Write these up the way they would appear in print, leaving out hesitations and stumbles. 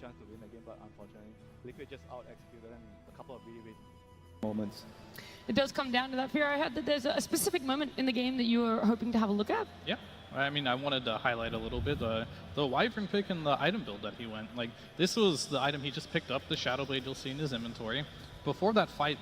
chance to win the game, but unfortunately, Liquid just out-executed and a couple of really moments. It does come down to that fear. I heard that there's a specific moment in the game that you were hoping to have a look at. Yeah. I mean, I wanted to highlight a little bit the Wyvern pick and the item build that he went. Like, this was the item he just picked up, the Shadow Blade you'll see in his inventory. Before that fight,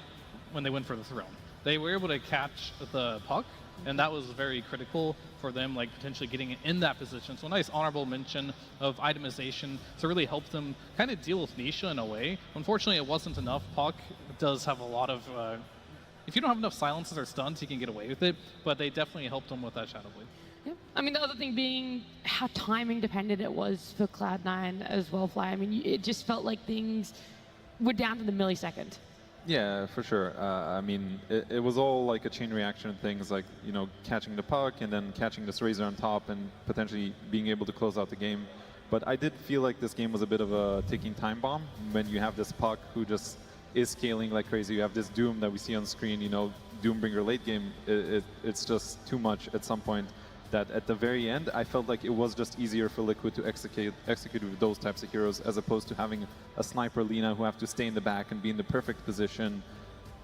when they went for the throne, they were able to catch the puck, and that was very critical for them, like potentially getting in that position. So a nice honorable mention of itemization to really help them kind of deal with Nisha in a way. Unfortunately, it wasn't enough. Puck does have a lot of... if you don't have enough silences or stuns, you can get away with it, but they definitely helped them with that Shadow Blade. Yeah. I mean, the other thing being how timing dependent it was for Cloud9 as well, Fly. I mean, it just felt like things were down to the millisecond. Yeah, for sure. I mean, it was all like a chain reaction of things, like, you know, catching the puck and then catching this Razor on top and potentially being able to close out the game. But I did feel like this game was a bit of a ticking time bomb when you have this puck who just is scaling like crazy. You have this Doom that we see on screen, you know, Doombringer late game. It's just too much at some point. That at the very end, I felt like it was just easier for Liquid to execute with those types of heroes, as opposed to having a sniper Lina who have to stay in the back and be in the perfect position.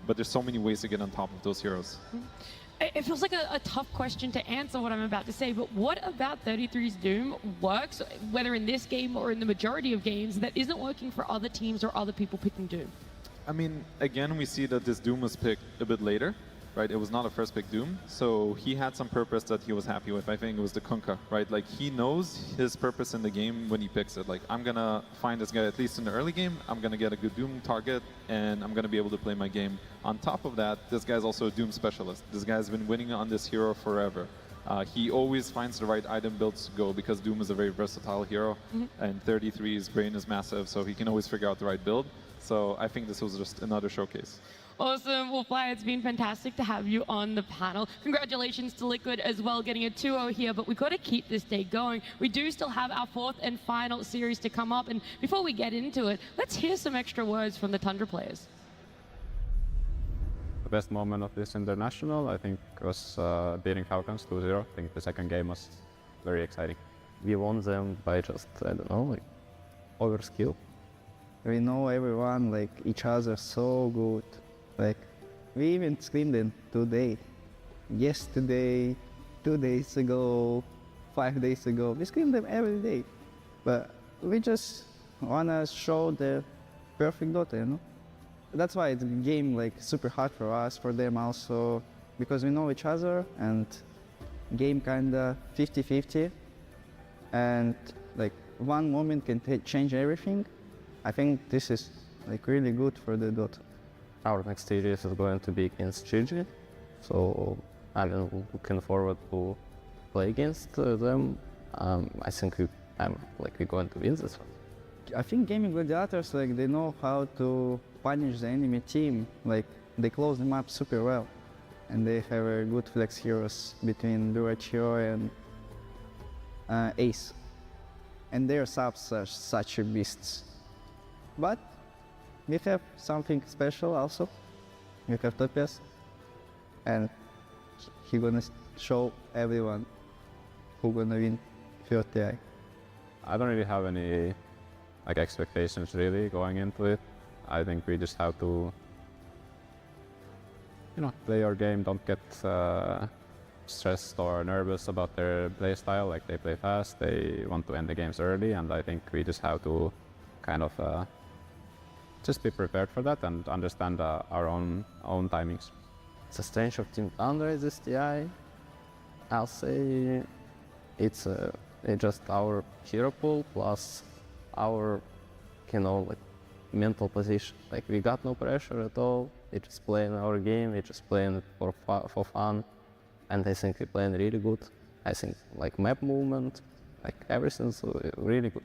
But there's so many ways to get on top of those heroes. It feels like a tough question to answer what I'm about to say, but what about 33's Doom works, whether in this game or in the majority of games, that isn't working for other teams or other people picking Doom? I mean, again, we see that this Doom was picked a bit later. Right, it was not a first pick Doom, so he had some purpose that he was happy with. I think it was the Kunkka, right? Like, he knows his purpose in the game when he picks it. Like, I'm gonna find this guy at least in the early game, I'm gonna get a good Doom target, and I'm gonna be able to play my game. On top of that, this guy's also a Doom specialist. This guy's been winning on this hero forever. He always finds the right item builds to go, because Doom is a very versatile hero, and 33's brain is massive, so he can always figure out the right build. So I think this was just another showcase. Awesome. Well, Fly, it's been fantastic to have you on the panel. Congratulations to Liquid as well, getting a 2-0 here, but we've got to keep this day going. We do still have our fourth and final series to come up, and before we get into it, let's hear some extra words from the Tundra players. The best moment of this international, I think, was beating Falcons 2-0. I think the second game was very exciting. We won them by just, I don't know, like, over skill. We know everyone, like, each other so good. Like, we even screamed them today, yesterday, 2 days ago, 5 days ago. We scream them every day. But we just wanna show the perfect DOTA, you know? That's why it's a game like super hard for us, for them also, because we know each other, and game kinda 50-50. And like one moment can change everything. I think this is like really good for the DOTA. Our next series is going to be against GG, so I'm looking forward to play against them. I think we're going to win this one. I think gaming gladiators, like, they know how to punish the enemy team. Like, they close them up super well, and they have a good flex heroes between Durachio and Ace, and their subs are such beasts. But we have something special also. We have Topias, and he's gonna show everyone who's gonna win 30i. I don't really have any like expectations really going into it. I think we just have to, you know, play our game. Don't get stressed or nervous about their play style. Like, they play fast, they want to end the games early, and I think we just have to kind of just be prepared for that and understand our own timings. The strength of Team Thunder is STI. I'll say it's just our hero pool plus our, you know, like, mental position. Like, we got no pressure at all. We just playing our game. We just playing it for fun, and I think we're playing really good. I think like map movement, like everything's really good.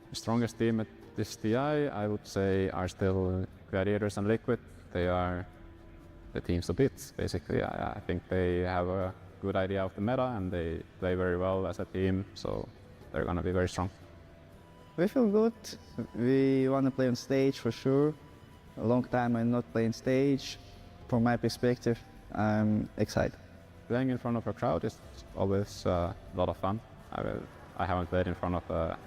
The strongest team at this TI, I would say, are still Gladiators and Liquid. They are the teams to beat, basically. I think they have a good idea of the meta, and they play very well as a team, so they're gonna be very strong. We feel good. We want to play on stage for sure. A long time I'm not playing stage. From my perspective, I'm excited. Playing in front of a crowd is always a lot of fun. I haven't played in front of a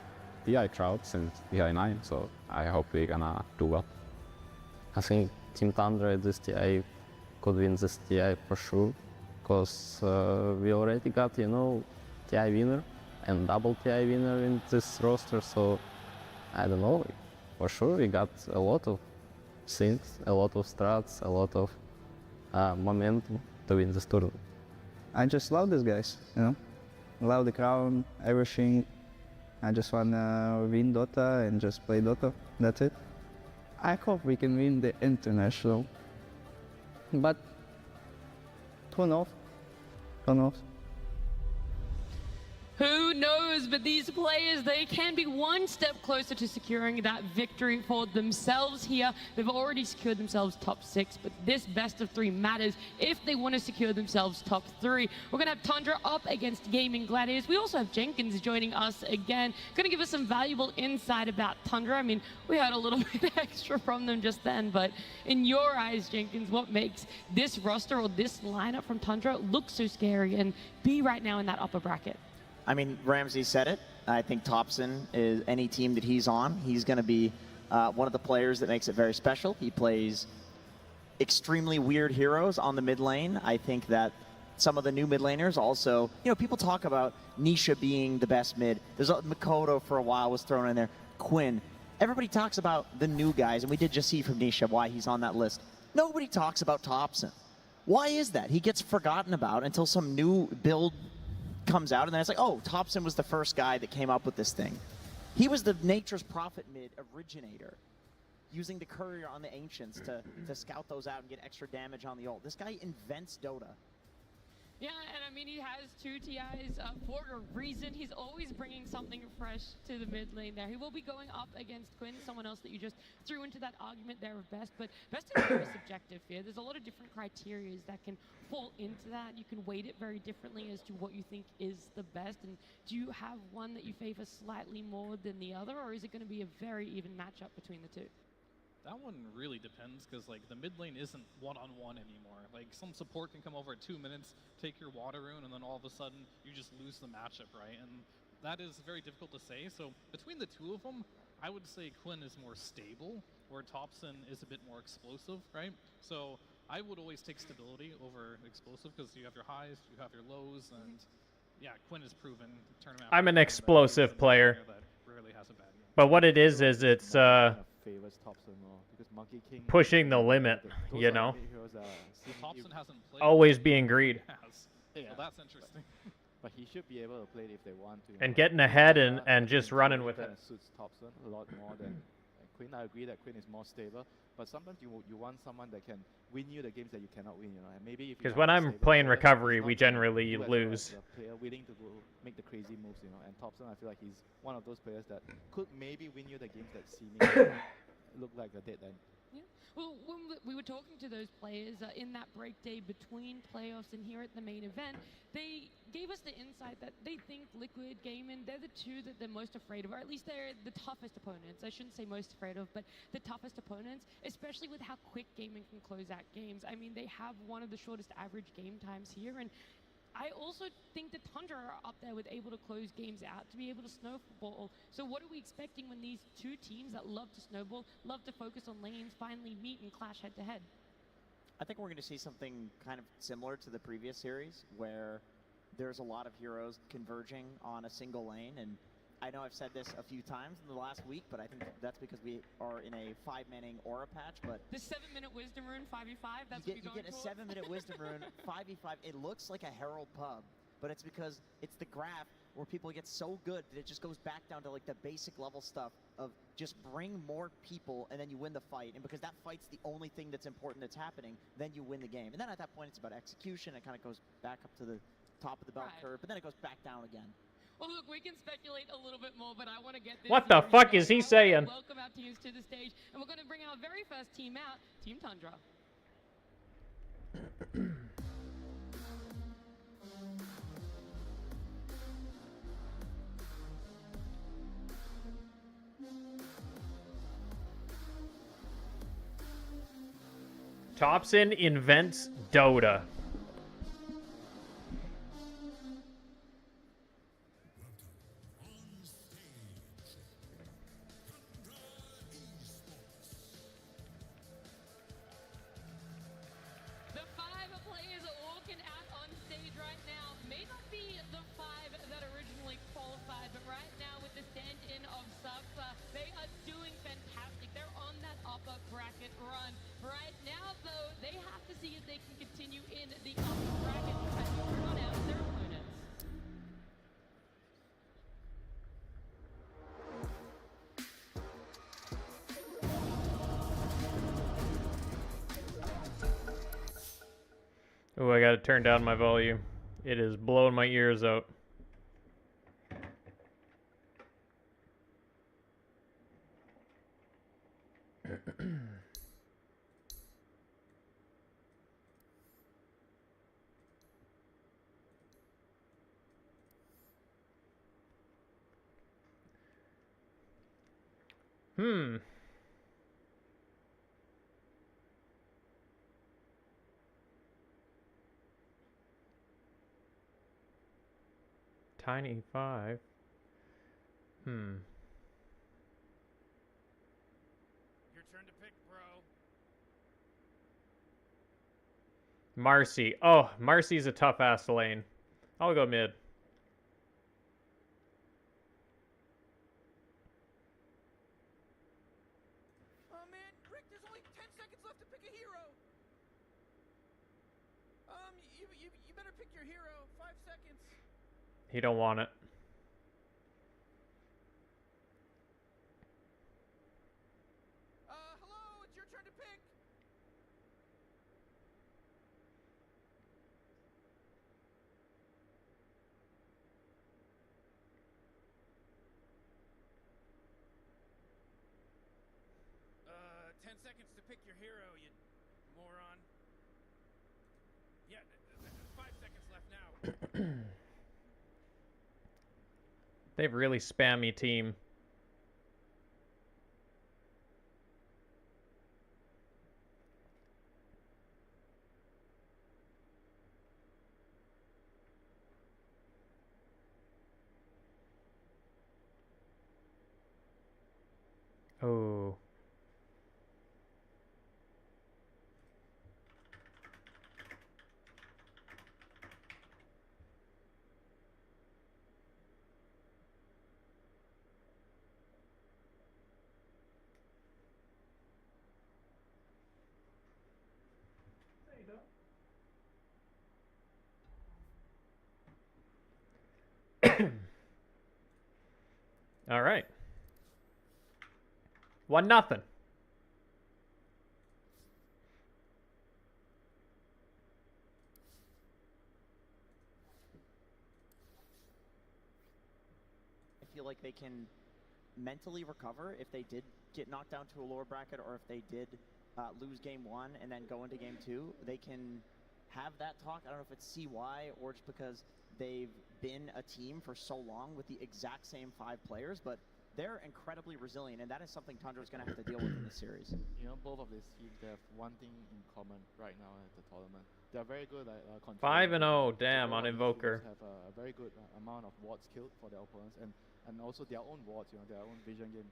TI crowd since TI 9, so I hope we're gonna do well. I think Team Tundra at this TI could win this TI for sure, because we already got, you know, TI winner and double TI winner in this roster, so I don't know, for sure we got a lot of things, a lot of strats, a lot of momentum to win this tournament. I just love these guys, you know. Love the crown, everything. I just wanna win Dota and just play Dota. That's it. I hope we can win the international. But who knows? Who knows? Who knows, but these players, they can be one step closer to securing that victory for themselves here. They've already secured themselves top 6, but this best of 3 matters if they want to secure themselves top 3. We're going to have Tundra up against Gaming Gladiators. We also have Jenkins joining us again, going to give us some valuable insight about Tundra. I mean, we had a little bit extra from them just then, but in your eyes, Jenkins, what makes this roster or this lineup from Tundra look so scary and be right now in that upper bracket? I mean, Ramsey said it. I think Thompson is any team that he's on. He's going to be one of the players that makes it very special. He plays extremely weird heroes on the mid lane. I think that some of the new mid laners also, you know, people talk about Nisha being the best mid. There's Makoto for a while was thrown in there. Quinn. Everybody talks about the new guys, and we did just see from Nisha why he's on that list. Nobody talks about Thompson. Why is that? He gets forgotten about until some new build comes out, and then it's like, oh, Thompson was the first guy that came up with this thing. He was the Nature's Prophet mid originator, using the courier on the Ancients to scout those out and get extra damage on the ult. This guy invents Dota. Yeah, and I mean, he has 2 TIs for a reason. He's always bringing something fresh to the mid lane there. He will be going up against Quinn, someone else that you just threw into that argument there of best, but best is very subjective here. There's a lot of different criteria that can fall into that. You can weight it very differently as to what you think is the best, and do you have one that you favor slightly more than the other, or is it going to be a very even matchup between the two? That one really depends, because like the mid lane isn't one-on-one anymore. Like some support can come over at 2 minutes, take your water rune, and then all of a sudden you just lose the matchup, right? And that is very difficult to say. So between the two of them, I would say Quinn is more stable, where Thompson is a bit more explosive, right? So I would always take stability over explosive, because you have your highs, you have your lows, and yeah, Quinn is proven tournament. I'm an explosive player. That rarely has a bad game. But what it is it's Favors Thompson more because Monkey King pushing the limit, you know? Thompson hasn't played. Always being greed. Yeah. Well, that's interesting. But he should be able to play it if they want to. And getting ahead and just running with it. Suits Thompson a lot more than Quinn. I agree that Quinn is more stable, but sometimes you want someone that can win you the games that you cannot win. You know, and maybe if because when I'm playing recovery, we generally lose. A player willing to go make the crazy moves, you know. And Thompson, I feel like he's one of those players that could maybe win you the games that seemingly look like a dead end. Yeah. Well, when we were talking to those players in that break day between playoffs and here at the main event, they gave us the insight that they think Liquid, Gaming, they're the 2 that they're most afraid of, or at least they're the toughest opponents. I shouldn't say most afraid of, but the toughest opponents, especially with how quick Gaming can close out games. I mean, they have one of the shortest average game times here, and I also think that Tundra are up there with able to close games out, to be able to snowball. So what are we expecting when these 2 teams that love to snowball, love to focus on lanes, finally meet and clash head to head? I think we're going to see something kind of similar to the previous series, where there's a lot of heroes converging on a single lane. And I know I've said this a few times in the last week, but I think that's because we are in a 5-manning aura patch. But the 7-minute wisdom rune 5v5, that's you what you're going get a for? 7-minute wisdom rune 5v5. It looks like a Herald pub, but it's because it's the graph where people get so good that it just goes back down to like the basic level stuff of just bring more people and then you win the fight. And because that fight's the only thing that's important that's happening, then you win the game. And then at that point, it's about execution. It kind of goes back up to the top of the bell curve, but then it goes back down again. Well, look, we can speculate a little bit more, but I want to get this. What the fuck is he saying? Welcome our teams to the stage, and we're going to bring our very first team out, Team Tundra. Thompson invents Dota. they can continue in the upper bracket and run out their opponents. Oh, I gotta turn down my volume. It is blowing my ears out. Tiny 5. Your turn to pick, bro. Marcy. Oh, Marcy's a tough ass lane. I'll go mid. Oh man, Rick, there's only 10 seconds left to pick a hero. You better pick your hero. 5 seconds. He don't want it. Hello, it's your turn to pick. Uh, 10 seconds to pick your hero, you moron. Yeah, 5 seconds left now. They've really spammy team. Oh. All right. 1-0. I feel like they can mentally recover if they did get knocked down to a lower bracket, or if they did lose game 1 and then go into game 2. They can have that talk. I don't know if it's CY or just because they've been a team for so long with the exact same 5 players, but they're incredibly resilient, and that is something Tundra's going to have to deal with in this series. You know, both of these teams, they have one thing in common right now at the tournament. They're very good at controlling. 5-0. Damn, Both on of these Invoker. teams have a very good amount of wards killed for their opponents, and also their own wards, you know, their own vision game.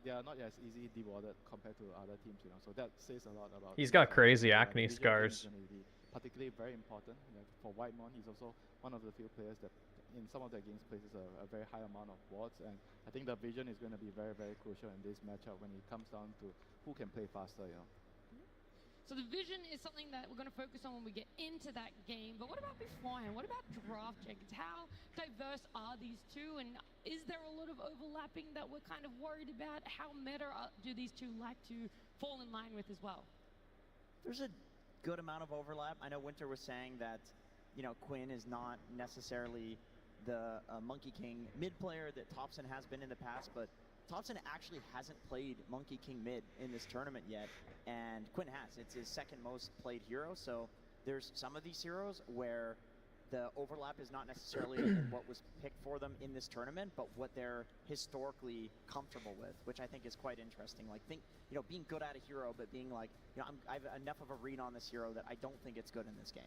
They are not as easy dewarded compared to other teams, you know, so that says a lot about. He's got crazy the acne vision game scars. is gonna be particularly very important, you know, for Whitemon. He's also one of the few players that in some of their games places a very high amount of wards, and I think the vision is going to be very, very crucial in this matchup when it comes down to who can play faster, you know. So the vision is something that we're going to focus on when we get into that game. But what about beforehand? What about draft Jenkins? How diverse are these two? And is there a lot of overlapping that we're kind of worried about? How meta do these two like to fall in line with as well? There's a good amount of overlap. I know Winter was saying that, you know, Quinn is not necessarily the Monkey King mid player that Thompson has been in the past, but Thompson actually hasn't played Monkey King mid in this tournament yet, and Quinn has. It's his second most played hero, so there's some of these heroes where the overlap is not necessarily in what was picked for them in this tournament, but what they're historically comfortable with, which I think is quite interesting. Like, you know, being good at a hero, but being like, you know, I have enough of a read on this hero that I don't think it's good in this game.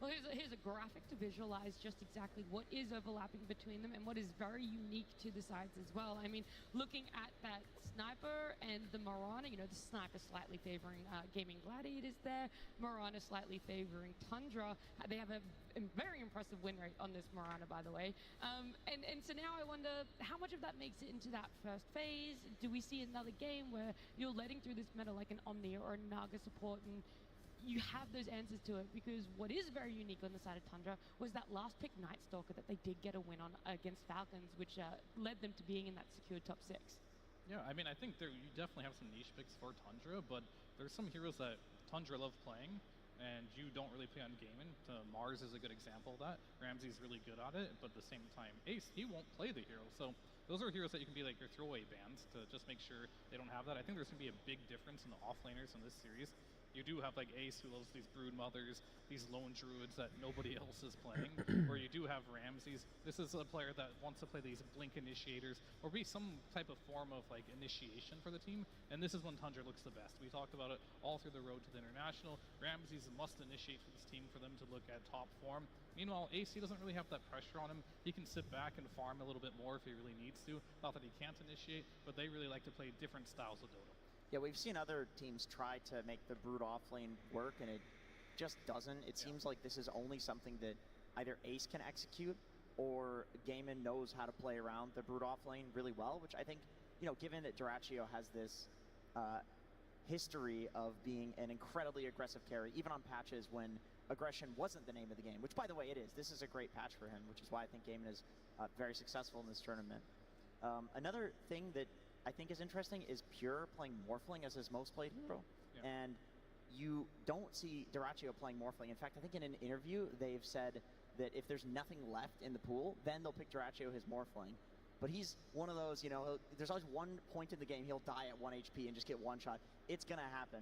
Well, here's a graphic to visualize just exactly what is overlapping between them and what is very unique to the sides as well. I mean, looking at that Sniper and the Mirana, you know, the Sniper slightly favoring Gaming Gladiators there, Mirana slightly favoring Tundra. They have a very impressive win rate on this Mirana, by the way. And so now I wonder how much of that makes it into that first phase. Do we see another game where you're letting through this meta like an Omni or a Naga support, and you have those answers to it, because what is very unique on the side of Tundra was that last pick Night Stalker that they did get a win on against Falcons, which led them to being in that secure top 6. Yeah, I mean, I think you definitely have some niche picks for Tundra, but there's some heroes that Tundra love playing, and you don't really play on gaming. Mars is a good example of that. Ramsey's really good at it, but at the same time, Ace, he won't play the hero. So those are heroes that you can be like your throwaway bans to just make sure they don't have that. I think there's going to be a big difference in the offlaners in this series. You do have like Ace, who loves these brood mothers, these lone druids that nobody else is playing, or you do have Ramses. This is a player that wants to play these blink initiators or be some type of form of like initiation for the team, and this is when Tundra looks the best. We talked about it all through the road to the international. Ramses must initiate for this team for them to look at top form. Meanwhile, Ace, he doesn't really have that pressure on him. He can sit back and farm a little bit more if he really needs to. Not that he can't initiate, but they really like to play different styles of Dota. Yeah, we've seen other teams try to make the Brood offlane work, and it just doesn't. It seems like this is only something that either Ace can execute or Gaiman knows how to play around the Brood offlane really well, which I think, you know, given that Duraccio has this history of being an incredibly aggressive carry, even on patches when aggression wasn't the name of the game, which, by the way, it is. This is a great patch for him, which is why I think Gaiman is very successful in this tournament. Another thing that I think is interesting is Pure playing Morphling as his most played hero. Yeah. And you don't see Duraccio playing Morphling. In fact, I think in an interview, they've said that if there's nothing left in the pool, then they'll pick Duraccio his Morphling. But he's one of those, you know, there's always one point in the game he'll die at 1 HP and just get one shot. It's going to happen.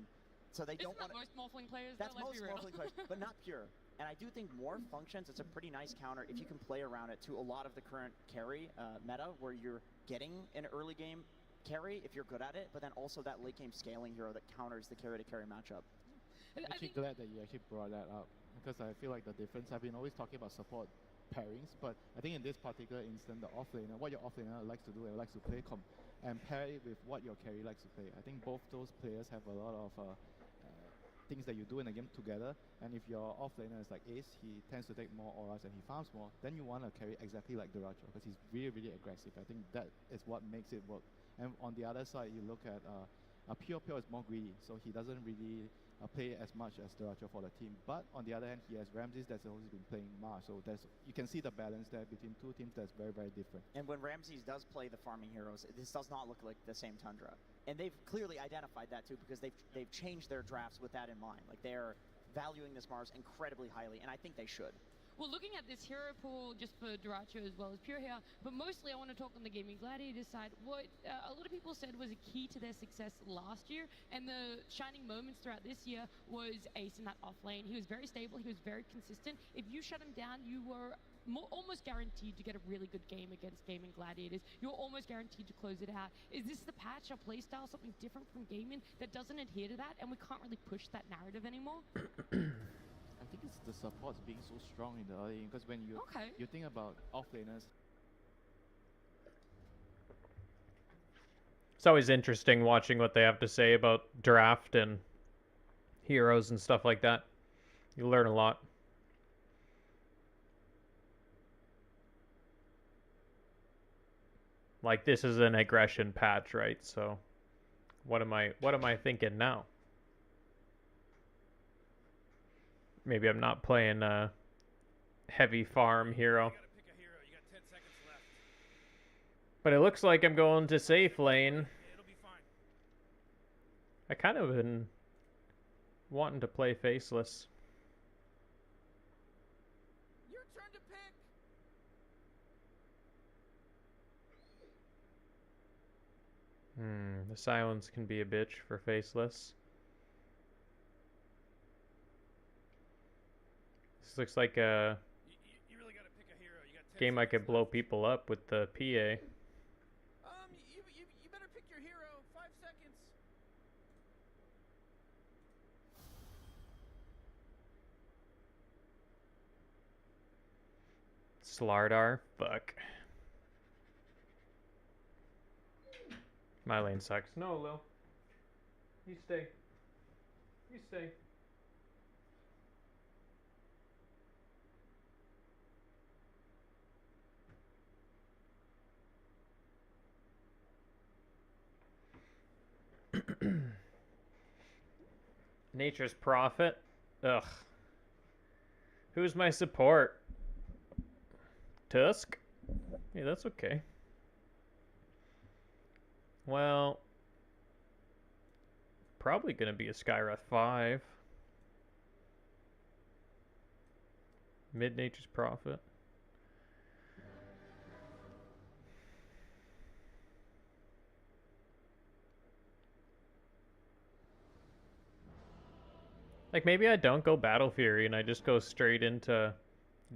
So they don't want most Morphling players, that's though, most Morphling players, but not Pure. And I do think Morph functions, it's a pretty nice counter if you can play around it to a lot of the current carry meta, where you're getting an early game carry if you're good at it, but then also that late game scaling hero that counters the carry to carry matchup. I'm actually glad that you actually brought that up, because I feel like the difference, I've been always talking about support pairings, but I think in this particular instance, the offlaner, what your offlaner likes to do, and likes to play and pair it with what your carry likes to play. I think both those players have a lot of things that you do in the game together, and if your offlaner is like Ace, he tends to take more auras and he farms more, then you want to carry exactly like Duraccio, because he's really, really aggressive. I think that is what makes it work. And on the other side, you look at Pure is more greedy, so he doesn't really play as much as Duraccio for the team. But on the other hand, he has Ramses that's always been playing Mars, so you can see the balance there between two teams that's very, very different. And when Ramses does play the farming heroes, this does not look like the same Tundra. And they've clearly identified that too, because they've changed their drafts with that in mind. Like, they're valuing this Mars incredibly highly, and I think they should. Well, looking at this hero pool, just for Duraccio as well as Pure here, but mostly I want to talk on the Gaming Gladiator side. What a lot of people said was a key to their success last year, and the shining moments throughout this year was Ace in that off lane. He was very stable, he was very consistent. If you shut him down, you were almost guaranteed to get a really good game against Gaming Gladiators. You're almost guaranteed to close it out. Is this the patch or playstyle, something different from Gaming that doesn't adhere to that, and we can't really push that narrative anymore? I think it's the supports being so strong in the early game, because when you think about offlaners. It's always interesting watching what they have to say about draft and heroes and stuff like that. You learn a lot. Like, this is an aggression patch, right? So what am I thinking now? Maybe I'm not playing a heavy farm hero. But it looks like I'm going to safe lane. I kind of been wanting to play Faceless. Your turn to pick. The silence can be a bitch for Faceless. This looks like a You really gotta pick a hero. You got 10 game I could blow people up with the PA. You better pick your hero. 5 seconds. Slardar? Fuck. My lane sucks. No, Lil. You stay. You stay. Nature's Prophet. Ugh. Who's my support? Tusk? Yeah, that's okay. Well, probably gonna be a Skywrath 5. Mid-Nature's Prophet. Like, maybe I don't go Battle Fury and I just go straight into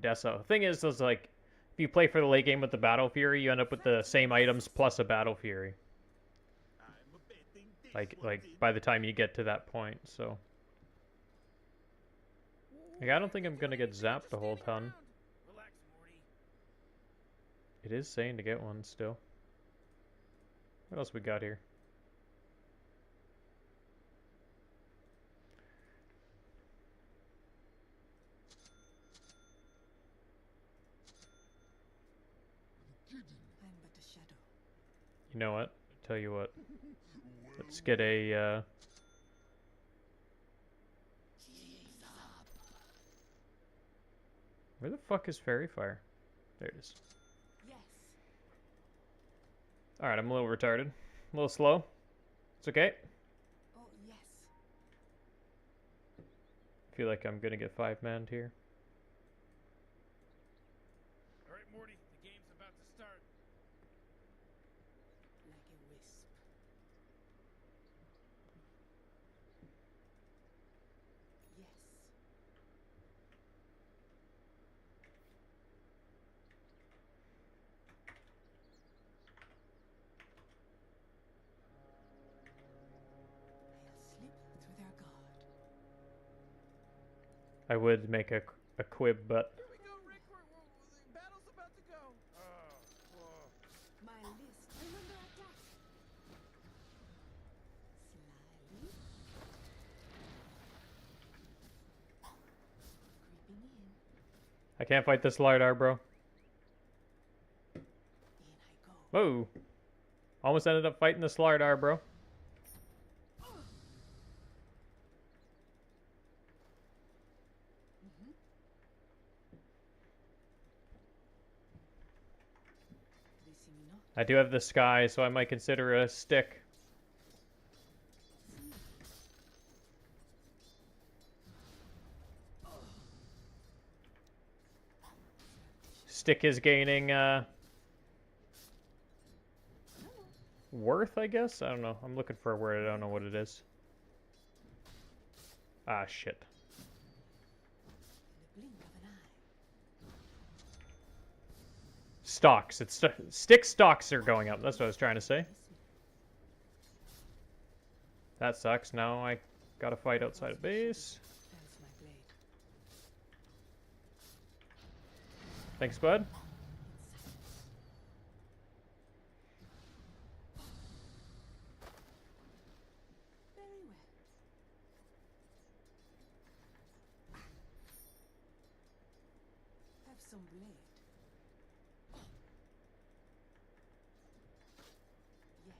Deso. Thing is like, if you play for the late game with the Battle Fury, you end up with the same items plus a Battle Fury. Like by the time you get to that point, so. Like, I don't think I'm gonna get zapped a whole ton. It is saying to get one still. What else we got here? You know what? Tell you what. Let's get a, Where the fuck is Fairy Fire? There it is. Yes. Alright, I'm a little retarded. A little slow. It's okay. Oh, yes. Feel like I'm gonna get 5-manned here. All right, Morty, the game's about to start. Like a wisp. Yes. I would make a quib, but Here we go, Rick. The battle's about to go. My list. I'm under attack. Slyly. Creeping in. I can't fight this Lardar, bro. In I go. Whoa. Almost ended up fighting this Lardar, bro. I do have the sky, so I might consider a stick. Stick is gaining, worth, I guess? I don't know. I'm looking for a word. I don't know what it is. Ah, shit. Stocks. It's stick stocks are going up. That's what I was trying to say. That sucks. Now I gotta fight outside of base. Thanks, bud. Have some blade. Yes.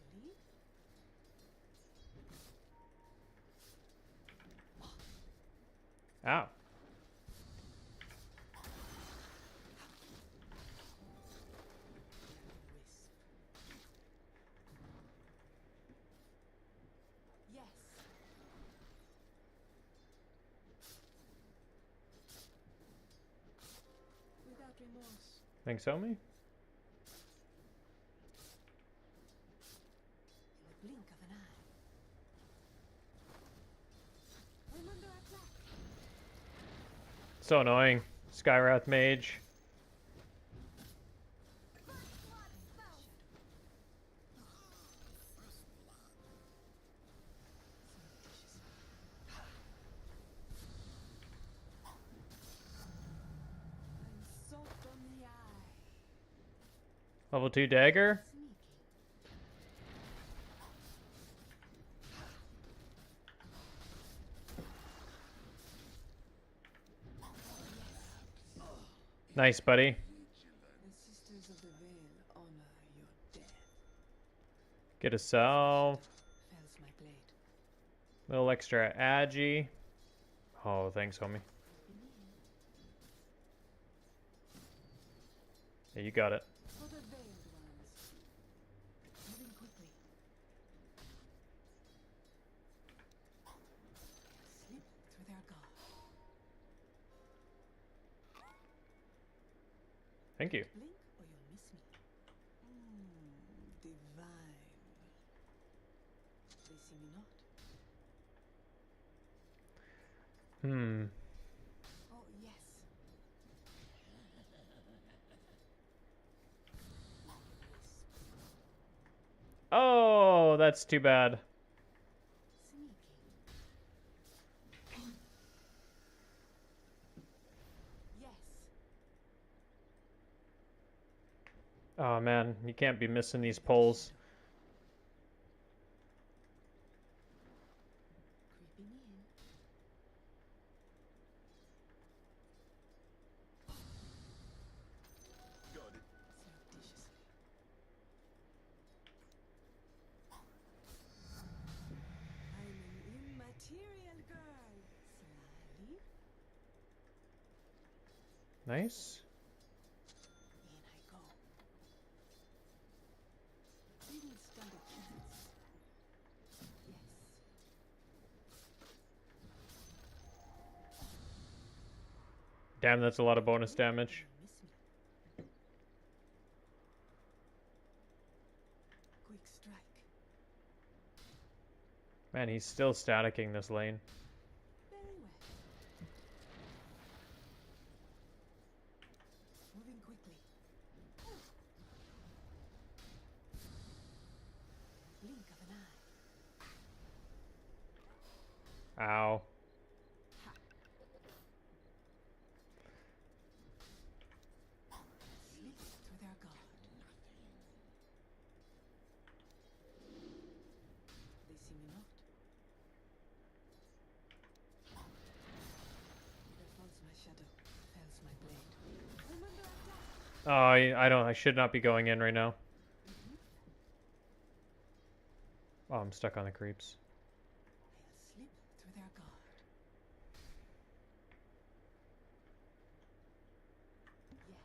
Slyly. Ow. Yes. Without remorse. Thanks, Omi. In the blink of an eye. I'm under attack. So annoying. Skywrath Mage. I'm soaked on the eye. Level 2 dagger. Sneaky. Nice, buddy. The Sisters of the Veil honor your death. Get a salve. Fells my blade. Little extra agi. Oh, thanks, homie. Yeah, you got it. For the veiled ones. Moving quickly. Slip through their guard. Thank you. Blink or you'll miss me. Divine. They see me not. Hmm. Oh, yes. Oh, that's too bad. Sneaky. Yes. Oh man, you can't be missing these poles. Creeping in. Surreptitiously. I'm an immaterial girl. Slyly. Nice. In I go. Didn't stand a chance. Yes. Damn, that's a lot of bonus damage. You'll miss me. Quick strike. Man, he's still staticking this lane. Very well. Moving quickly. Blink of an eye. Ow. Slip through their guard. They see me not. There falls my shadow, fells my blade. Remember attack. Oh, I should not be going in right now. Oh, I'm stuck on the creeps. They'll slip through their guard. Yes.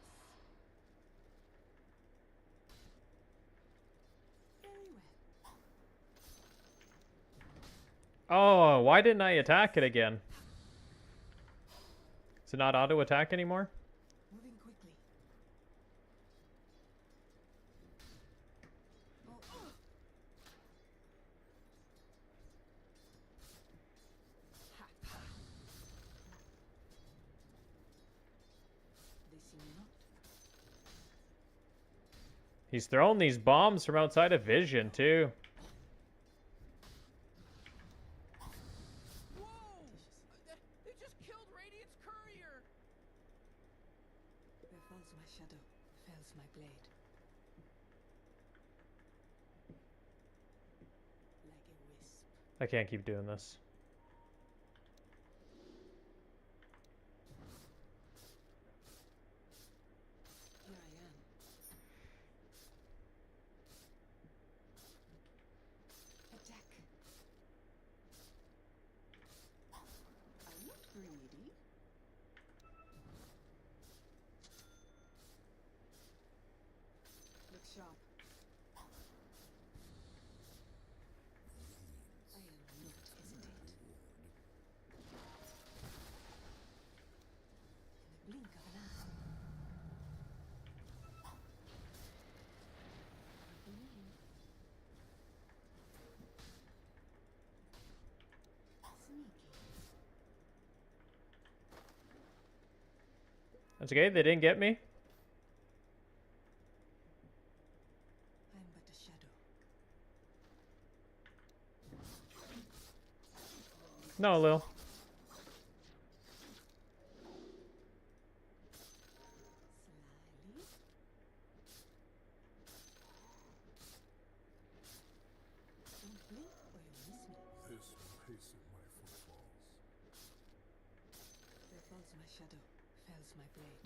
Very well. Oh, why didn't I attack it again? Is it not auto attack anymore? Moving quickly. Oh. They see me not. He's throwing these bombs from outside of vision too. Whoa! They just killed Radiant's courier! There falls my shadow, fells my blade. Like a wisp. I can't keep doing this. Here I am. Attack. I'm not greedy. Look sharp. I am not hesitate. In the blink of an eye. Creeping in. Sneaky. That's okay, they didn't get me. I'm but a shadow. No, Lil. Slyly. Don't blink or you'll miss me. This pace of my footfalls. There falls my shadow, fells my blade.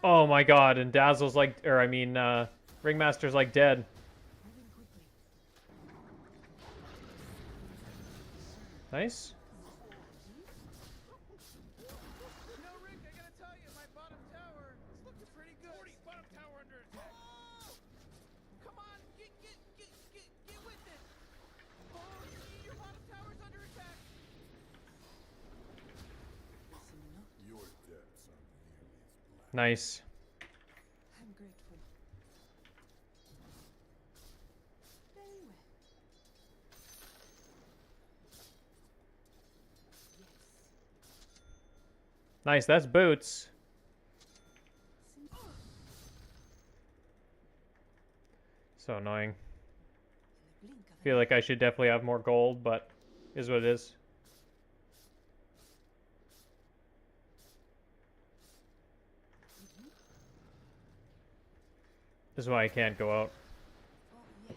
Oh my god, and Dazzle's like, or I mean, Ringmaster's like dead. Nice. You know, Rick, I gotta tell you, my bottom tower is looking pretty good. 40, bottom tower under attack. Oh! Come on, get with it. Oh, your bottom tower's under attack. Your depths are nearly as black. Nice. I'm grateful. Very well. Nice, that's boots. So annoying. Feel like I should definitely have more gold, but is what it is. This is why I can't go out. Oh, yes.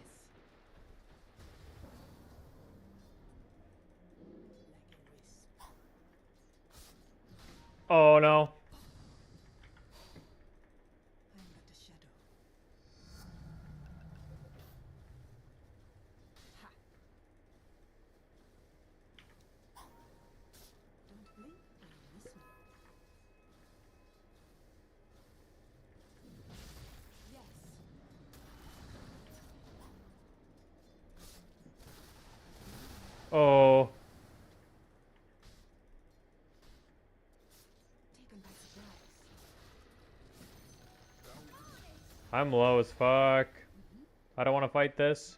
Like a wisp. Oh no. I'm but a shadow. Ha. Don't blink or you'll miss me. Yes. Oh. Taken by surprise. I'm low as fuck. I don't want to fight this.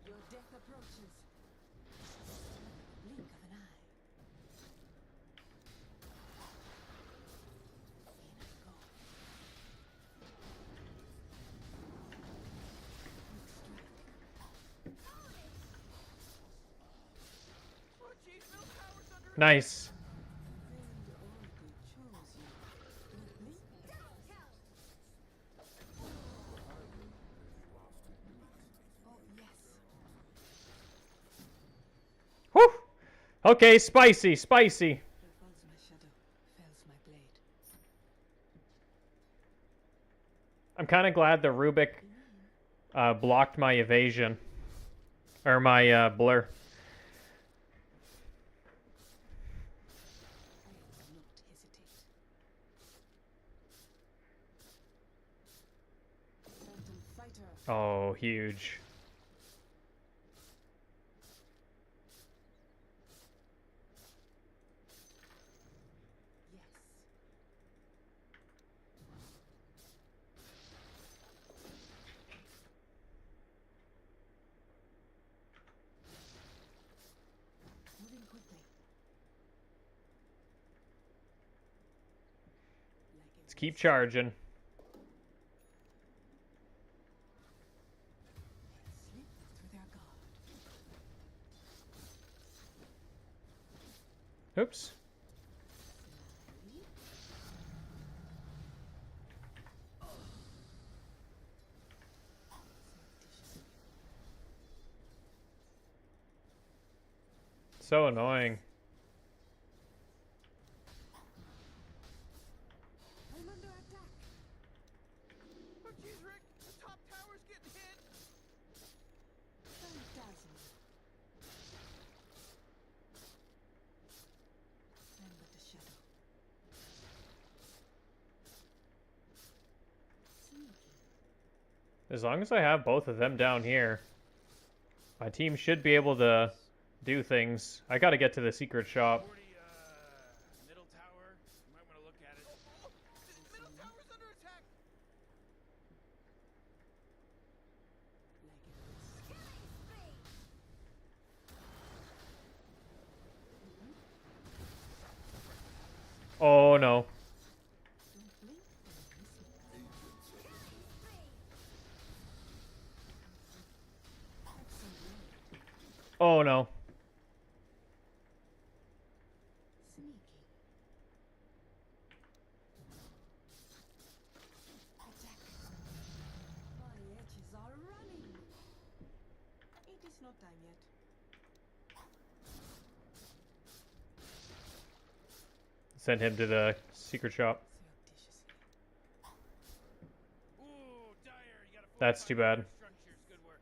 Your death approaches. Blink of an eye. In I go. Oh, geez, middle tower's under Nice. Then the Oracle chose you. Don't blink. Oh, yes. Whew. Okay, spicy, spicy. Where falls my shadow, fells my blade. I'm kind of glad the Rubik blocked my evasion. Or my blur. I will not hesitate. Phantom fighter. Oh, huge. Yes. Moving quickly. Like a Let's keep charging. slip through their guard. Oops. So annoying. I'm under attack. Oh, geez, Rick, the top tower's getting hit. Phantasm. I'm but a shadow. Sneaky. As long as I have both of them down here, my team should be able to do things. I gotta get to the secret shop. 40, middle tower. You might want to look at it. Oh, middle tower's under attack. Like a wisp. Oh no. Don't blink or you'll miss me. Excellent. Oh no. Sneaky. Attack. My edges are running. It is not time yet. Send him to the secret shop. Ooh, Dyer, you got a That's too bad. structures. Good work.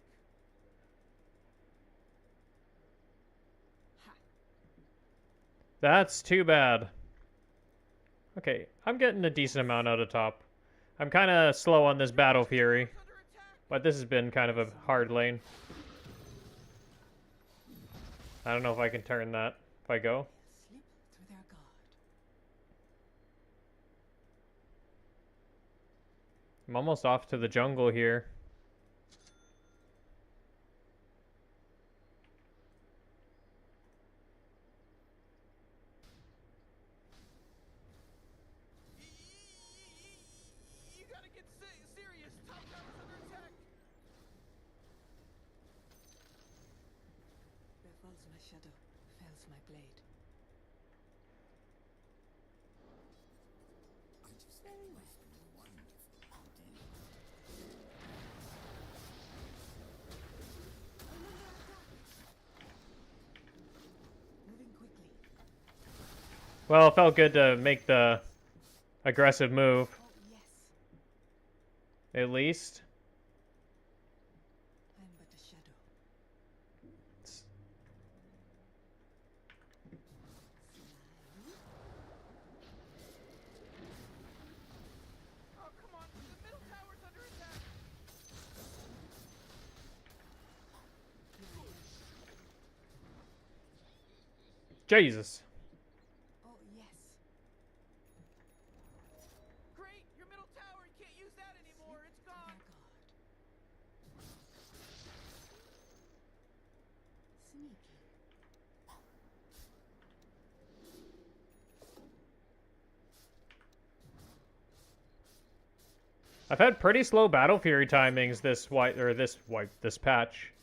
That's too bad. Okay, I'm getting a decent amount out of top. I'm kind of slow on this Battle Fury, but this has been kind of a hard lane. I don't know if I can turn that if I go. Slip through their guard. I'm almost off to the jungle here. You gotta get serious. Top tower's under attack. Where falls my shadow, fells my blade. Very well. Moving quickly. Well, it felt good to make the aggressive move, Oh yes, at least. I'm but a shadow. Oh, come on. The middle tower's under attack. Jesus. Oh yes. Great, your middle tower. You can't use that anymore. It's Their gone. guard. Sneaky. I've had pretty slow Battle Fury timings this patch.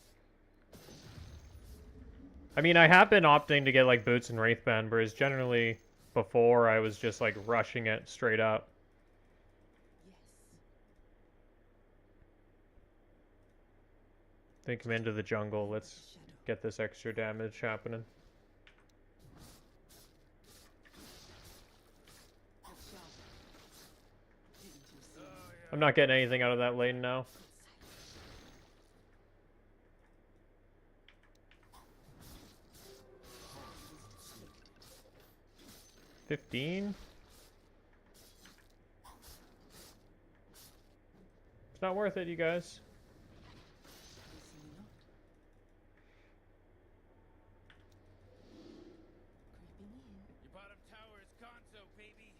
I mean, I have been opting to get like boots and Wraithband, whereas generally before I was just like rushing it straight up. Yes. Think I'm into the jungle. Let's Shadow. get this extra damage happening. Look sharp. Didn't you see? I'm not getting anything out of that lane now. 15? It's not worth it, you guys. Easily not. Creeping in. Your bottom tower is gonzo, baby.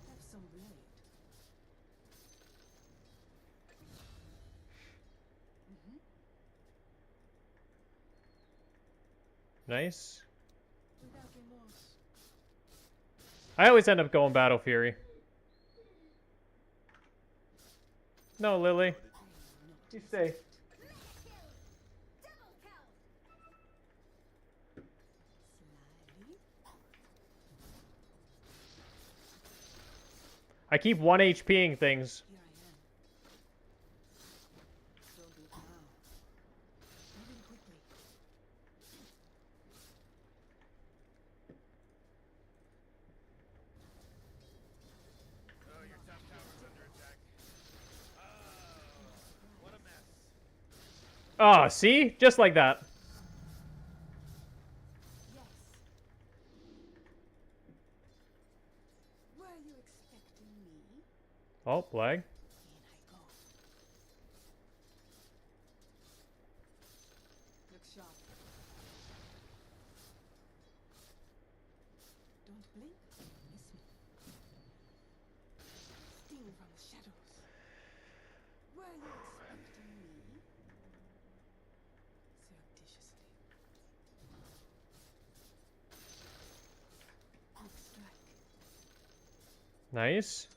Have some blade. Nice. Without remorse. I always end up going Battle Fury. No, Lily. You stay. Slyly. I keep 1 HPing things. Here I am. Don't look now. Moving quickly. Oh, your top tower's under attack. Oh, what a mess. Ah, see? Just like that. Yes. Were you expecting me? Oh, lag. In I go. Look sharp. Don't blink, miss me. Sting from the shadows. Were you expecting me? Surreptitiously. Quick strike. Nice.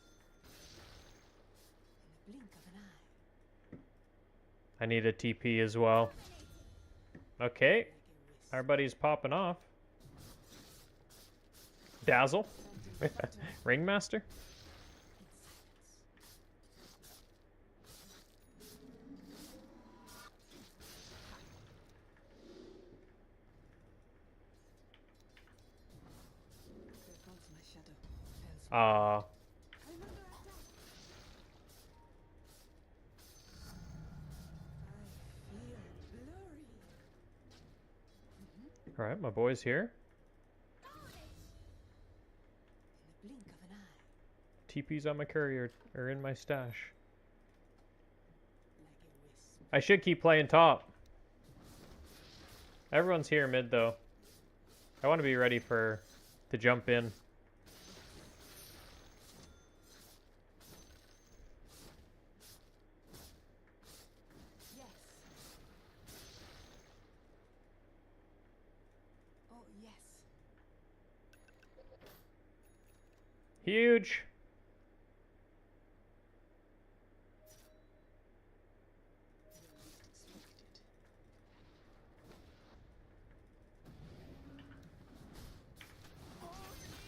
In the blink of an eye. I need a TP as well. Okay. Like a wisp. Our buddy's popping off. Dazzle. Ringmaster. In silence. All right, my boy's here. In the blink of an eye, TP's on my courier, or in my stash. like a wisp. I should keep playing top. Everyone's here mid though. I want to be ready to jump in. Yes. Oh, yes. Huge.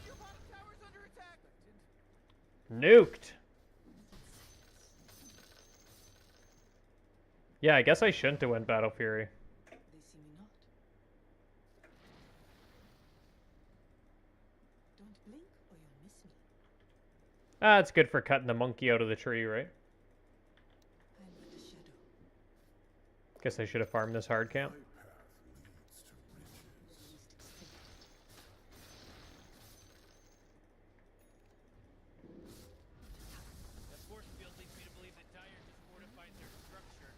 Your bottom tower's under attack. Nuked. Yeah, I guess I shouldn't have went Battle Fury. They see me not. Don't blink or you'll miss me. Ah, it's good for cutting the monkey out of the tree, right? I'm but a shadow. Guess I should have farmed this hard camp. Least extinct. That force field leads me to believe that Dire just fortified their structure.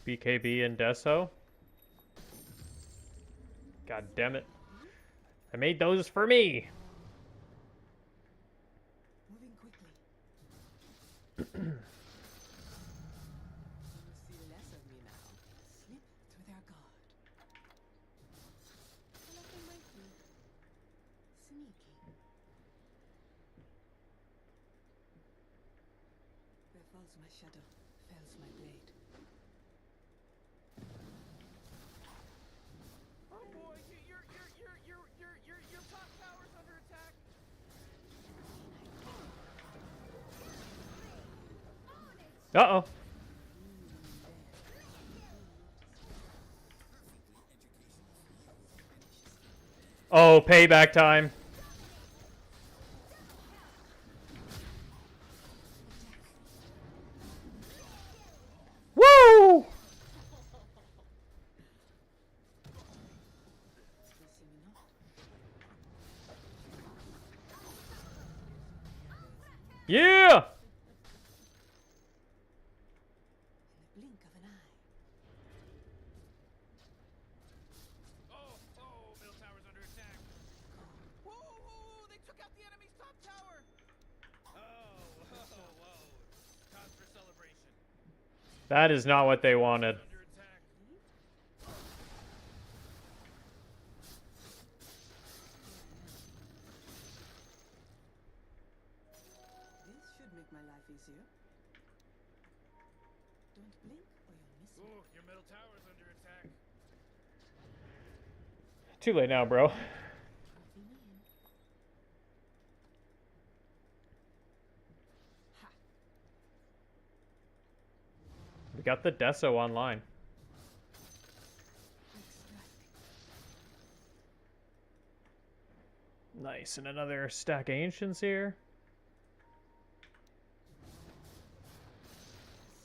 BKB and Deso. God damn it. I made those for me. Moving quickly. You will see less of me now. Slip through their guard. I like them mighty. Sneaky. Where falls my shadow, fells my blade. Oh boy, your top tower's under attack. Uh-oh. Oh, payback time. Woo! They see me not. Yeah! In the blink of an eye. Oh, middle tower's under attack. Whoa, they took out the enemy's top tower. Whoa. Cause for celebration. That is not what they wanted. Under attack. This should make my life easier. Don't blink or you'll miss me. Ooh, your middle tower's under attack. Too late now, bro. Moving in. Ha! We got the Deso online. Quick strike. Nice, and another stack of ancients here.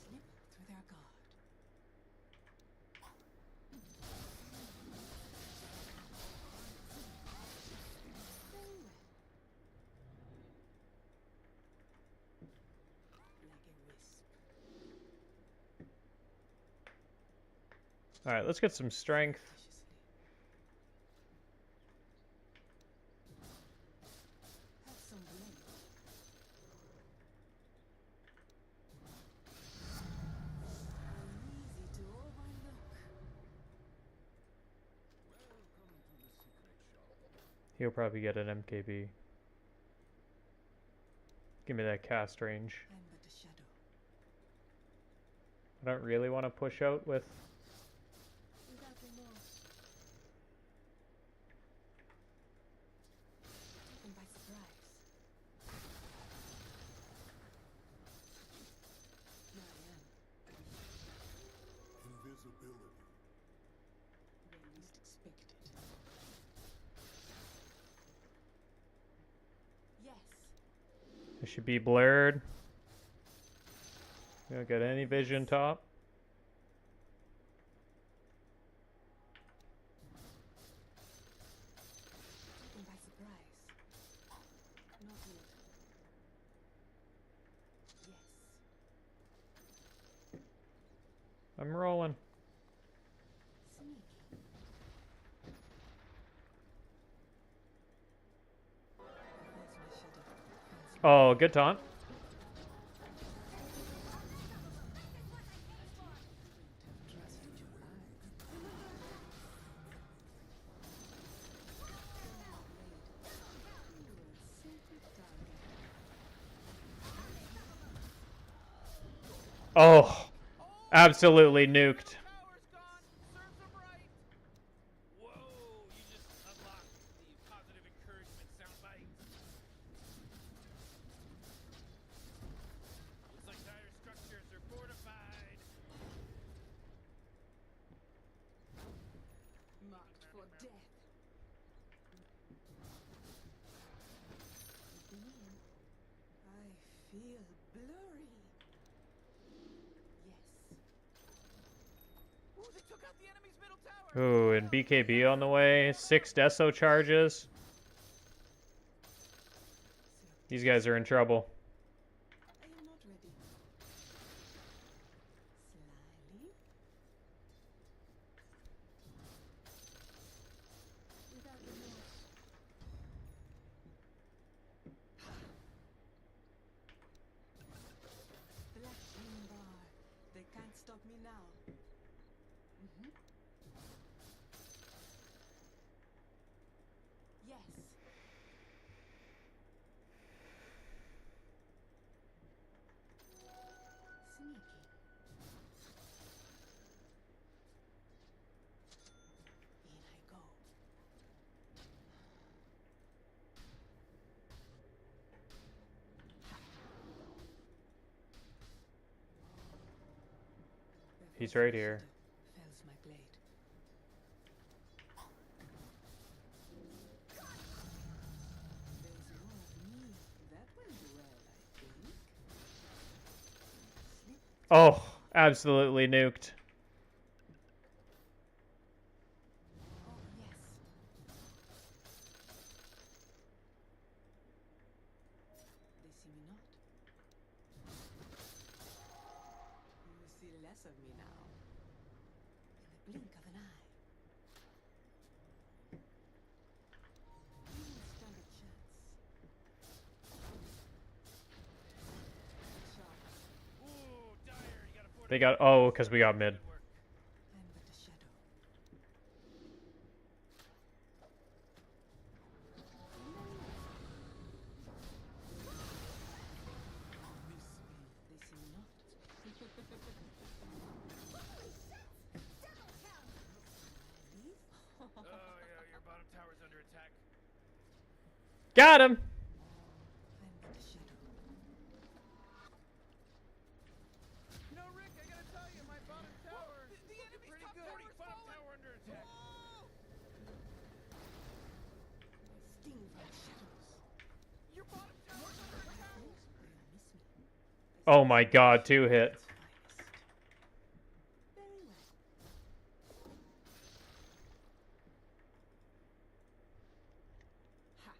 Slip through their guard. Very well. Like a wisp. All right, let's get some strength. Cautiously. Have some blade. Easy to overlook. He'll probably get an MKB. Give me that cast range. I'm but a shadow. I don't really want to push out with... Without remorse. Taken by surprise. Your Where least expected. Yes. It should be blurred. We don't get any vision top. Taken by surprise. Not yet. Yes. I'm rolling. Sneaky. Reveals my shadow. Feels Oh, good taunt. trust your eyes. You are a simple target. Oh, absolutely nuked. Tower's gone. Serves him right. Whoa! You just unlocked the positive encouragement soundbite. Looks like dire structures are fortified. Marked for death. I feel blurry. Yes. Ooh, they took out the enemy's middle tower. Ooh, and BKB on the way. 6 Deso charges. These guys are in trouble. I am not ready. Slyly. Without remorse. Flashing bar. They can't stop me now. Yes. Sneaky. In I go. He's right here. Fells my blade. There's more of me. That went well, I think. Slip. Oh, absolutely nuked. Oh, yes. They see me not. You see less of me now. In the blink of an eye. You don't stand a chance. Shots. Ooh, dire. You gotta They got, oh, because we got mid. work. I'm but a shadow. They see me not. Oh yeah, your bottom tower's under attack. Got him! I'm but a shadow. You know, Rick, I gotta tell you, my bottom tower. The enemy's pretty top good. Bottom tower under attack. Sting from shadows. Your bottom tower's under attack. They will miss me. Oh my god, 2 hit. Finest. Very well. Ha.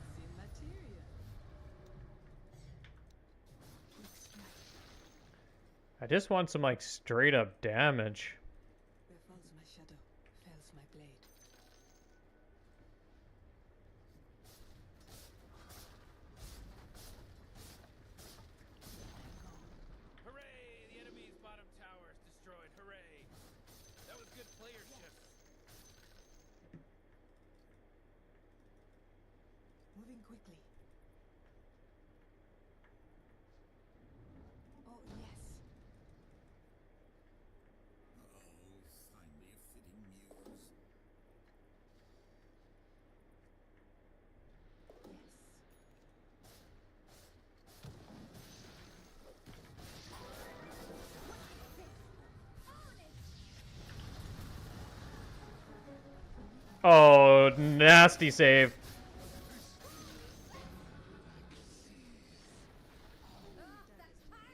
It's in materia. Quick strike. I just want some, like, straight up damage. Where falls my shadow, fells my blade. Hooray! The enemy's bottom tower is destroyed. Hooray! That was good playership. Moving quickly. Oh, yes. Oh, finally a fitting muse. Oh, nasty save.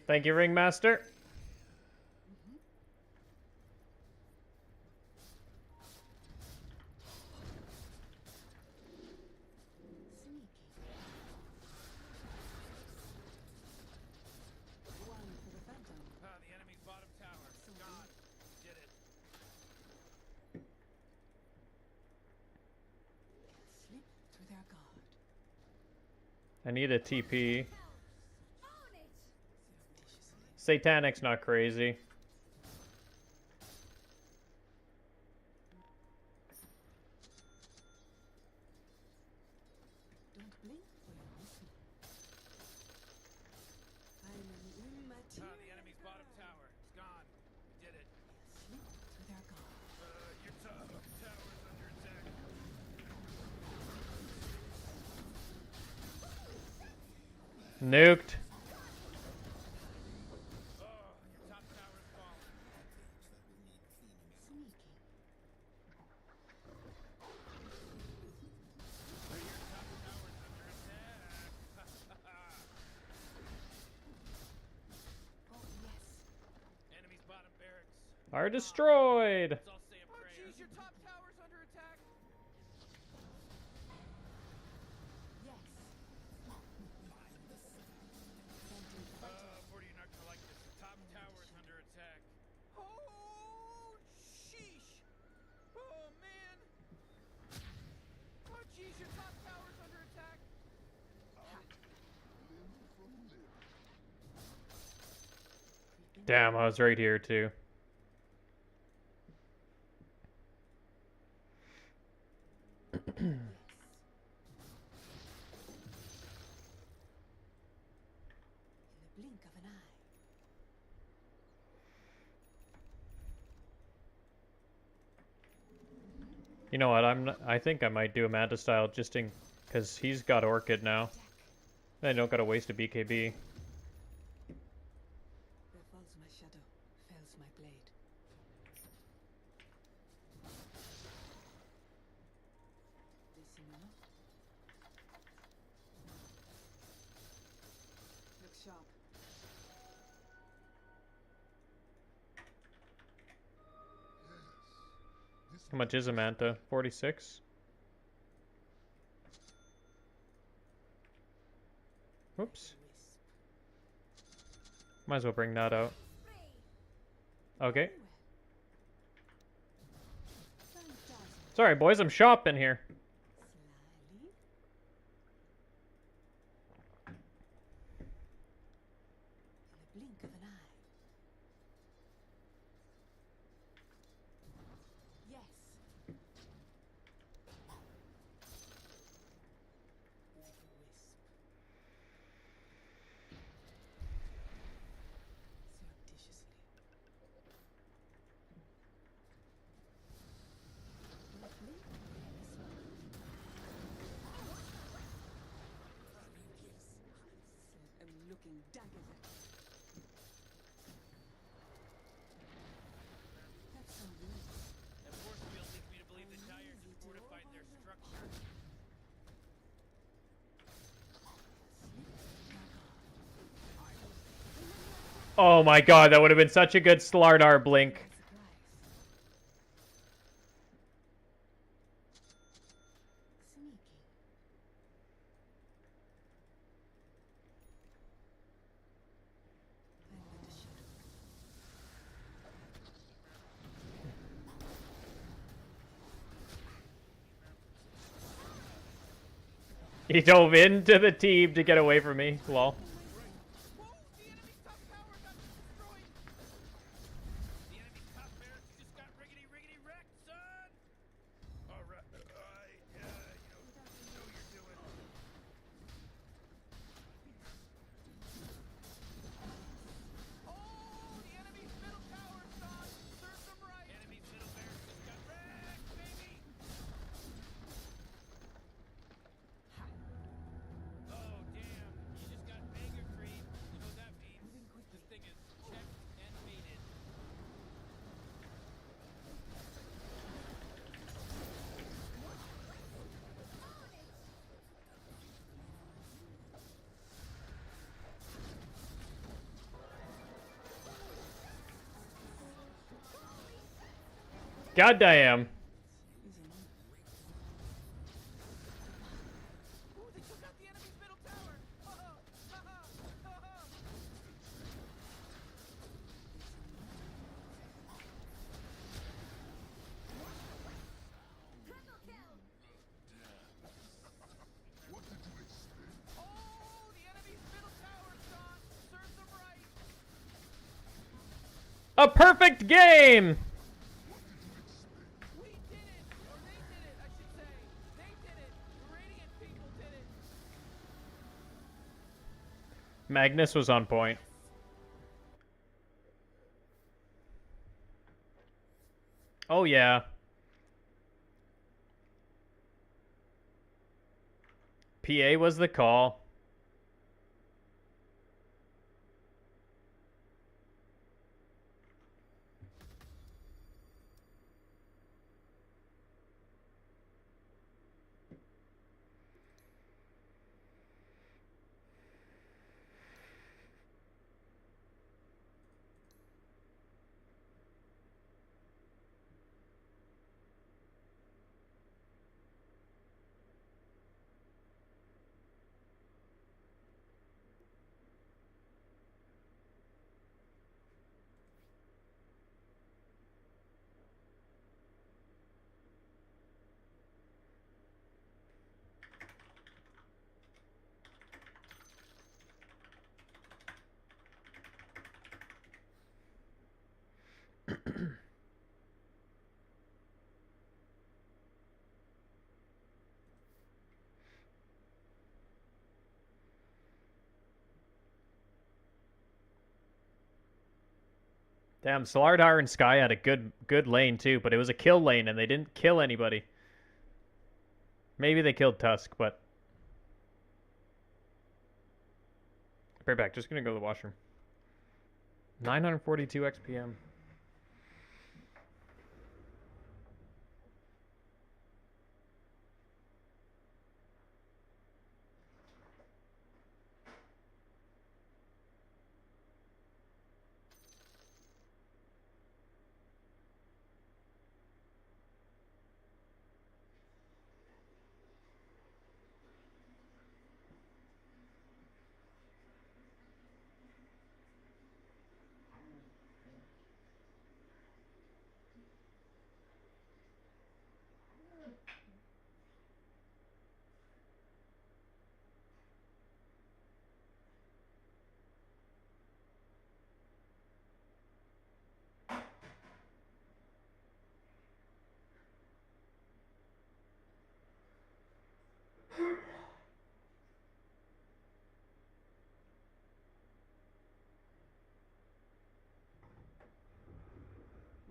Thank you, Ringmaster. The enemy's bottom tower. Gone. Did it. Slip through their guard. I need a TP. Satanic's not crazy. Don't blink or you'll miss me. I'm an immaterial. The enemy's bottom tower. It's gone. We did it. Slip through their guard. Your top tower's under attack. Nuked. Your top tower's fallen. Sneaky. Your top tower's under attack. Oh, yes. Enemy's bottom barracks. Are destroyed. Let's all say a prayer. Jeez, your top tower's under attack. Yes. Forty, you're not gonna like this. The top tower's under attack. Oh, sheesh. Oh, man. Oh, jeez, your top tower's under attack. Damn, I was right here too. In the blink of an eye. You know what? I think I might do a Manta style just in because he's got Orchid now. I don't gotta waste a BKB. Where falls my shadow, fells my blade. Decimino. Look sharp. How much is a Manta? 46? Whoops. Might as well bring that out. Okay. Sorry, boys, I'm shopping here. Slyly. In the blink of an eye. Yes. Like a wisp. Surreptitiously. Don't blink or you'll miss me. I'm looking daggers at you. That's some news. That force field leads me to believe the Dire just fortified their structure. Oh my god, that would have been such a good Slardar blink. Surprise. Sneaky. I'm but a shadow. He dove into the team to get away from me. Lol. Whoa, the enemy's top tower got destroyed. The enemy's top barracks just got riggedy wrecked, son. All right, yeah, you know what you're doing. Oh, the enemy's middle tower's gone. Serve them right. Enemy's middle barracks just got wrecked, baby. Oh, damn. You just got Goddamn. Ooh, they took out the enemy's middle tower. Oh, the enemy's middle tower's gone. Serves them right. A perfect game. We did it, or they did it, I should say. They did it. Radiant people did it. Magnus was on point. Oh yeah. PA was the call. Damn, Solardar and Sky had a good lane too, but it was a kill lane and they didn't kill anybody. Maybe they killed Tusk, but right back. Just gonna go to the washroom. 942 XPM.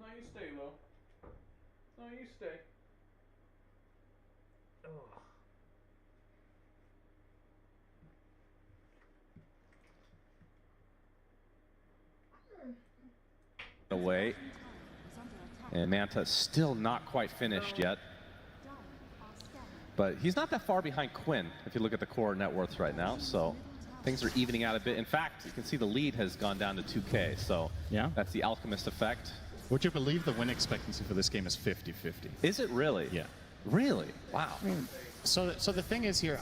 No, you stay, Lo. No, you stay. Ugh. Away. And Manta still not quite finished yet. But he's not that far behind Quinn, if you look at the core net worth right now. So things are evening out a bit. In fact, you can see the lead has gone down to 2K. So yeah, that's the Alchemist effect. Would you believe the win expectancy for this game is 50-50? Is it really? Yeah. Really? Wow. So the thing is here,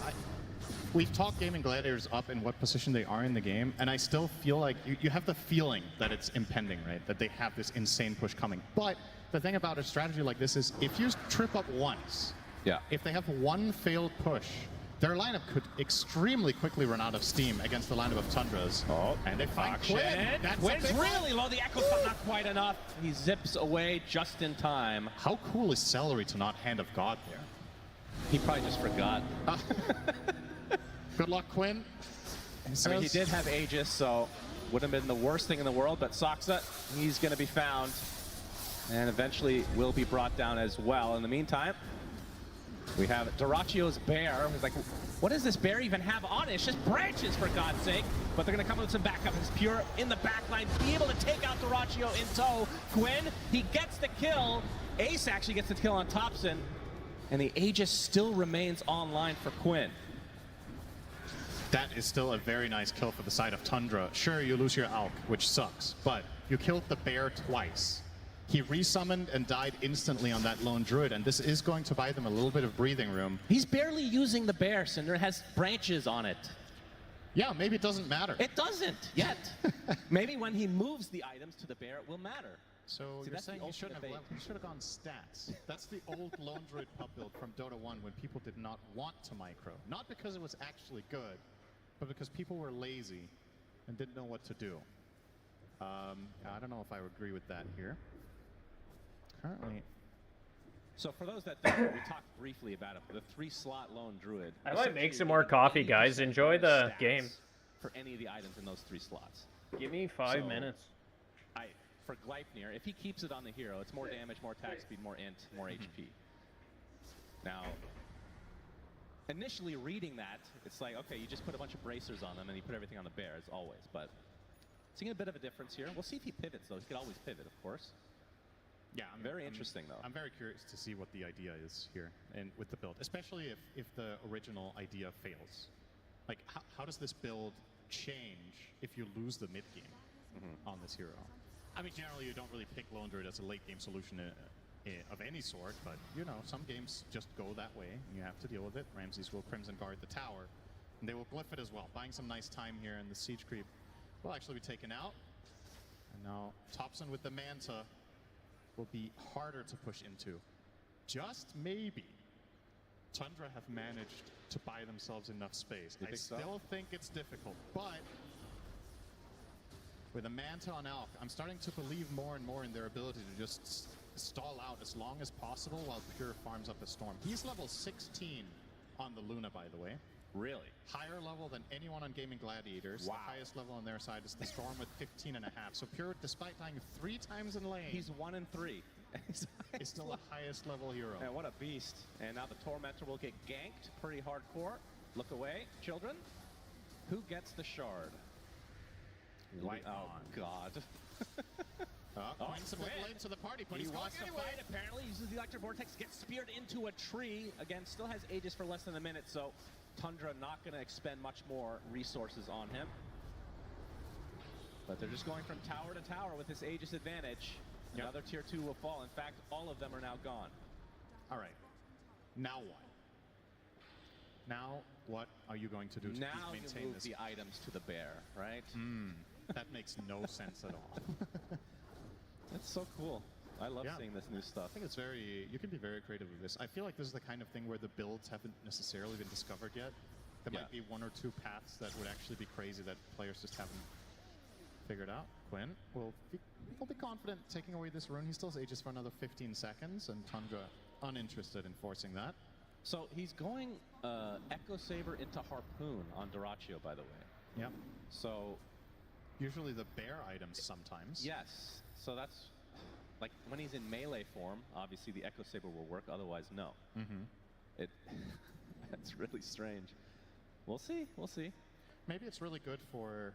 we've talked Gaming Gladiators up in what position they are in the game, and I still feel like you have the feeling that it's impending, right? That they have this insane push coming. But the thing about a strategy like this is if you trip up once, yeah, if they have one failed push, their lineup could extremely quickly run out of steam against the lineup of Tundras. Oh, and they find Quinn. That's Quinn's really low. The Echo's not quite enough. He zips away just in time. How cool is Celery to not Hand of God there? He probably just forgot. Good luck, Quinn. I mean, he did have Aegis, so wouldn't have been the worst thing in the world, but Soxa, he's going to be found and eventually will be brought down as well. In the meantime, we have Duracchio's bear. Who's like, what does this bear even have on it? It's just branches, for God's sake. But they're going to come with some backup. It's Pure in the backline, be able to take out Duracchio in tow. Quinn, he gets the kill. Ace actually gets the kill on Thompson. And the Aegis still remains online for Quinn. That is still a very nice kill for the side of Tundra. Sure, you lose your Alk, which sucks, but you killed the bear twice. he resummoned and died instantly on that lone druid, and this is going to buy them a little bit of breathing room. He's barely using the bear, Cinder. It has branches on it. Yeah, maybe it doesn't matter. It doesn't yet. Maybe when he moves the items to the bear, it will matter. So See, you're saying you should have gone stats. That's the old lone druid pub build from Dota 1 when people did not want to micro. Not because it was actually good, but because people were lazy and didn't know what to do. I don't know if I would agree with that here. Currently. So for those that don't know, we talked briefly about it. The 3-slot lone druid. I might make some more coffee, guys. Enjoy the game. For any of the items in those 3 slots. Give me 5 minutes. For Gleipnir, if he keeps it on the hero, it's more damage, more attack speed, more int, more HP. Now, initially reading that, it's like, okay, you just put a bunch of bracers on them and you put everything on the bear, as always. But seeing a bit of a difference here. We'll see if he pivots, though. He could always pivot, of course. Yeah, very interesting, though. I'm very curious to see what the idea is here and with the build, especially if the original idea fails. Like, how does this build change if you lose the mid game on this hero? I mean, generally, you don't really pick Lone Druid as a late game solution of any sort, but, you know, some games just go that way, and you have to deal with it. Ramses will Crimson Guard the tower, and they will glyph it as well, buying some nice time here, and the siege creep will actually be taken out. And now, Thompson with the Manta will be harder to push into. Just maybe, Tundra have managed to buy themselves enough space. I still think it's difficult, but with a Manta on Alk, I'm starting to believe more and more in their ability to just stall out as long as possible while Pure farms up a Storm. He's level 16 on the Luna, by the way. Really? Higher level than anyone on Gaming Gladiators. Wow. The highest level on their side is the Storm with 15.5. So Pure, despite dying 3 times in lane, He's 1 and 3. He's still the highest level hero. And what a beast. And now the Tormentor will get ganked pretty hardcore. Look away, children. Who gets the shard? White Oh, God. Quinn's a bit late to the party, but he he's wants going to anyway. fight, apparently. Uses the Electric Vortex, gets speared into a tree. Again, still has Aegis for less than a minute, so Tundra not going to expend much more resources on him. But they're just going from tower to tower with this Aegis advantage. Another tier 2 will fall. In fact, all of them are now gone. All right. Now what? Now, what are you going to do to Now you maintain move this? the items to the bear, right? That makes no sense at all. That's so cool. I love seeing this new stuff. I think it's you can be very creative with this. I feel like this is the kind of thing where the builds haven't necessarily been discovered yet. There might be 1 or 2 paths that would actually be crazy that players just haven't figured out. Quinn will be confident taking away this rune. He still has Aegis for another 15 seconds, and Tundra uninterested in forcing that. So he's going Echo Saber into Harpoon on Duraccio, by the way. Yep. So usually the bear items sometimes. Yes. So that's like when he's in melee form, obviously the Echo Saber will work, otherwise no. That's really strange. We'll see. We'll see. Maybe it's really good for,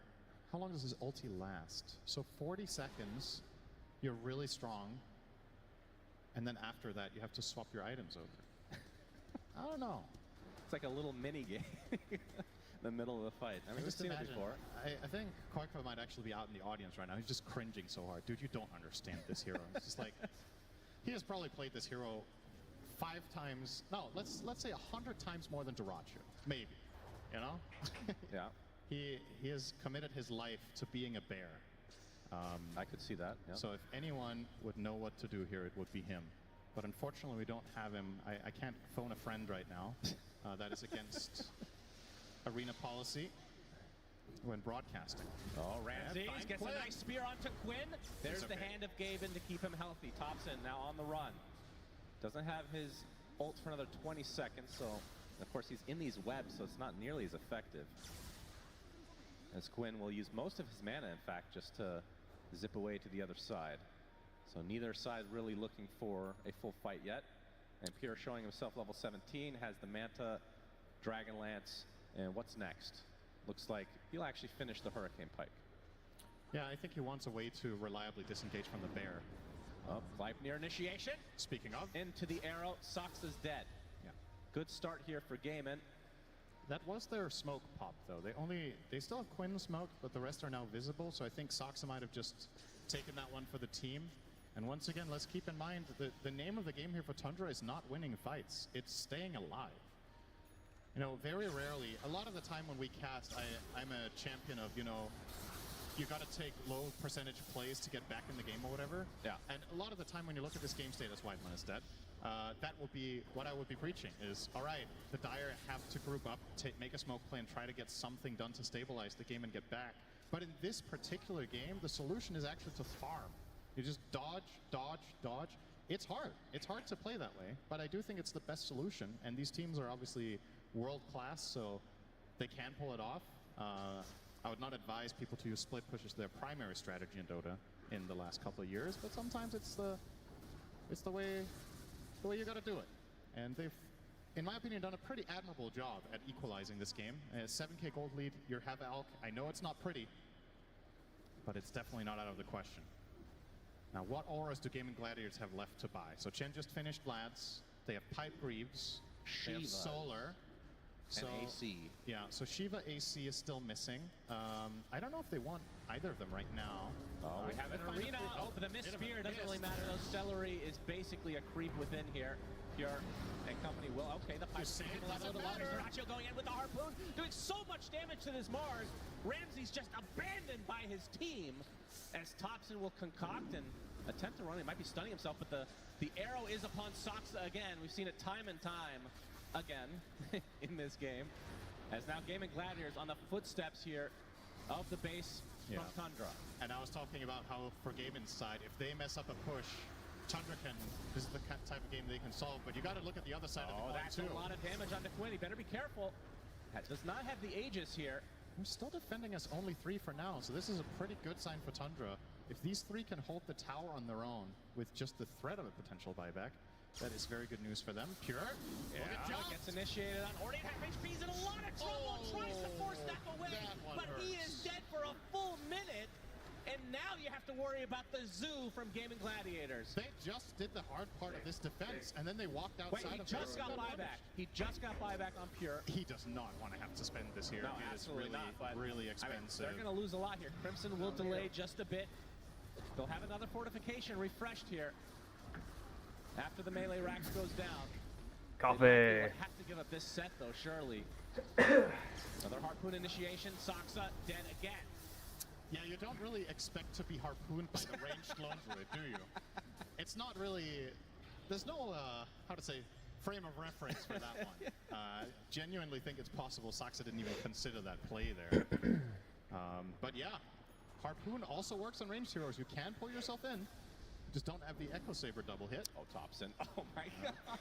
how long does his ulti last? So 40 seconds, you're really strong, and then after that you have to swap your items over. I don't know. It's like a little mini game in the middle of the fight. I mean, we've seen it before. I think Koiko might actually be out in the audience right now. He's just cringing so hard. Dude, you don't understand this hero. It's just like, he has probably played this hero 5 times, no, let's say 100 times more than Duraccio, maybe, you know? Yeah. He has committed his life to being a bear. I could see that. Yeah. So if anyone would know what to do here, it would be him. But unfortunately, we don't have him. I can't phone a friend right now. That is against arena policy when broadcasting. Oh, Ramses gets a nice spear onto Quinn. There's the hand of Gaben to keep him healthy. Thompson now on the run. Doesn't have his ult for another 20 seconds, so of course he's in these webs, so it's not nearly as effective. As Quinn will use most of his mana, in fact, just to zip away to the other side. So neither side really looking for a full fight yet. And Pierre showing himself level 17, has the Manta, Dragon Lance, and what's next? Looks like he'll actually finish the Hurricane Pike. Yeah, I think he wants a way to reliably disengage from the bear. Oh, Gleipnir initiation. Speaking of. Into the arrow, Sox is dead. Yeah. Good start here for Gaiman. That was their smoke pop, though. They still have Quinn smoke, but the rest are now visible, so I think Soxa might have just taken that one for the team. And once again, let's keep in mind that the name of the game here for Tundra is not winning fights, it's staying alive. You know, very rarely, a lot of the time when we cast, I'm a champion of, you know, you got to take low percentage plays to get back in the game or whatever. Yeah. And a lot of the time when you look at this game state as Whitemon is dead, that would be what I would be preaching is, all right, the Dire have to group up, make a smoke play and try to get something done to stabilize the game and get back. But in this particular game, the solution is actually to farm. You just dodge, dodge, dodge. It's hard. It's hard to play that way, but I do think it's the best solution. And these teams are obviously world class, so they can pull it off. I would not advise people to use split push as their primary strategy in Dota in the last couple of years, but sometimes it's the way you got to do it. And they've, in my opinion, done a pretty admirable job at equalizing this game. 7K gold lead, you have Alk. I know it's not pretty, but it's definitely not out of the question. Now, what auras do Gaming Gladiators have left to buy? So Chen just finished Lads. They have Pipe Greaves. They have Solar. And AC. Yeah, so Shiva AC is still missing. I don't know if they want either of them right now. Oh, we have an arena. Oh, but the missed spear doesn't really matter though. Celery is basically a creep within here. Pure and company will. Okay, the pipe Duracho going in with the harpoon, doing so much damage to this Mars. Ramsey's just abandoned by his team as Thompson will concoct and attempt to run. He might be stunning himself, but the arrow is upon Soxa again. We've seen it time and time again in this game. As now Gaming Gladiators on the footsteps here of the base from Tundra. And I was talking about how for Gamen's side, if they mess up a push, Tundra can, this is the type of game they can solve, but you got to look at the other side of the coin that's too. a lot of damage onto Quinn. He better be careful. That does not have the Aegis here. They're still defending us only 3 for now, so this is a pretty good sign for Tundra. If these 3 can hold the tower on their own with just the threat of a potential buyback, that is very good news for them. Pure. Gets initiated on Ornate. Half HP. He's in a lot of trouble. Tries to force that away, but he is dead for a full minute. And now you have to worry about the zoo from Gaming Gladiators. They just did the hard part of this defense, and then they walked outside Wait, he just got buyback. He just got buyback on Pure. He does not want to have to spend this here. No, it absolutely is really, not. But really I mean, expensive. they're going to lose a lot here. Crimson will delay just a bit. They'll have another fortification refreshed here. After the melee racks goes down. Coffee. Have to give up this set though, surely. Another harpoon initiation. Soxa dead again. Yeah, you don't really expect to be harpooned by the ranged lone druid, do you? It's not really. There's no how to say frame of reference for that one. Genuinely think it's possible Soxa didn't even consider that play there. But yeah, harpoon also works on ranged heroes. You can pull yourself in. Just don't have the Echo Saber double hit. Oh, Thompson. Oh my god.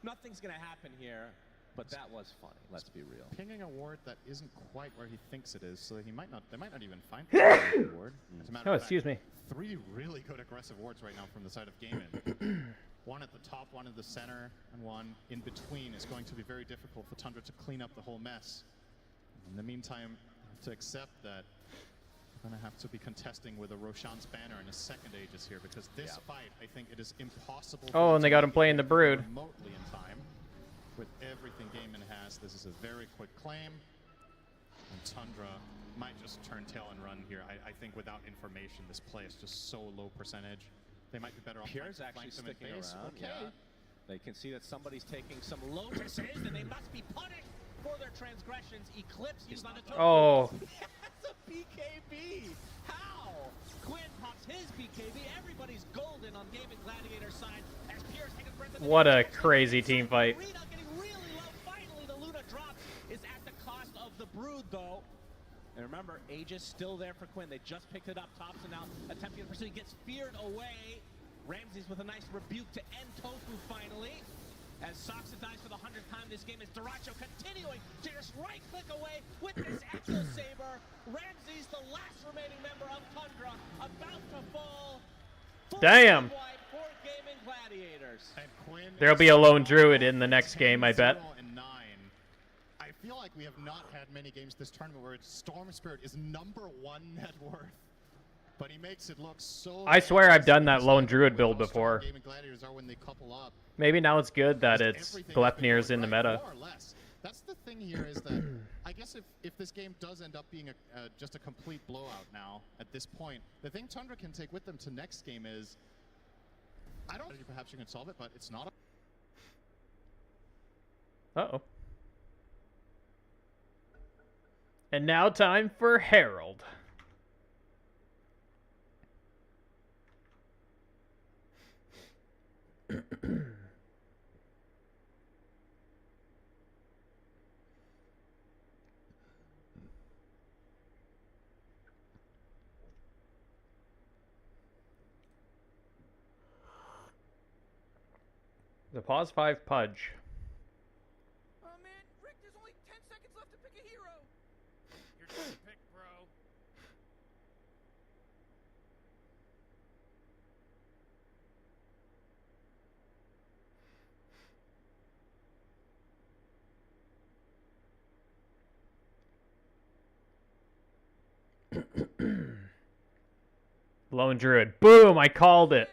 Nothing's gonna happen here, but that was funny. Let's be real. Pinging a ward that isn't quite where he thinks it is, so he might not. They might not even find the ward. As a matter of fact, excuse me. 3 really good aggressive wards right now from the side of Gaimin. One at the top, one in the center, and one in between is going to be very difficult for Tundra to clean up the whole mess. In the meantime, to accept that. Gonna have to be contesting with a Roshan's banner and a second Aegis here because this fight, I think it is impossible. Oh, and they got him playing the Brood. Remotely in time. With everything Gaimin has, this is a very quick claim. And Tundra might just turn tail and run here. I think without information, this play is just so low percentage. They might be better off. Pure's actually sticking around. Okay. Yeah. They can see that somebody's taking some lotuses and they must be punished for their transgressions. Eclipse used on the token. Oh. That's a BKB. How? Quinn pops his BKB. Everybody's golden on Gaming Gladiator's side. As Pierre's taking breath. What a crazy team fight. Arena getting really low. Finally, the Luna drop is at the cost of the Brood, though. And remember, Aegis still there for Quinn. They just picked it up. Thompson now attempting to pursue. He gets feared away. Ramsey's with a nice rebuke to end Tofu finally. As Soxa dies for the 100th time this game, is Duracho continuing to just right-click away with this Echo Saber. Ramsey's the last remaining member of Tundra, about to fall. Damn. For Gaming Gladiators. And Quinn There'll be a lone druid in the next game, I bet. 0-9. I feel like we have not had many games this tournament where Storm Spirit is #1 net worth. But he makes it look so. I swear I've done that lone druid build before. Gaming Gladiators are when they couple up. Maybe now it's good that it's Gleipnir's in the meta. More or less. That's the thing here is that I guess if this game does end up being just a complete blowout now at this point, the thing Tundra can take with them to next game is, I don't know, perhaps you can solve it, but it's not. Uh-oh. And now time for Herald. The pause 5 Pudge. Oh man, Rick, there's only 10 seconds left to pick a hero. Your turn to pick, bro. Lone Druid. Boom! I called it.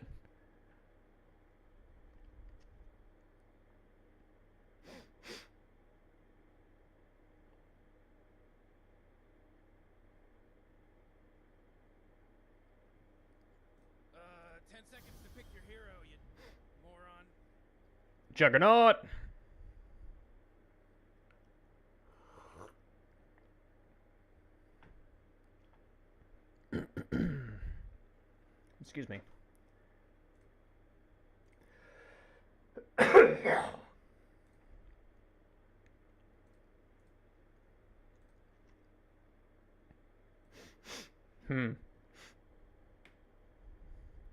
Uh, 10 seconds to pick your hero, you moron. Juggernaut. Excuse me.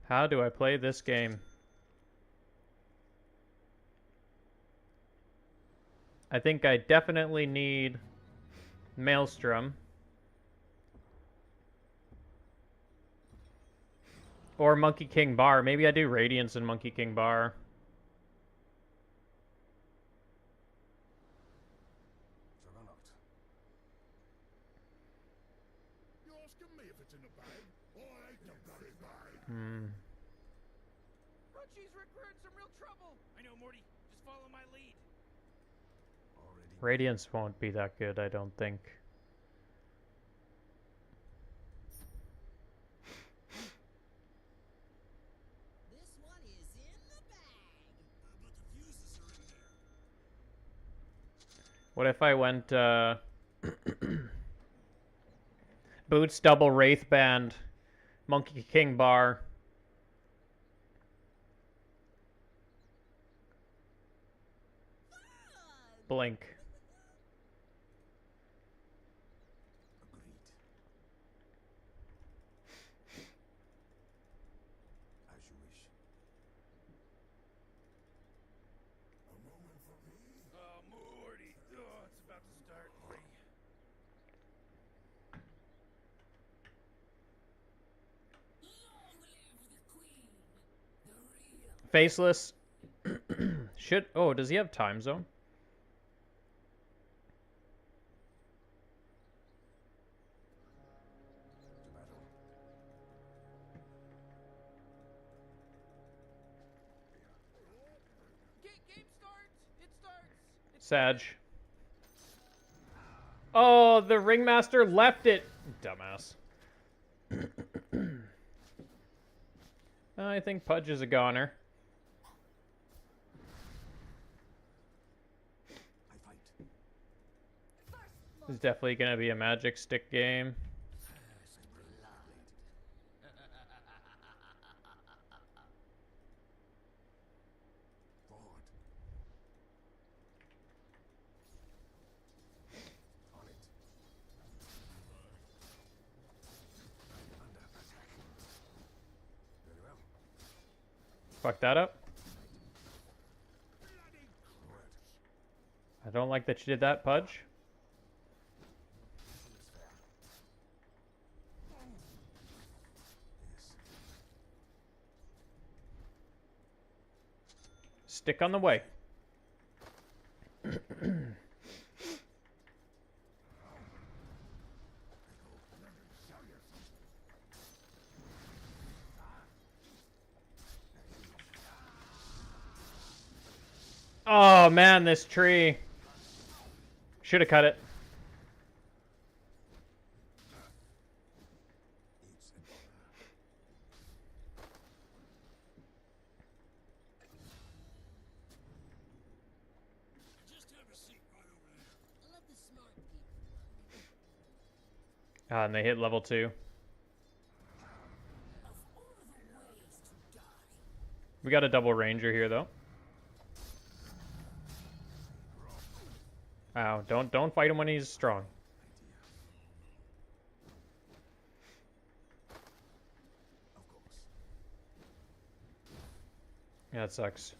How do I play this game? I think I definitely need Maelstrom. Or Monkey King Bar. Maybe I do Radiance and Monkey King Bar. Crunchy's Rick, we're in some real trouble. I know, Morty. Just follow my lead. Radiance won't be that good, I don't think. This one is in the bag. But the fuses are in there. What if I went, Boots, double Wraith Band, Monkey King Bar. Blink. As you wish. Oh, Morty. Oh, it's about to start, Morty. Faceless. Oh, does he have time zone? Game starts. It starts. Sag. Oh, the Ringmaster left it. Dumbass. I think Pudge is a goner. It's definitely going to be a Magic Stick game. Fuck that up. I don't like that you did that, Pudge. Stick on the way. Oh man, this tree. Should have cut it. Ah, and they hit level 2. We got a double ranger here, though. Ow, don't fight him when he's strong. Yeah, that sucks.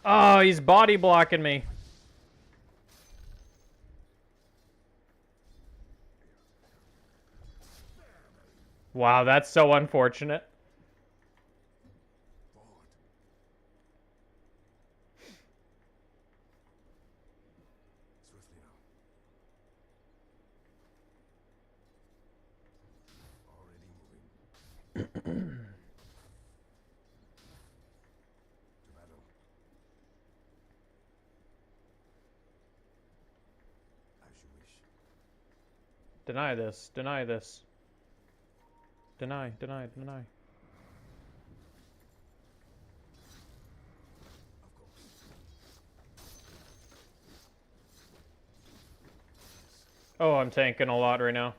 Oh, he's body blocking me. Wow, that's so unfortunate. Deny this. Deny this. Deny, deny, deny. Oh, I'm tanking a lot right now.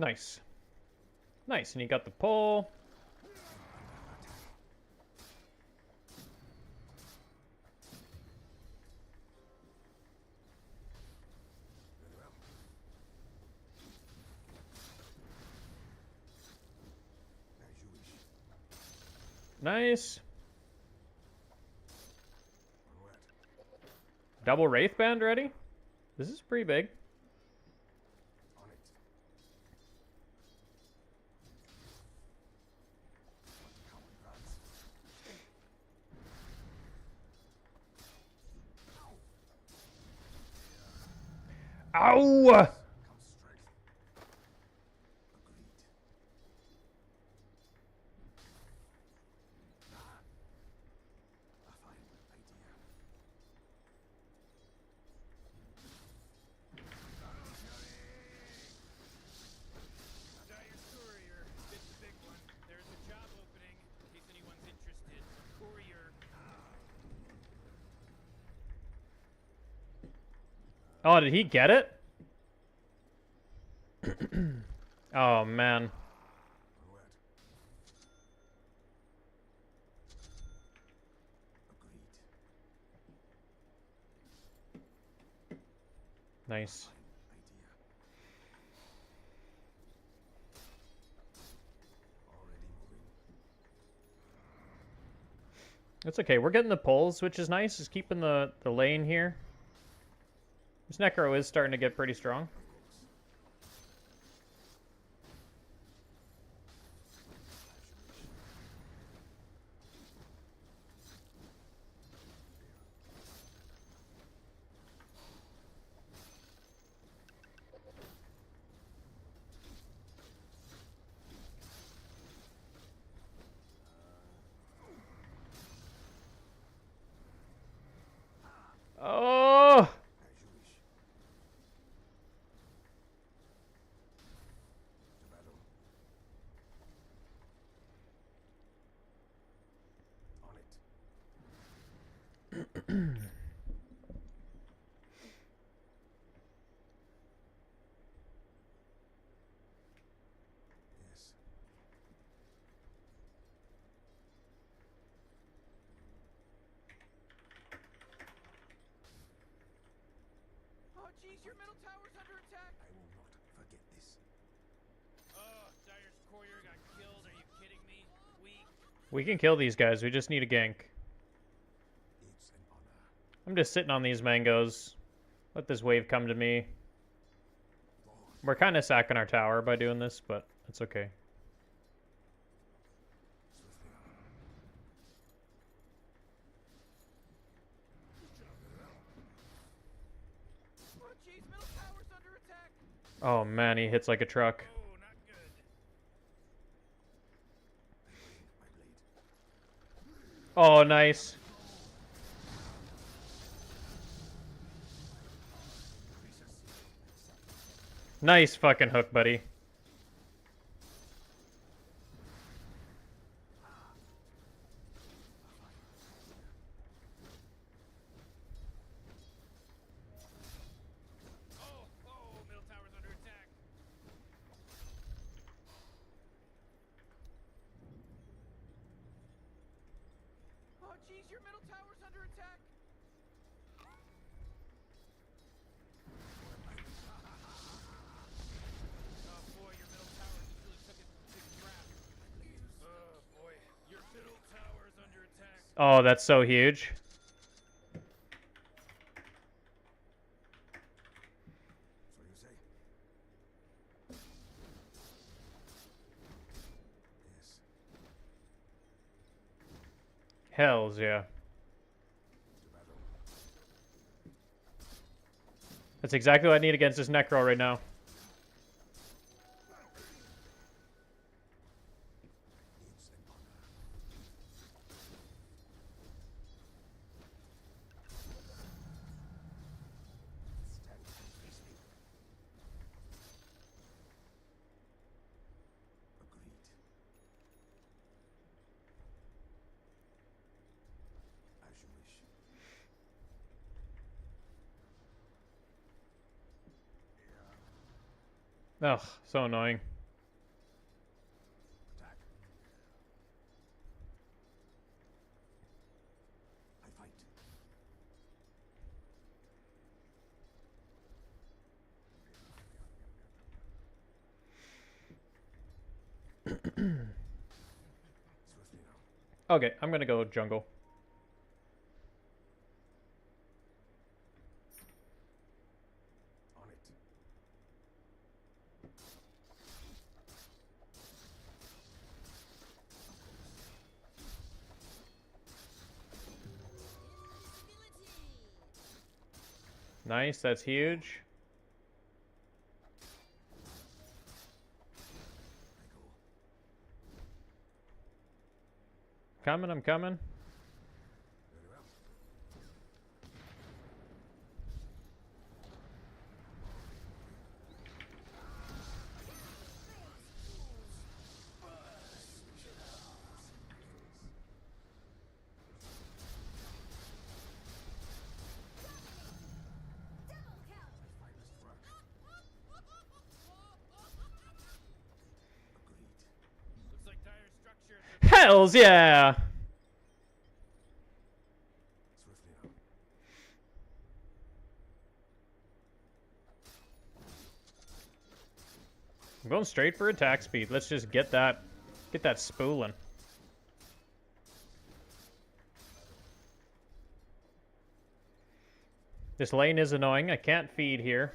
Nice. Nice, and he got the pull. Nice. Double Wraith Band ready? This is pretty big. Ow! Oh, did he get it? Oh, man. Nice. It's okay. We're getting the pulls, which is nice. Just keeping the lane here. This Necro is starting to get pretty strong. Oh! Oh, jeez, your middle tower's under attack. I will not forget this. We can kill these guys. We just need a gank. I'm just sitting on these mangoes. Let this wave come to me. We're kind of sacking our tower by doing this, but it's okay. Oh man, he hits like a truck. Oh, nice. Nice fucking hook, buddy. Oh, geez, your middle tower's under attack. Oh boy, your middle tower just really took a big crap. Oh boy, your middle tower's under attack. Oh, that's so huge. Hells yeah. That's exactly what I need against this Necro right now. Ugh, so annoying. Okay, I'm gonna go jungle. Nice, that's huge. Coming, I'm coming. Hells yeah! I'm going straight for attack speed. Let's just get that spooling. This lane is annoying. I can't feed here.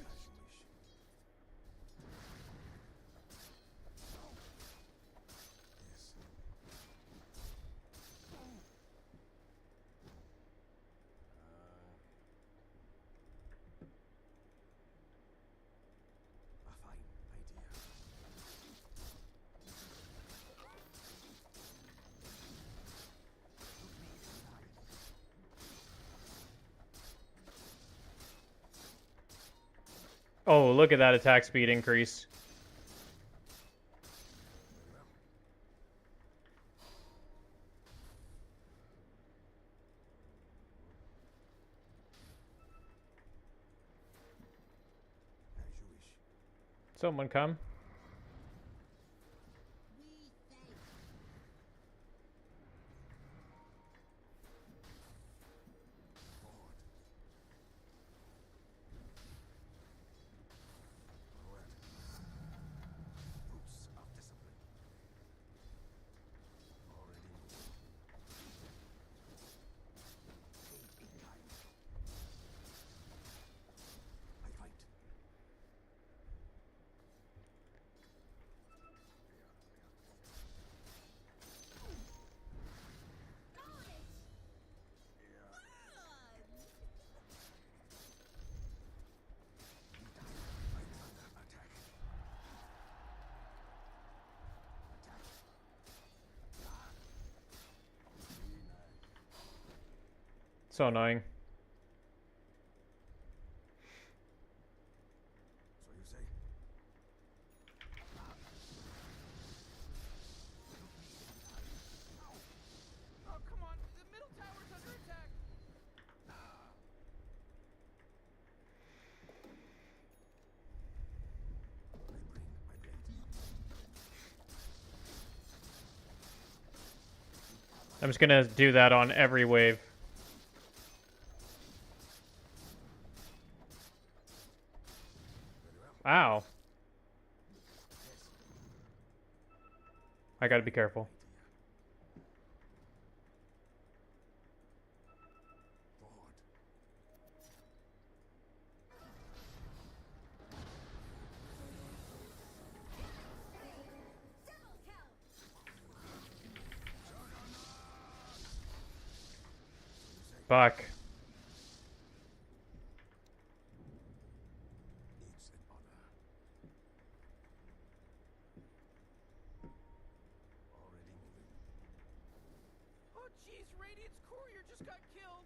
Oh, look at that attack speed increase. Someone come. So annoying. Oh, come on. The middle tower's under attack. I'm just gonna do that on every wave. Wow. I gotta be careful. Fuck. Oh, jeez, Radiant's courier just got killed.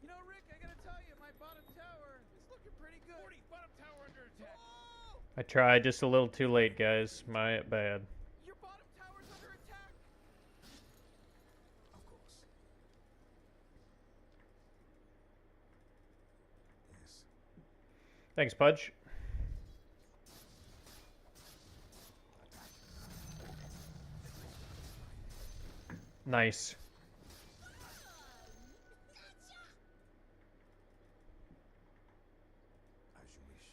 You know, Rick, I gotta tell you, my bottom tower is looking pretty good. 40, bottom tower under attack. Oh! I tried just a little too late, guys. My bad. Your bottom tower's under attack. Of course. Yes. Thanks, Pudge. Nice. As you wish.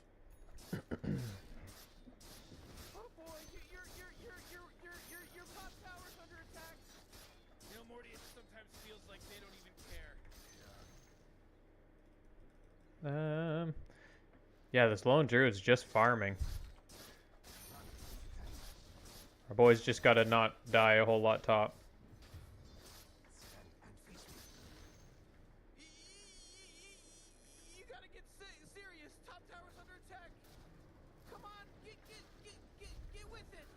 Oh boy, your top tower's under attack. You know, Morty, it sometimes feels like they don't even care. Yeah, this lone druid is just farming. Our boys just gotta not die a whole lot top. You gotta get serious. Top tower's under attack. Come on, get with it.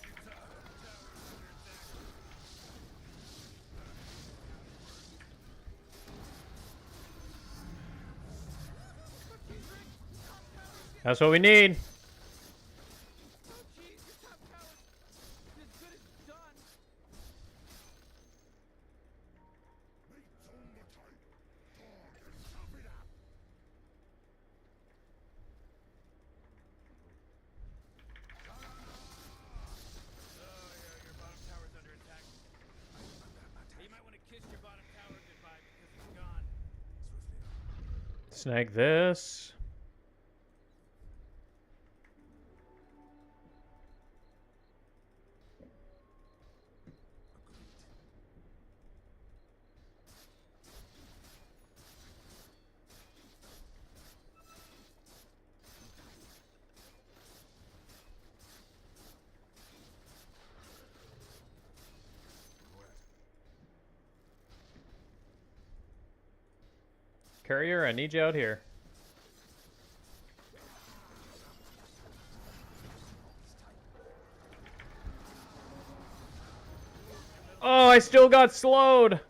Your top tower's under attack. That's what we need. Oh jeez, your top tower's as good as done. Your bottom tower's under attack. You might want to kiss your bottom tower goodbye because it's gone. Snag this. Courier, I need you out here. Oh, I still got slowed.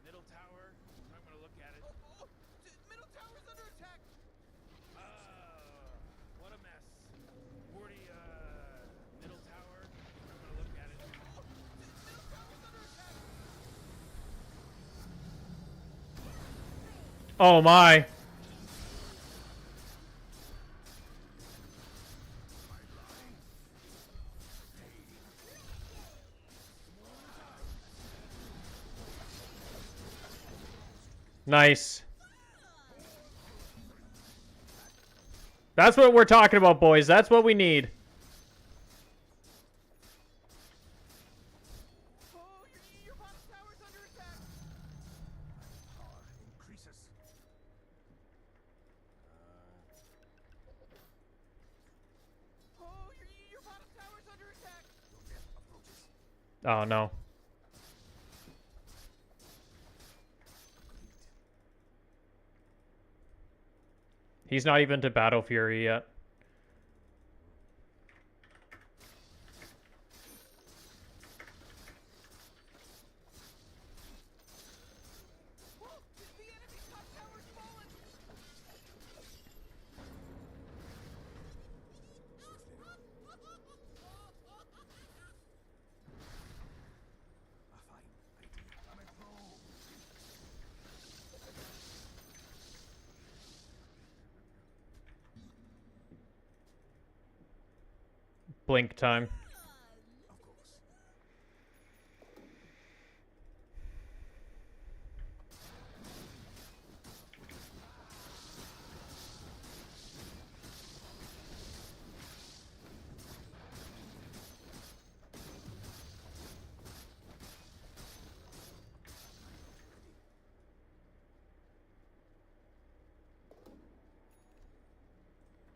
Middle tower. I'm gonna look at it. Oh, middle tower's under attack. What a mess. 40, middle tower. I'm gonna look at it. Oh, middle tower's under attack. Oh my. Nice. That's what we're talking about, boys. That's what we need. Oh, your bottom tower's under attack. Power increases. Oh, your bottom tower's under attack. Your death approaches. Oh no. He's not even to Battle Fury yet. Blink time.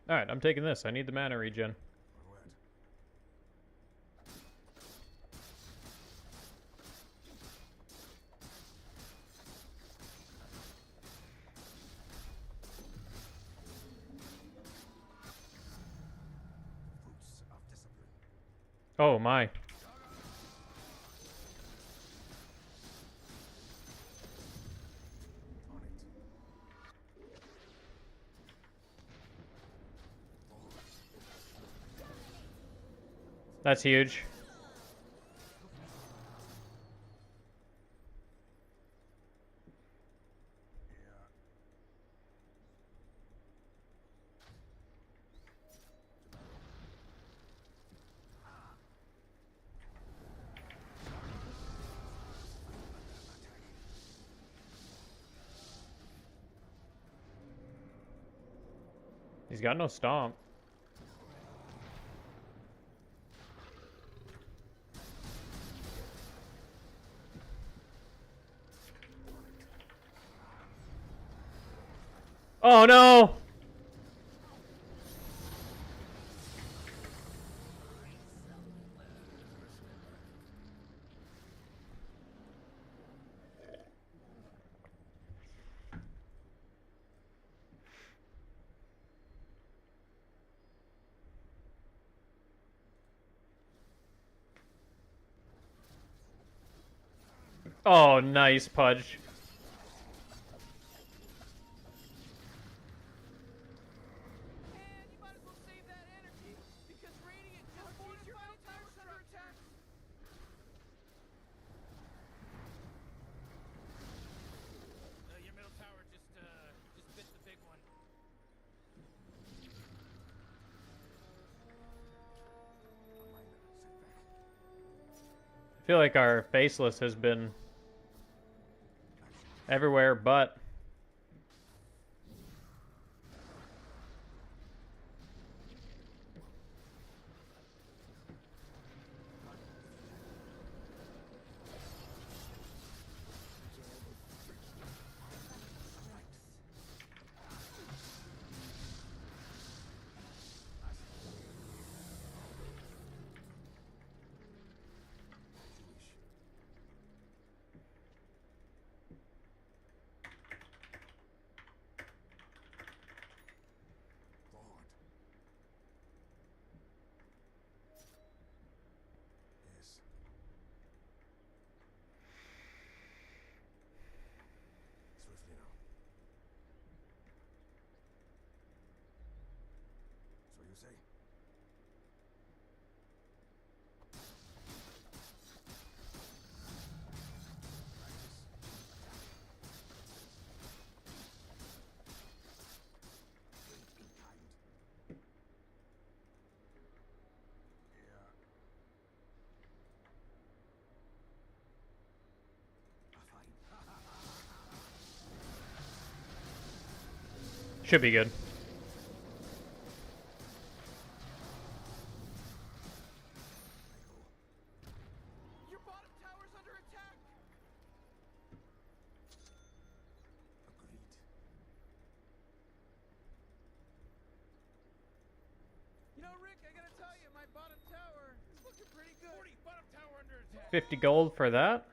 Alright, I'm taking this. I need the mana regen. Oh my. That's huge. He's got no stomp. Oh no! Oh, nice, Pudge. Your middle tower just bit the big one. I feel like our faceless has been everywhere but. Swiftly now. So you say? Should be good. Your bottom tower's under attack. Agreed. You know, Rick, I gotta tell you, my bottom tower is looking pretty good. 40, bottom tower under attack. 50 gold for that.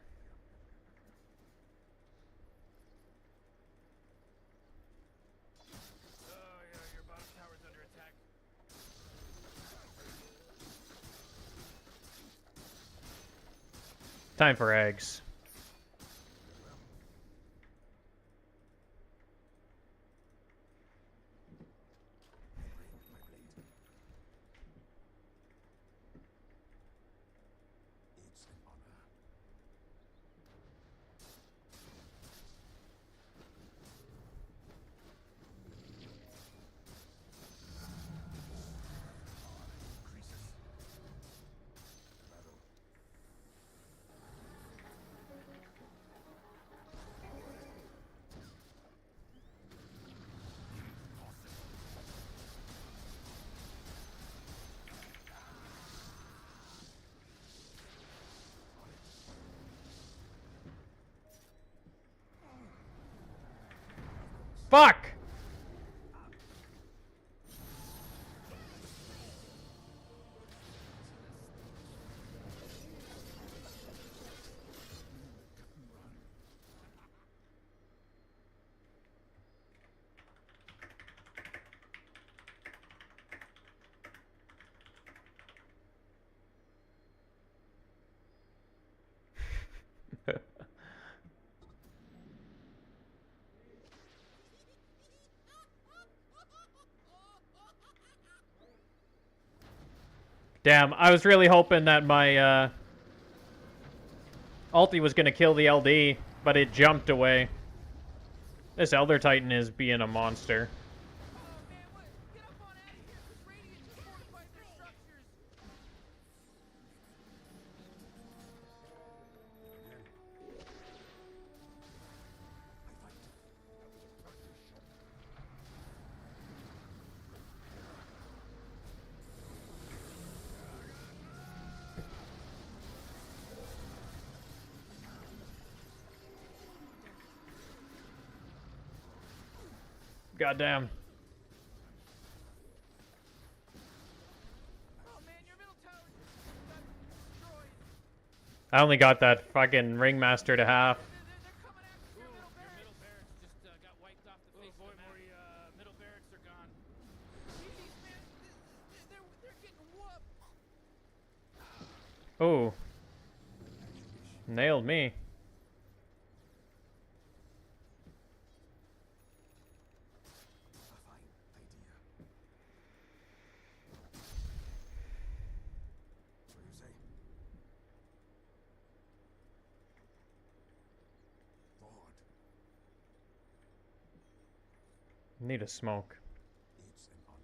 Time for eggs. It's an honor. Increases. Battle. Fuck! Damn, I was really hoping that my ulti was gonna kill the LD, but it jumped away. This Elder Titan is being a monster. Goddamn. I only got that fucking Ringmaster to half. Oh. Nailed me. Need a smoke. It's an honor.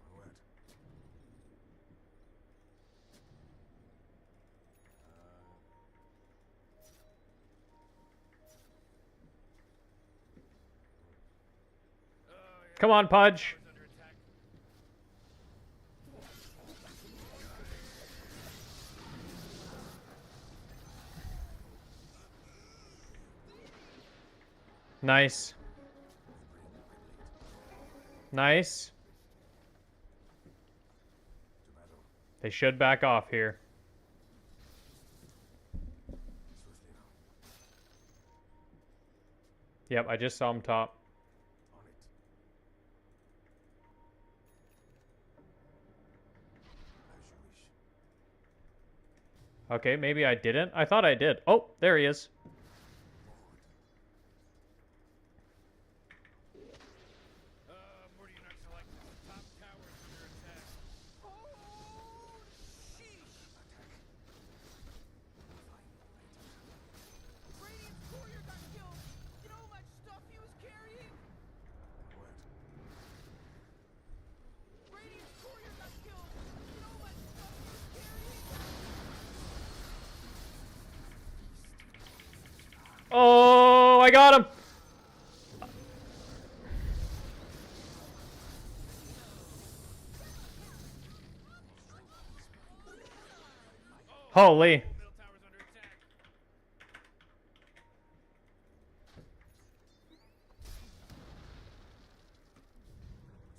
Forward. Come on, Pudge. Nice. Nice. They should back off here. Yep, I just saw him top. Okay, maybe I didn't. I thought I did. Oh, there he is. Oh, I got him. Holy. So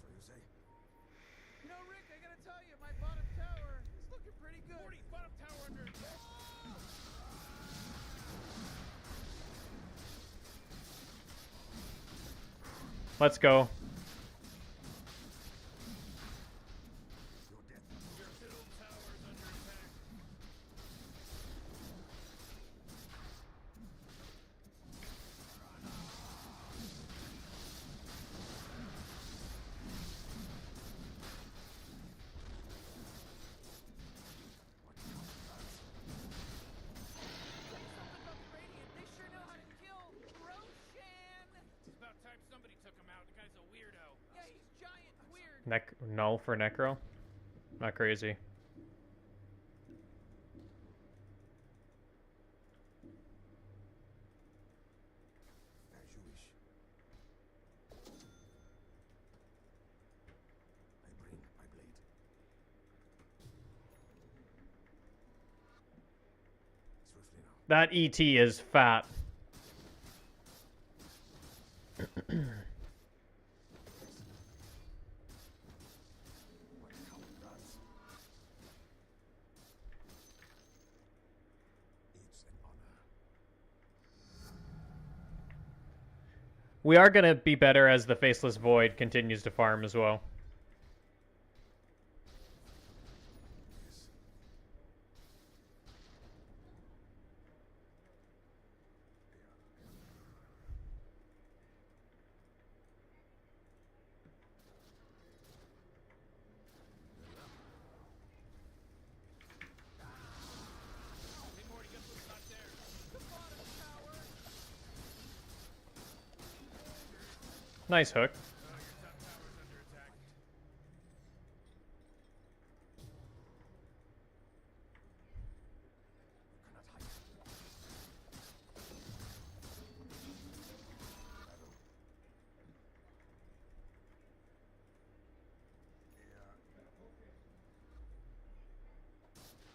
you say? You know, Rick, I gotta tell you, my bottom tower is looking pretty good. 40, bottom tower under attack. Let's go. They sure know how to kill Roshan. It's about time somebody took him out. The guy's a weirdo. Yeah, he's giant and weird. Null for Necro? Not crazy. As you wish. I bring my blade. Swiftly now. That ET is fat. It's an honor. We are going to be better as the Faceless Void continues to farm as well. Nice hook.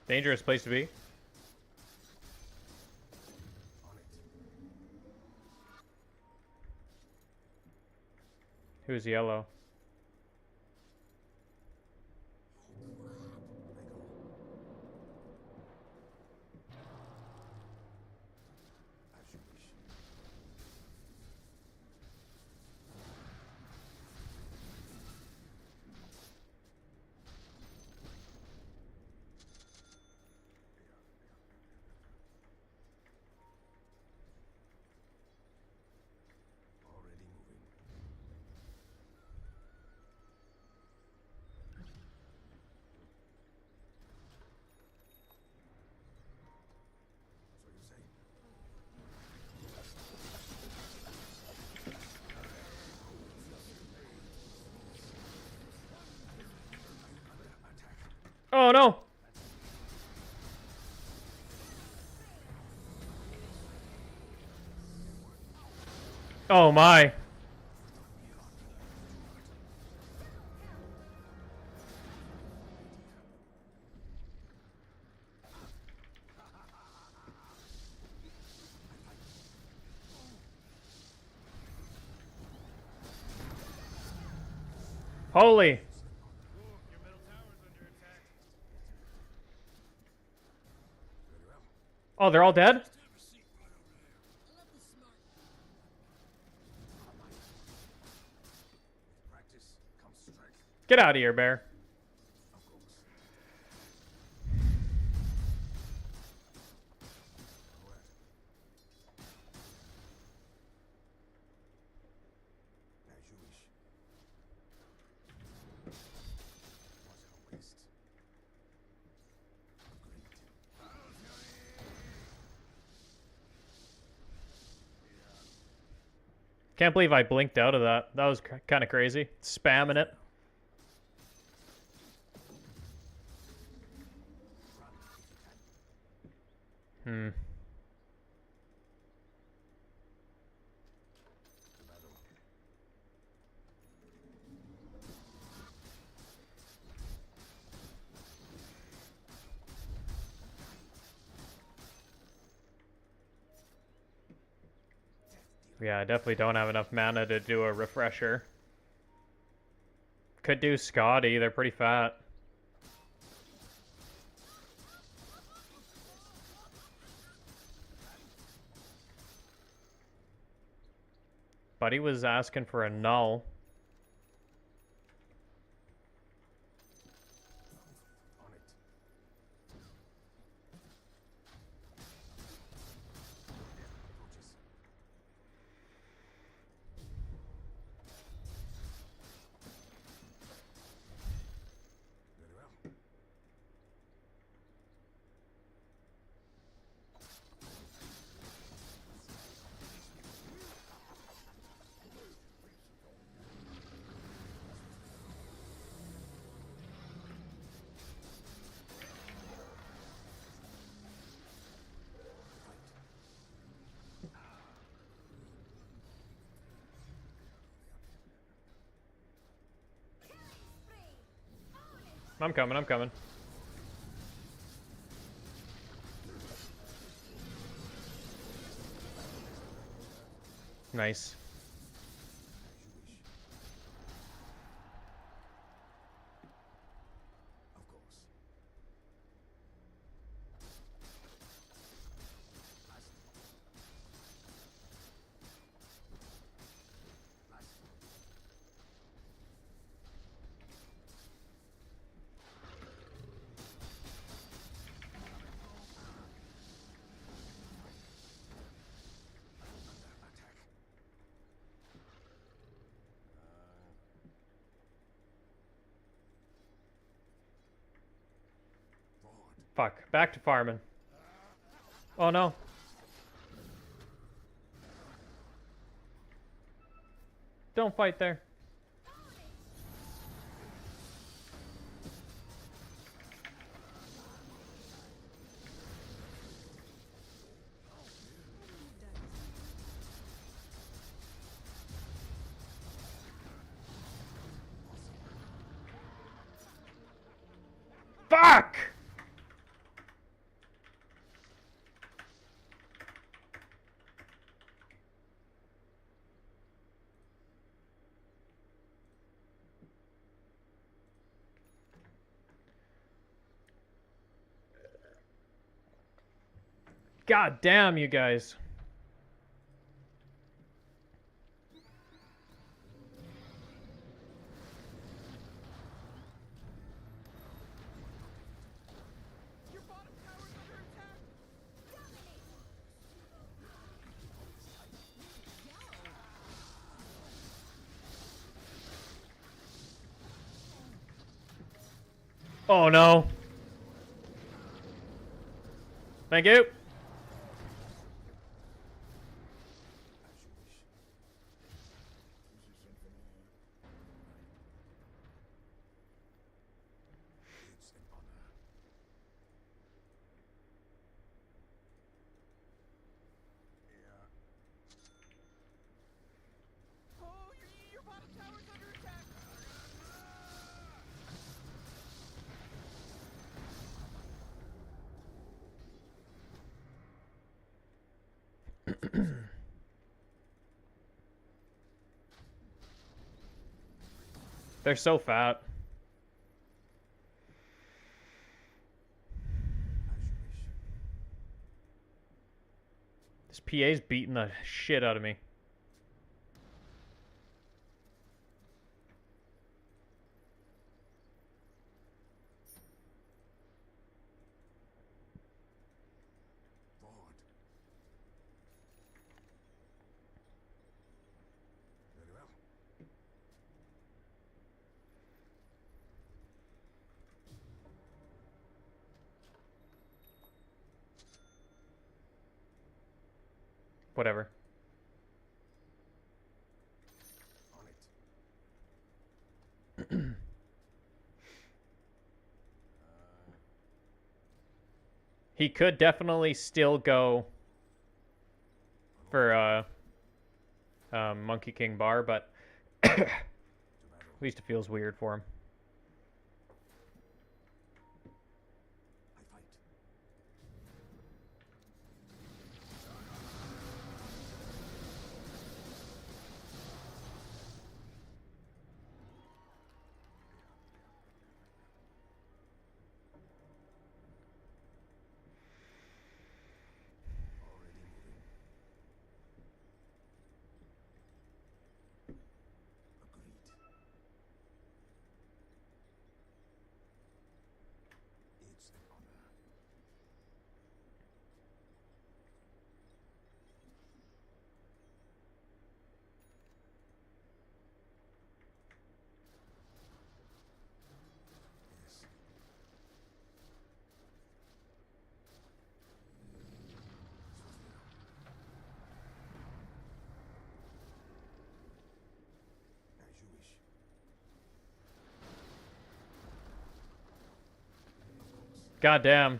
Dangerous place to be. Who's yellow? As you wish. Already moving. So you say? Oh no! Oh my. Holy. Oh, they're all dead? Practice comes strength. Get out of here, bear. Of course. Where? As you wish. What a waste. Can't believe I blinked out of that. That was kind of crazy. Spamming it. Hmm. Yeah, I definitely don't have enough mana to do a refresher. Could do Scotty, they're pretty fat. Buddy was asking for a null. I'm coming, I'm coming. Nice. Fuck, back to farming. Oh no. Don't fight there. Fuck! God damn, you guys. Oh no. Thank you. Oh, your bottom tower's under attack. They're so fat. This PA's beating the shit out of me. Whatever. He could definitely still go for Monkey King Bar, but at least it feels weird for him. God damn.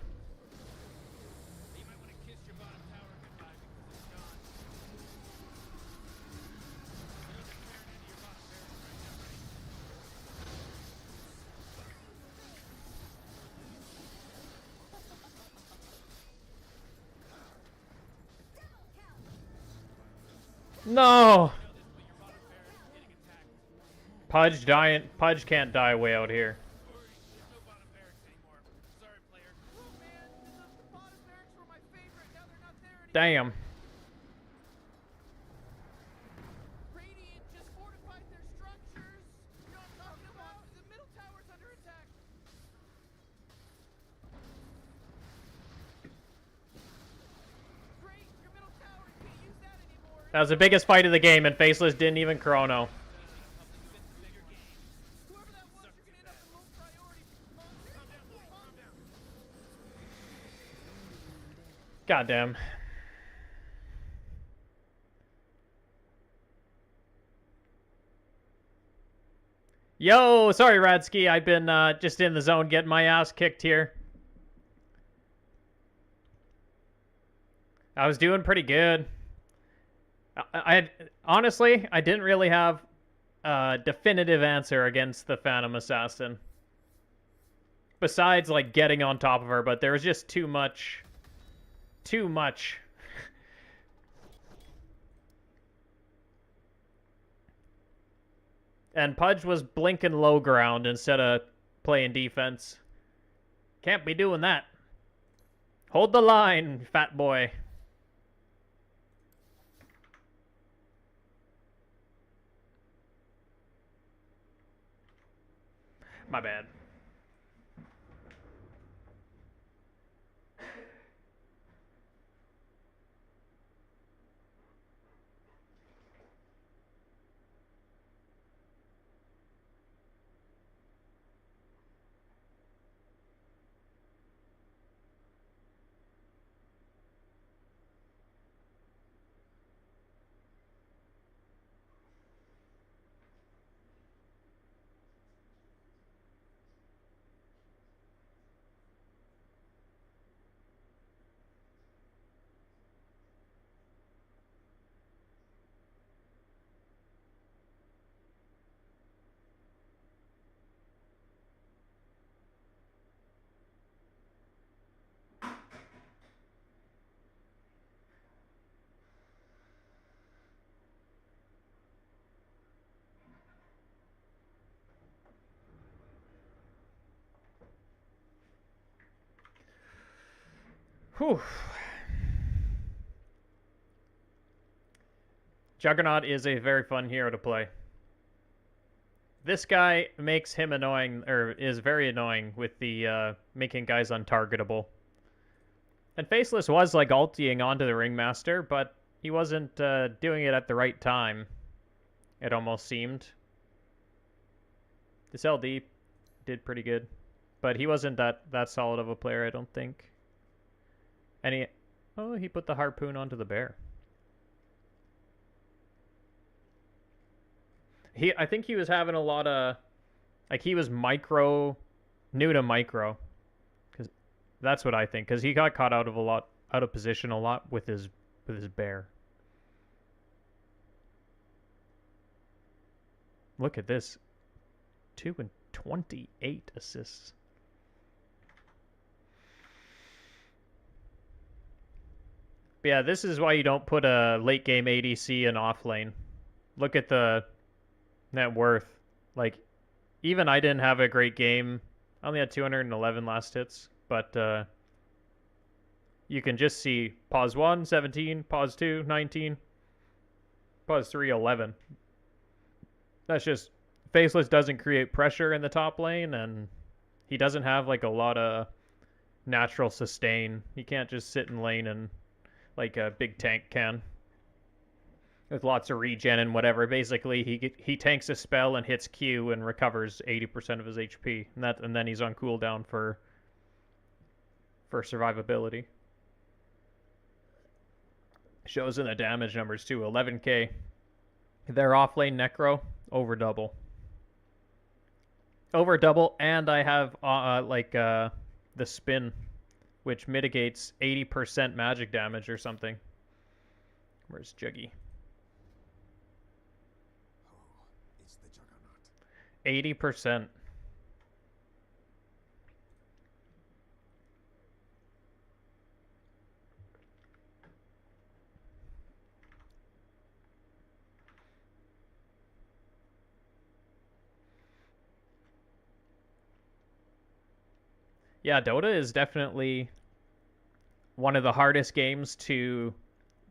No! Pudge can't die way out here. Damn. Radiant just fortified their structures. You know what I'm talking about? The middle tower's under attack. Great, your middle tower, you can't use that anymore. That was the biggest fight of the game, and Faceless didn't even chrono. Goddamn. Yo, sorry, Radsky. I've been just in the zone getting my ass kicked here. I was doing pretty good. Honestly, I didn't really have a definitive answer against the Phantom Assassin. Besides, like, getting on top of her, but there was just too much. Too much. And Pudge was blinking low ground instead of playing defense. Can't be doing that. Hold the line, fat boy. My bad. Whew. Juggernaut is a very fun hero to play. This guy makes him annoying, or is very annoying with the making guys untargetable. And Faceless was like ultiing onto the Ringmaster, but he wasn't doing it at the right time. It almost seemed. This LD did pretty good, but he wasn't that solid of a player, I don't think. And he put the harpoon onto the bear. I think he was having a lot of, like, he was new to micro, because that's what I think. Because he got caught out of position a lot with his bear. Look at this, 2 and 28 assists. But yeah, this is why you don't put a late game ADC in off lane. Look at the net worth. Like, even I didn't have a great game. I only had 211 last hits, but you can just see pause 1, 17, pause 2, 19, pause 3, 11. That's just, Faceless doesn't create pressure in the top lane, and he doesn't have like a lot of natural sustain. He can't just sit in lane and like a big tank can, with lots of regen and whatever. Basically, he tanks a spell and hits Q and recovers 80% of his HP, and then he's on cooldown for survivability. Shows in the damage numbers too. 11k. Their offlane Necro over double, and I have the spin, which mitigates 80% magic damage or something. Where's Juggy? Oh, it's the juggernaut. 80%. Yeah, Dota is definitely one of the hardest games to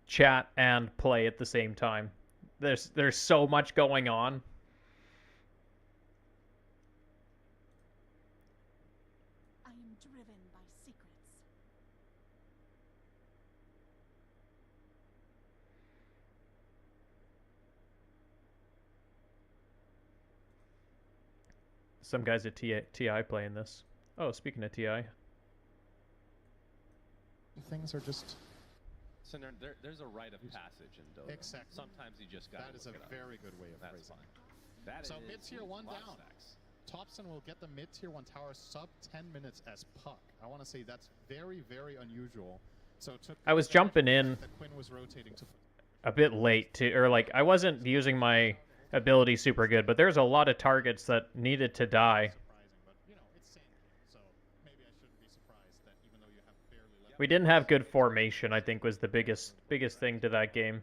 chat and play at the same time. There's so much going on. I am driven by secrets. Some guys at TI playing this. Oh, speaking of TI. Things are just... So there's a rite of passage in Dota. Exactly. Sometimes you just got to That is a very good way of phrasing it. That So is mid-tier 1 lot of down. stacks. Thompson will get the mid-tier 1 tower sub 10 minutes as puck. I want to say that's very, very unusual. So it took I was jumping in that Quinn was rotating to... a bit late to, or like I wasn't using my ability super good, but there's a lot of targets that needed to die. We didn't have good formation, I think, was the biggest thing to that game.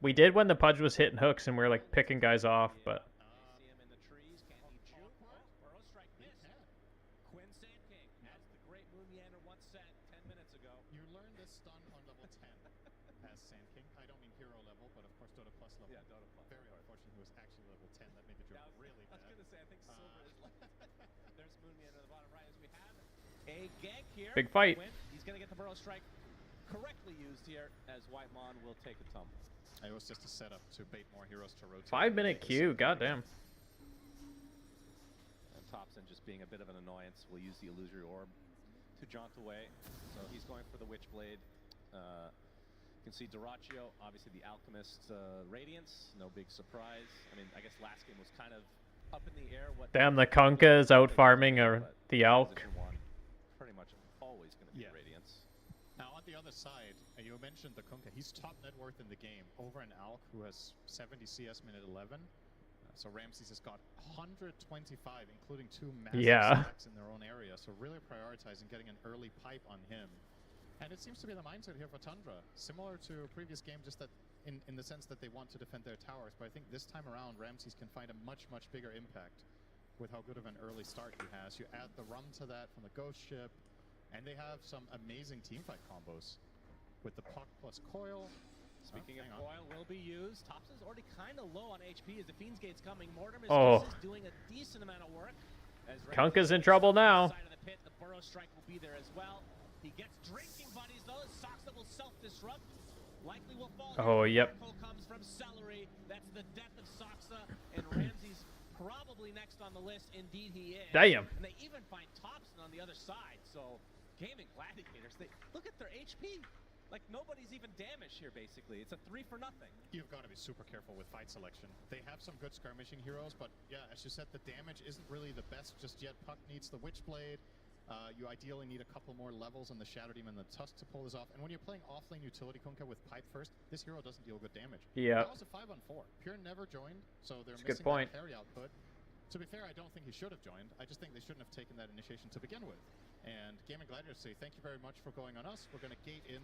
We did when the Pudge was hitting hooks and we were like picking guys off, but You learned this stun on level 10 as Sand King. I don't mean hero level, but of course Dota Plus level. Yeah, Dota Plus. Very unfortunate he was actually level 10. That made the joke really bad. I was going to say, I think Silver is left. There's Moonman at the bottom right as we have a gank here. Big fight. He's going to get the Burrow Strike correctly used here as Whitemon will take a tumble. It was just a setup to bait more heroes to rotate. 5-minute queue, goddamn. And Thompson just being a bit of an annoyance will use the Illusory Orb to jaunt away. So he's going for the Witchblade. You can see Duraccio, obviously the Alchemist Radiance, no big surprise. I mean, I guess last game was kind of up in the air. Damn, the Kunkka is out farming the Alk. Position 1, pretty much always going to be Radiance. Now on the other side, you mentioned the Kunkka. He's top net worth in the game over an Alk who has 70 CS minute 11. So Ramses has got 125, including 2 massive stacks in their own area. So really prioritizing getting an early pipe on him. And it seems to be the mindset here for Tundra. Similar to a previous game, just that in the sense that they want to defend their towers. But I think this time around, Ramses can find a much, much bigger impact with how good of an early start he has. You add the rum to that from the Ghost Ship. And they have some amazing teamfight combos with the puck plus coil. Speaking of coil, will be used. Thompson's already kind of low on HP as the Fiend's Gate's coming. Mortimer's doing a decent amount of work. Kunkka's in trouble now. Side of the pit, the Burrow Strike will be there as well. He gets drinking buddies though. Soxa will self-disrupt. Likely will fall. Oh, yep. Comes from Celery. That's the death of Soxa, and Ramsey's probably next on the list. Indeed, he is. Damn. And they even find Thompson on the other side. So, Gaming Gladiators, they look at their HP. Like, nobody's even damaged here, basically. It's a 3 for nothing. You've got to be super careful with fight selection. They have some good skirmishing heroes, but yeah, as you said, the damage isn't really the best just yet. Puck needs the Witchblade. You ideally need a couple more levels on the Shadow Demon and the Tusk to pull this off. And when you're playing offlane utility Kunkka with pipe first, this hero doesn't deal good damage. Yeah. That was a 5-on-4. Pure never joined, so they're That's a good missing point. that carry output. To be fair, I don't think he should have joined. I just think they shouldn't have taken that initiation to begin with. And Gaming Gladiators say, thank you very much for going on us. We're going to gate in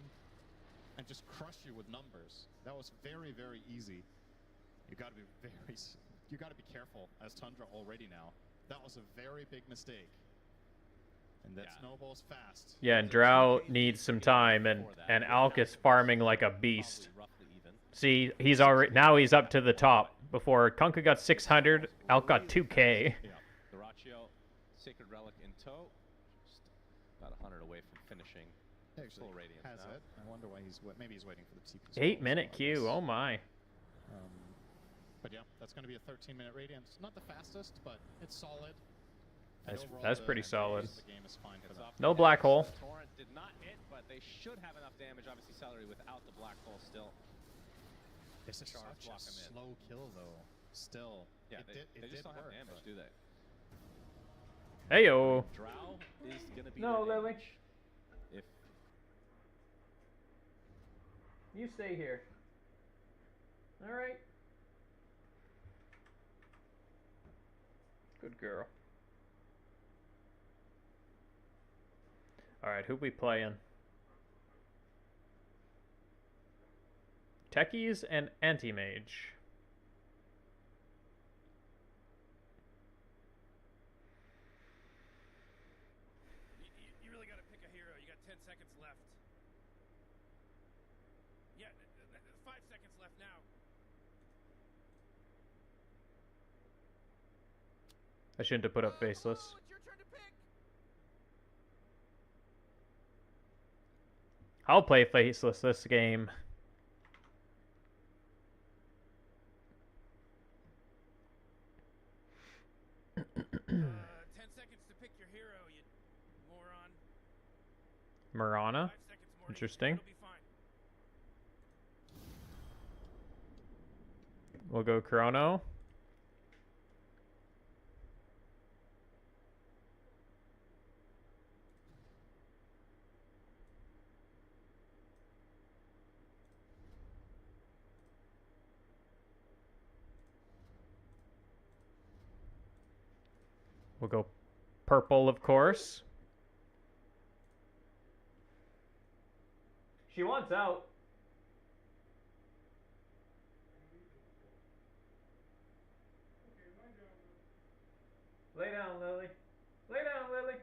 and just crush you with numbers. That was very, very easy. You got to be you got to be careful as Tundra already now. That was a very big mistake. And that snowballs fast. Yeah, and Drow needs some time, and Alk is farming like a beast. See, he's already now he's up to the top. Before Kunkka got 600, Alk got 2K. Yeah. Duraccio, Sacred Relic in tow. Just about 100 away from finishing full Radiance Has now. it. I wonder why maybe he's waiting for the TP. 8-minute queue, oh my. But yeah, that's going to be a 13-minute Radiance. Not the fastest, but it's solid. That's pretty solid. The game is fine for them. No black hole. Torrent did not hit, but they should have enough damage. Obviously, Celery without the black hole still. It's such a slow kill, though. Still, Yeah, they it just did don't have work, damage, but do they? Heyo. Drow is going to be No, the Lily. damage. If You stay here. All right. Good girl. All right, who we playing? Techies and Anti-Mage. You really got to pick a hero. You got 10 seconds left. Yeah, 5 seconds left now. I shouldn't have put up Faceless. It's your turn to pick. I'll play Faceless this game. Uh, 10 seconds to pick your hero, you moron. Mirana. 5 seconds more. Interesting. It'll be fine. We'll go Chrono. We'll go purple, of course. She wants out. Lay down, Lily. Lay down, Lily.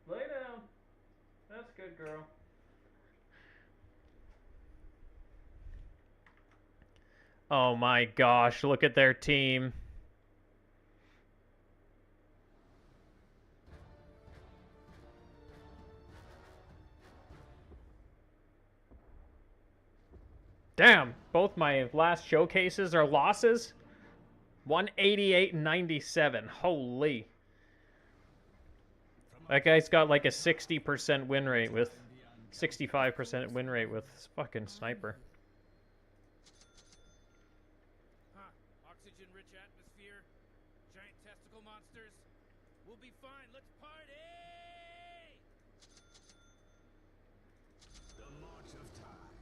Lay down. That's good, girl. Oh my gosh, look at their team. Damn, both my last showcases are losses. 188 and 97. Holy. That guy's got like a 60% win rate with 65% win rate with fucking sniper. Huh. Oxygen-rich atmosphere. Giant testicle monsters. We'll be fine. Let's party! The march of time.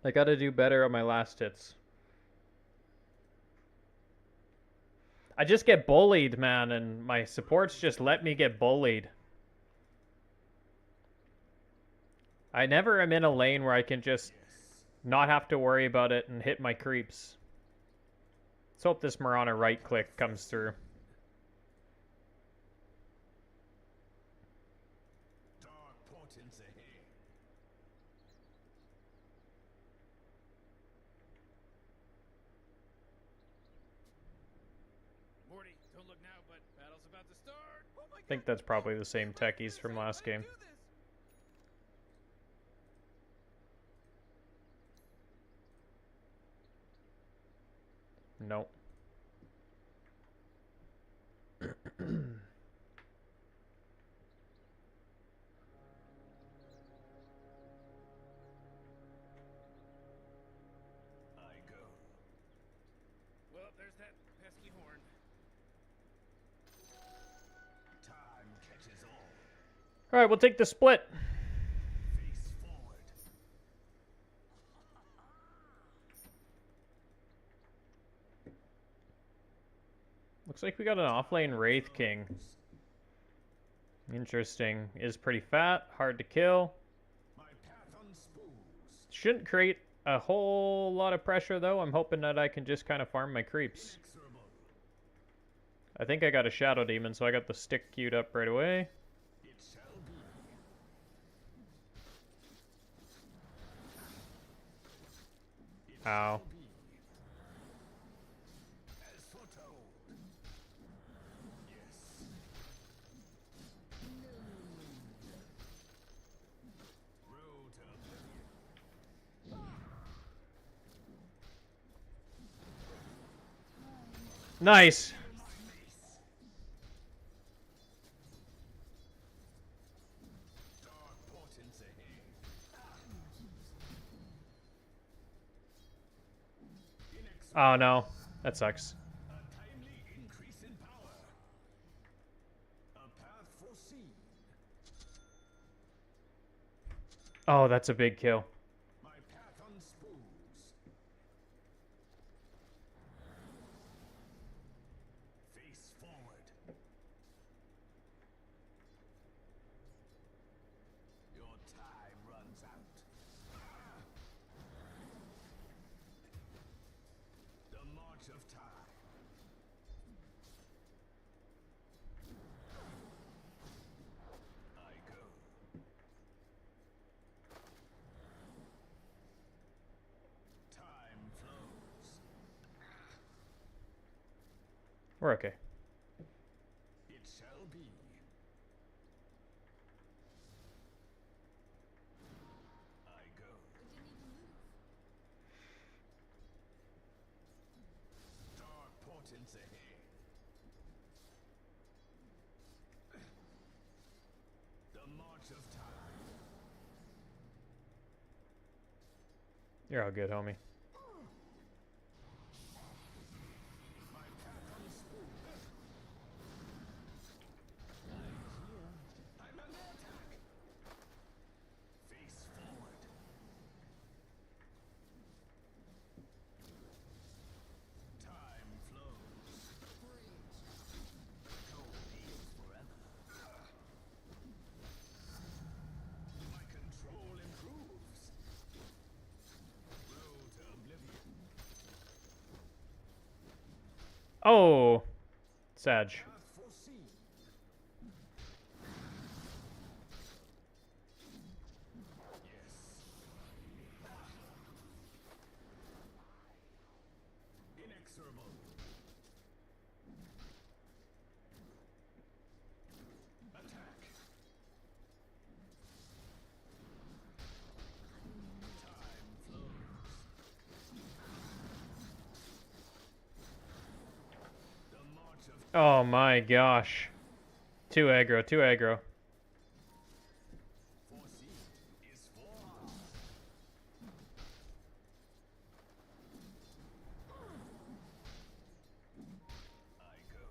I gotta do better on my last hits. I just get bullied, man, and my supports just let me get bullied. I never am in a lane where I can just not have to worry about it and hit my creeps. Let's hope this Mirana right click comes through. Dark portents ahead. Morty, don't look now, but battle's about to start. Oh my I think that's probably the same techies from last game. Nope. I go. Well, there's that pesky horn. Time catches all. All right, we'll take the split. Face forward. Looks like we got an offlane Wraith King. Interesting. Is pretty fat, hard to kill. My path unspoons. Shouldn't create a whole lot of pressure, though. I'm hoping that I can just kind of farm my creeps. Inexorable. I think I got a Shadow Demon, so I got the stick queued up right away. It shall be. It Ow. shall be. As foretold. Yes. Road to oblivion. Nice. Dark portents ahead. Oh no, that sucks. A timely increase in Oh, that's a big kill. My path unspoons. Face forward. Your time runs out. The march of time. I go. Time flows. We're okay. It shall be. I go. Dark portents ahead. The march of time. You're all good, homie. My path unspoons. I'm under attack. Face forward. Time flows. Gold heals forever. My control improves. Road to oblivion. Oh, Sag. Path foreseen. Yes. Inexorable. Attack. Time flows. The march of Oh my gosh. Too aggro, too aggro. foreseen is forearmed. I go.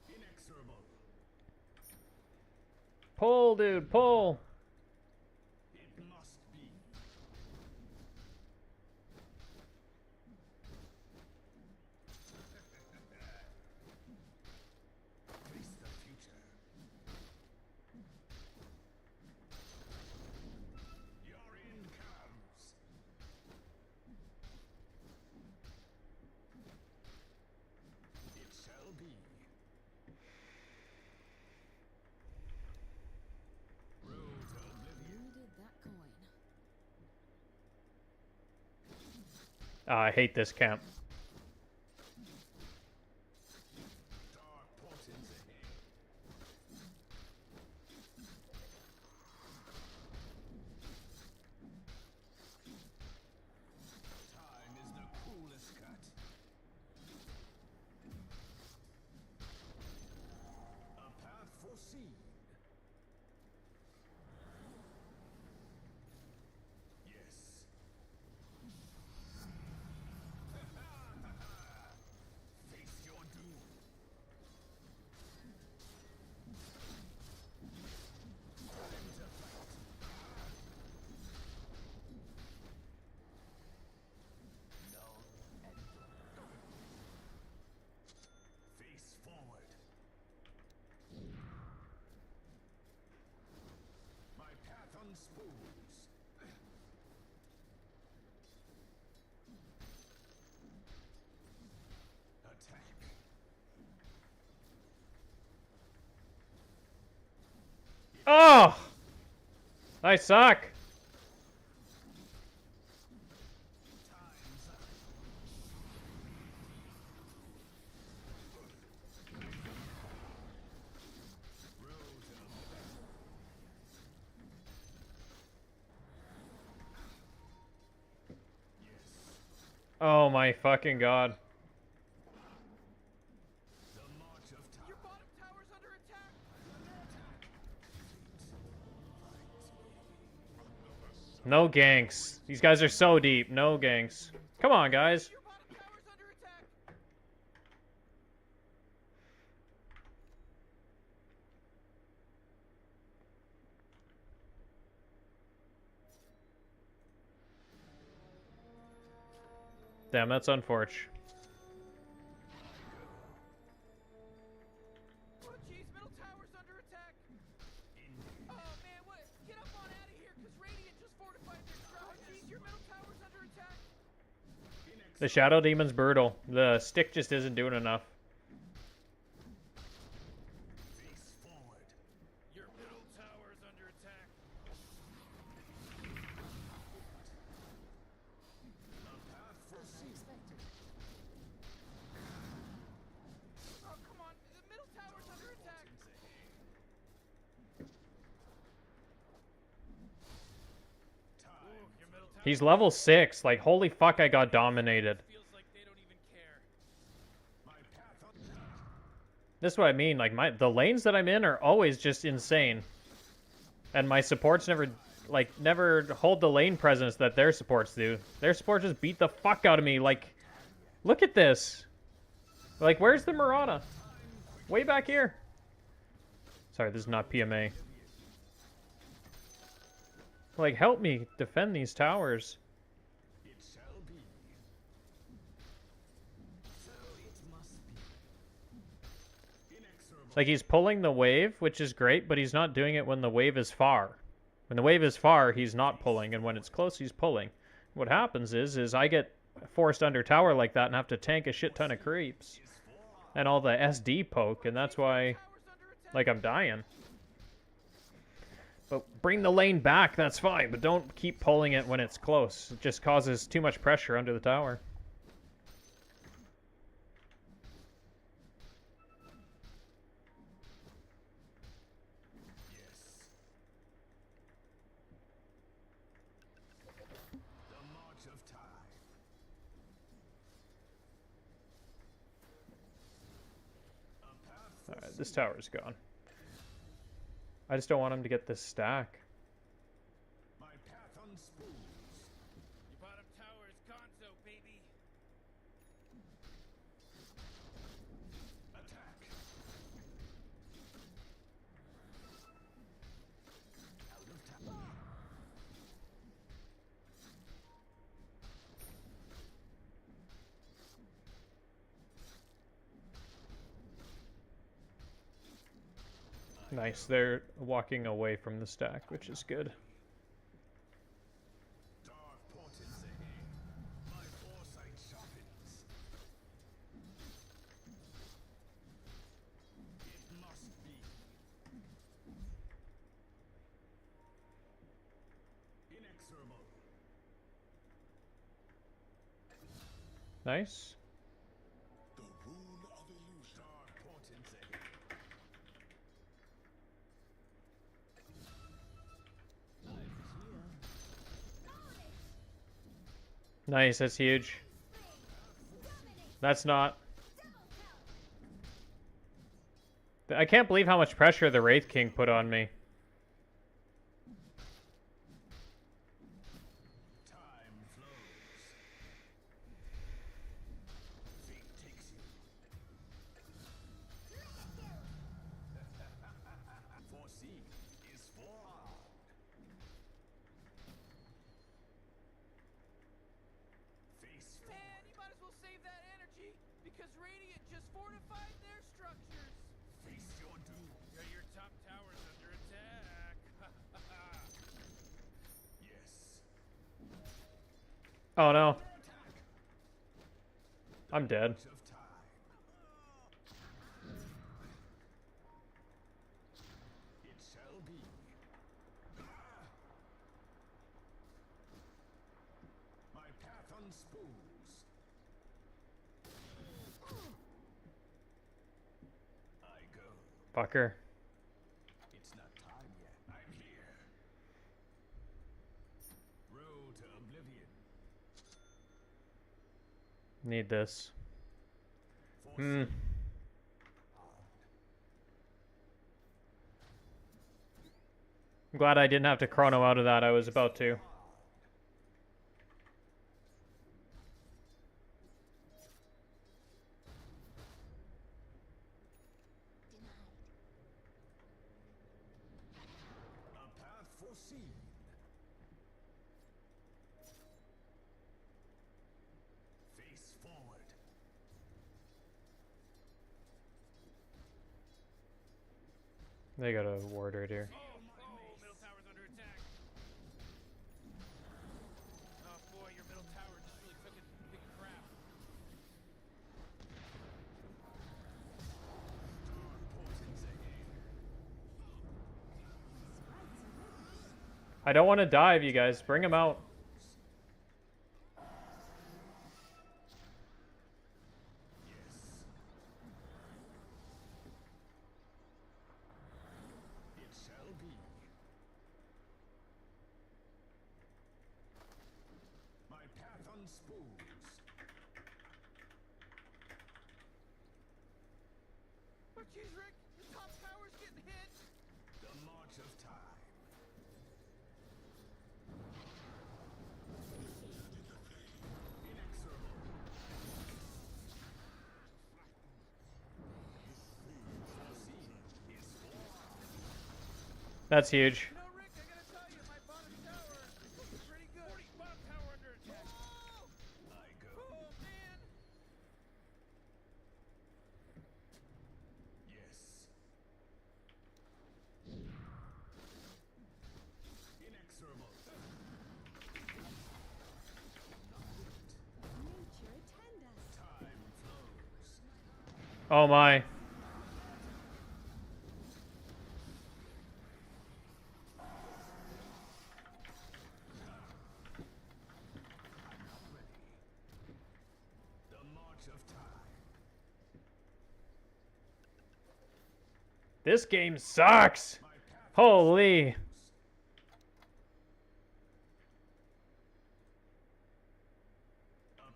Inexorable. Pull, dude, pull. It must be. Face the future. Your end comes. It shall be. Road to oblivion. Needed that coin. I hate this camp. Dark portents ahead. Time is the coolest cut. A path foreseen. Yes. Face your doom. Time to fight. Null and face forward. My path unspoons. Attack. Oh! I suck. Time's up. Road to oblivion. Yes. Oh my fucking god. The march of time. Your bottom tower's under attack. No ganks. These guys are so deep. No ganks. Come on, guys. Your bottom tower's under attack. Damn, that's unfortunate. Oh, jeez, middle tower's under attack. Oh, man, what? Get up on out of here, because Radiant just fortified their structure. Oh, jeez, your middle tower's under attack. The Shadow Demon's brutal. The stick just isn't doing enough. Your middle tower's under attack. Oh, come on, the middle tower's under attack. Ooh, your middle tower He's level 6. Like, holy fuck, I got dominated. feels like they don't even care. This is what I mean. Like, the lanes that I'm in are always just insane. And my supports never hold the lane presence that their supports do. Their supports just beat the fuck out of me. Like, look at this. Like, where's the Murata? Way back here. Sorry, this is not PMA. Like, help me defend these towers. Like, he's pulling the wave, which is great, but he's not doing it when the wave is far. When the wave is far, he's not pulling, and when it's close, he's pulling. What happens is I get forced under tower like that and have to tank a shit ton of creeps. And all the SD poke, and that's why, like, I'm dying. But bring the lane back, that's fine, but don't keep pulling it when it's close. It just causes too much pressure under the tower. Alright, this tower's gone. I just don't want him to get this stack. My path unspools. Your bottom tower is gonzo, baby. Attack. Out of tower. Nice, they're walking away from the stack, which is good. Dark portents ahead. My foresight sharpens. It must be. Inexorable. Nice. The rule of illusion. Dark portents ahead. Nice, that's huge. That's not... I can't believe how much pressure the Wraith King put on me. Time flows. Fate takes you. Foreseen is forearmed. Face Man, you might as well save that energy, because Radiant just fortified their structures. face your doom. Yeah, your top tower's under attack. Yes. Oh no. I'm dead. Of time. It shall be. My path unspools. I go. Fucker. It's not time yet. I'm here. Road to oblivion. Need this. Hmm. I'm glad I didn't have to chrono out of that. I was about to. A path foreseen. Fate They got a ward right here. Middle tower's under attack. Oh boy, your middle tower just really took it big crap. I don't want to dive, you guys. Bring him out. But geez, Rick, the top tower's getting hit. The march of time. That's huge. You know, Rick, I gotta tell you, my bottom tower is looking pretty good. Bottom tower under attack. I go. Oh, man. Yes. Inexorable. Nature attend us. Time flows. Oh my. The march of time. This game sucks. Holy. A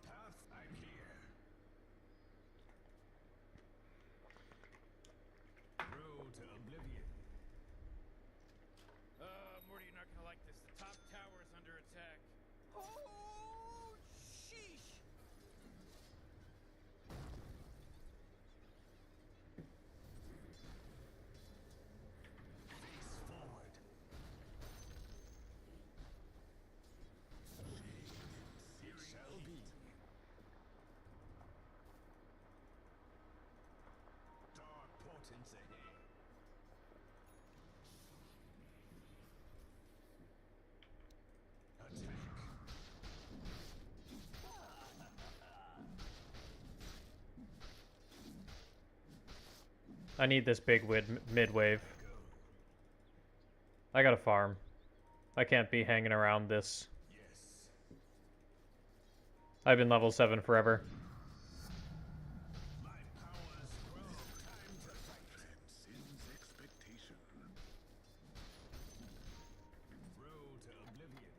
path. I'm here. Road to oblivion. Morty, you're not gonna like this. The top tower is under attack. Oh, sheesh. Face forward. It shall be. Dark portents ahead. Attack. I need this big mid wave. I gotta farm. I can't be hanging around this. Yes. I've been level 7 forever. My powers grow. Time to fight. Transcends expectation. Road to oblivion.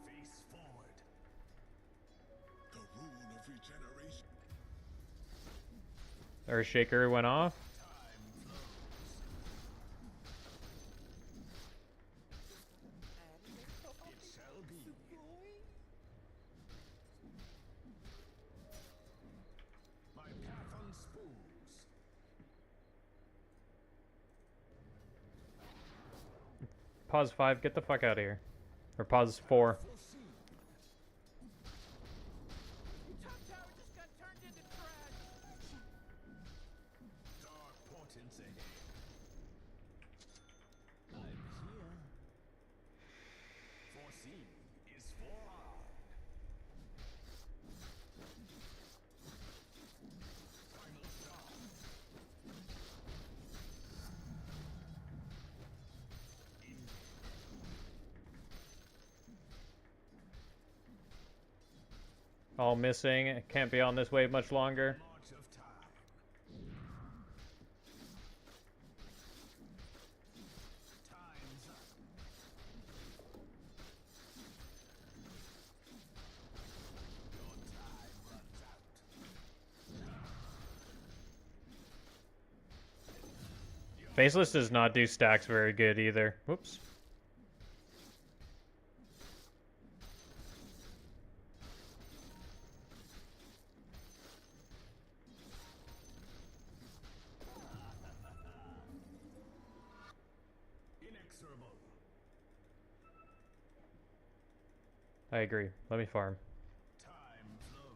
Face forward. The rune of regeneration. Earthshaker went off. Time flows. It shall be. My path unspools. Pause 5, get the fuck out of here. Or pause 4. Top tower just got turned into trash. Dark portents ahead. I'm here. Foreseen is forearmed. Final star. All missing. Can't be on this wave much longer. March of time. Time's up. Your time runs out. Faceless does not do stacks very good either. Whoops. Inexorable. I agree. Let me farm. Time flows.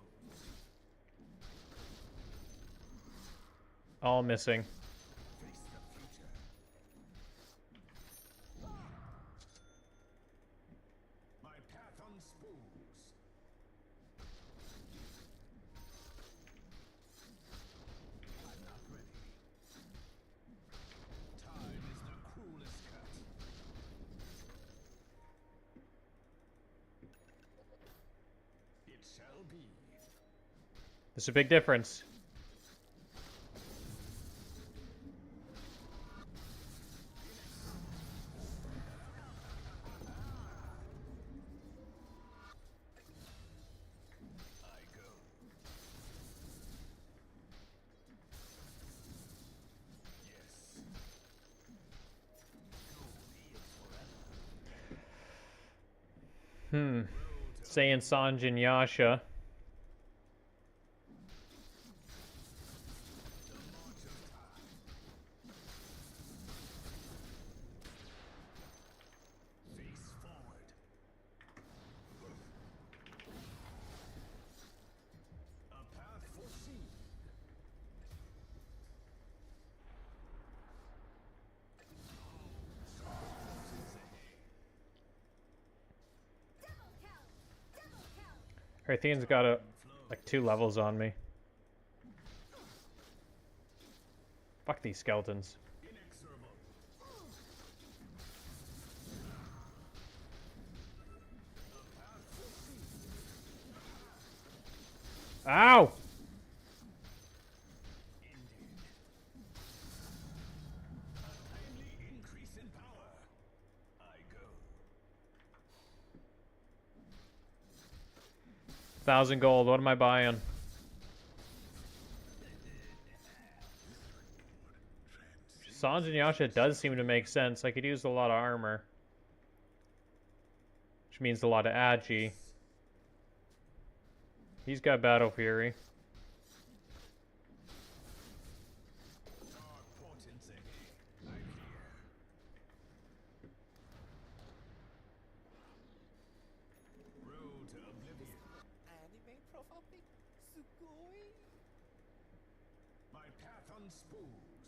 All missing. There's a big difference. Saying Sanj and Yasha. Arthene's got like 2 levels on me. Fuck these skeletons. Ow! $1,000 gold. What am I buying? Sanj and Yasha does seem to make sense. I could use a lot of armor, which means a lot of agi. He's got Battle Fury.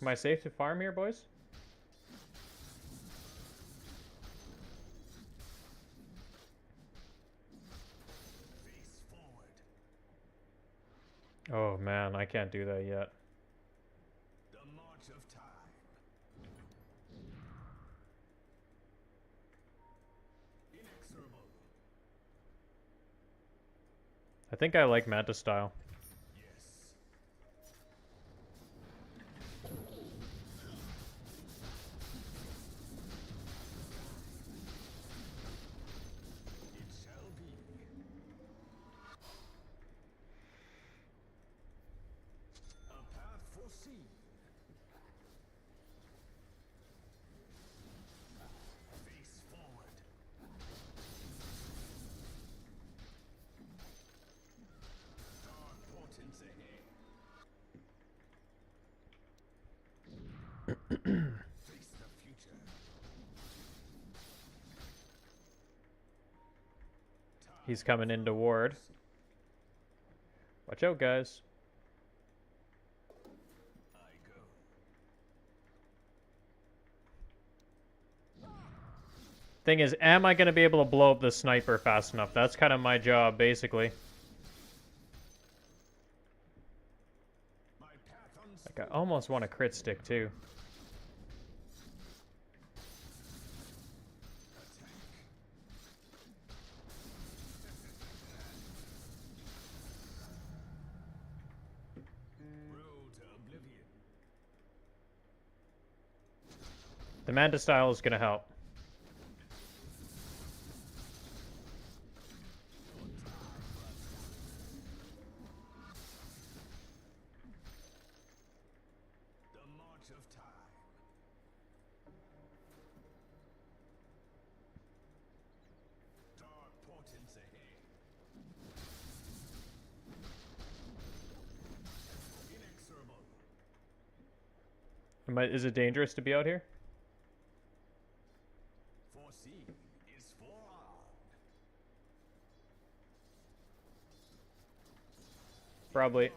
Am I safe to farm here, boys? Oh man, I can't do that yet. I think I like Manta style. He's coming into ward. Watch out, guys. Thing is, am I going to be able to blow up the sniper fast enough? That's kind of my job, basically. Like, I almost want a crit stick, too. The Manta style is going to help. Is it dangerous to be out here? Probably.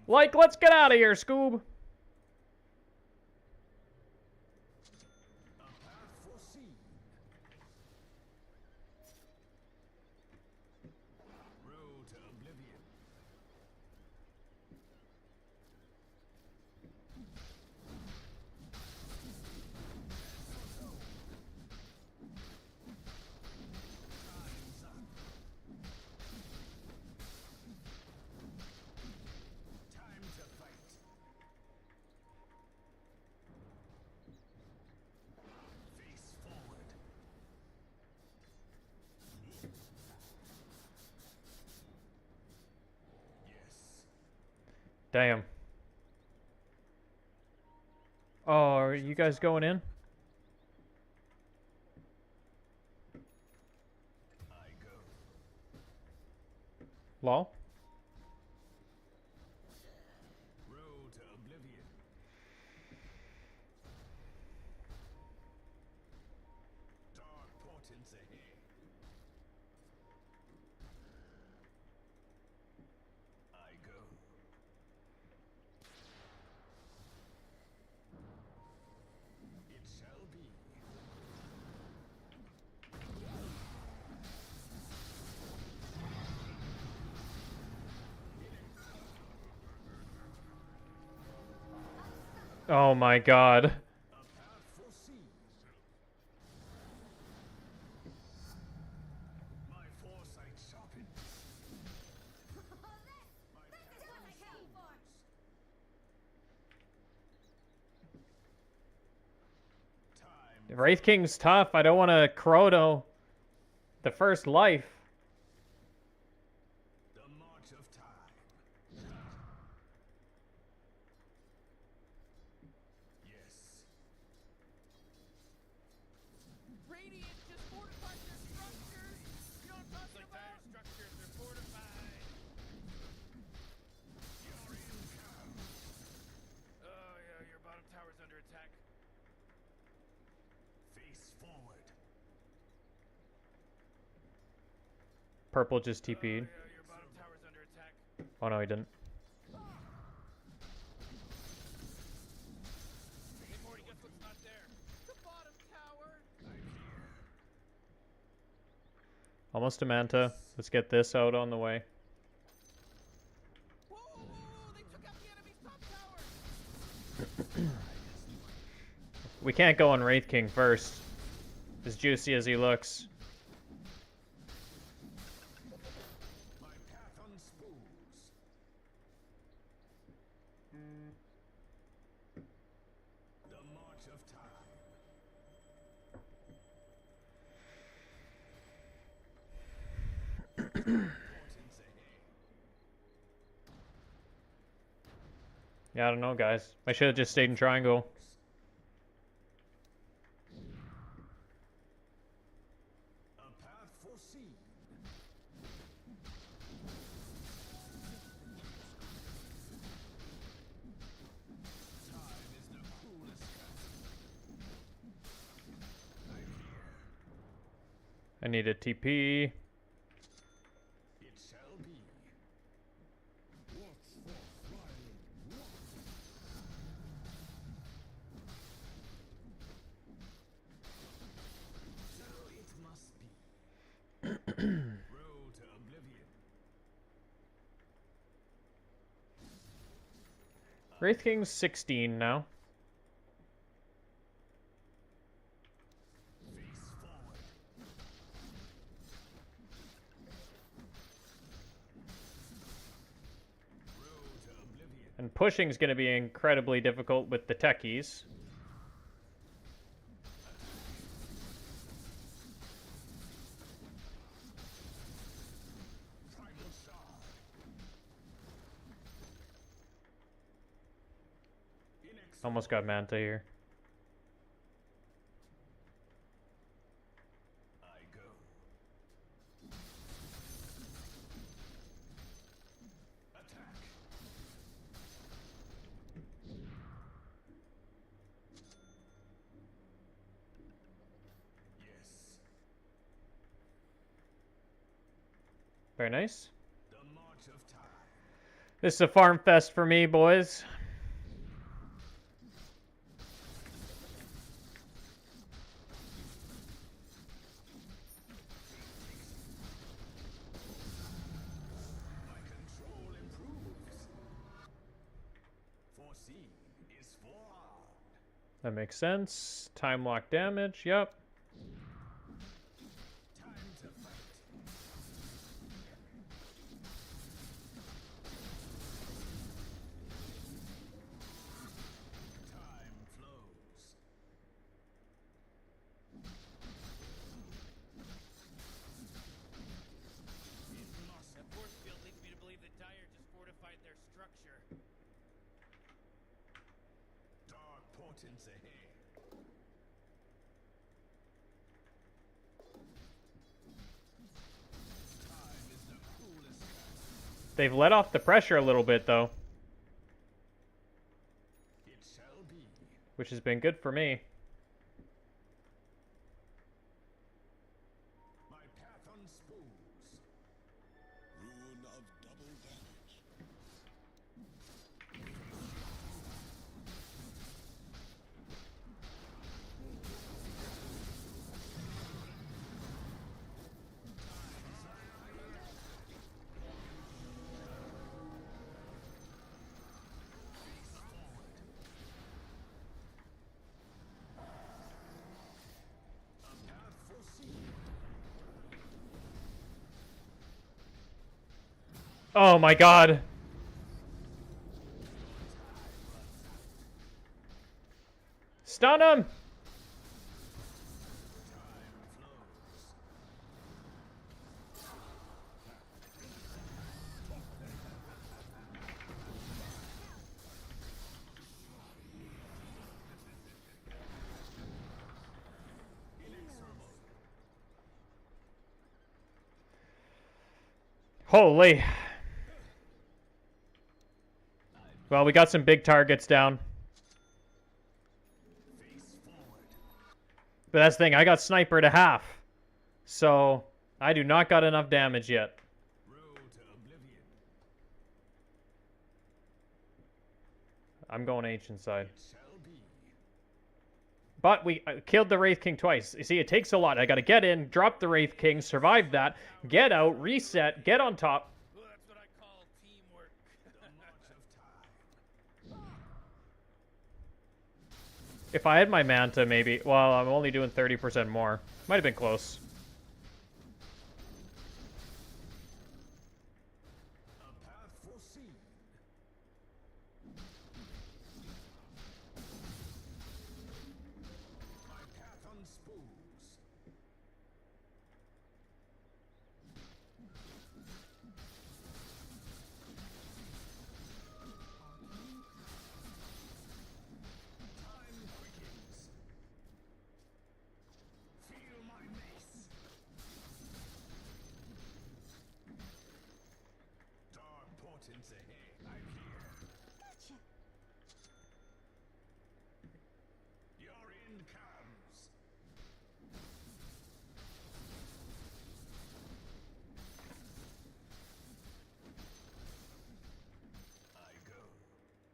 Like, let's get out of here, Scoob. Damn. Oh, are you guys going in? Lol. Oh my god. Wraith King's tough. I don't want to Chrono the first life. Radiant just fortified their structures. You know what I'm talking about? Structures, they're fortified. Oh yeah, your bottom tower's under attack. Face forward. Purple just TP'd. Your bottom tower's under attack. Oh no, he didn't. Hey Morty, guess what's not there? The bottom tower. Almost a Manta. Let's get this out on the way. Whoa, they took out the enemy's top tower. We can't go on Wraith King first. As juicy as he looks. Yeah, I don't know, guys. I should have just stayed in triangle. I need a TP. Wraith King's 16 now. And pushing's going to be incredibly difficult with the techies. Almost got Manta here. Very nice. This is a farm fest for me, boys. That makes sense. Time lock damage, yep. That force field leads me to believe that Dire just fortified their structure. Dark portents ahead. They've let off the pressure a little bit, though. Which has been good for me. My path unspoons. Rune of double damage. Oh my god. Stun him! Holy. Well, we got some big targets down. But that's the thing, I got sniper to half. So, I do not got enough damage yet. I'm going ancient side. But we killed the Wraith King twice. You see, it takes a lot. I gotta get in, drop the Wraith King, survive that, get out, reset, get on top. Well, that's what I call teamwork. If I had my Manta, maybe. Well, I'm only doing 30% more. Might have been close.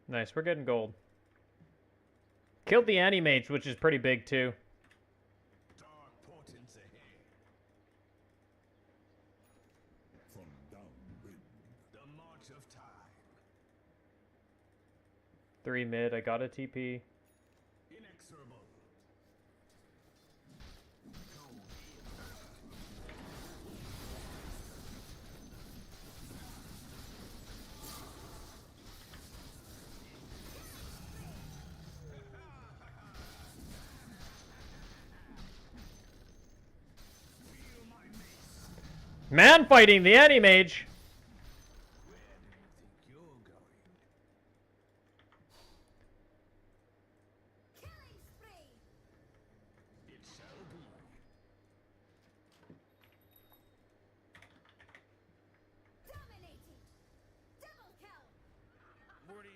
Nice, we're getting gold. Killed the Anti-Mage, which is pretty big, too. Dark portents ahead. From downwind. The march of time. 3 mid, I got a TP. Inexorable. Man fighting the Anti-Mage! Morty,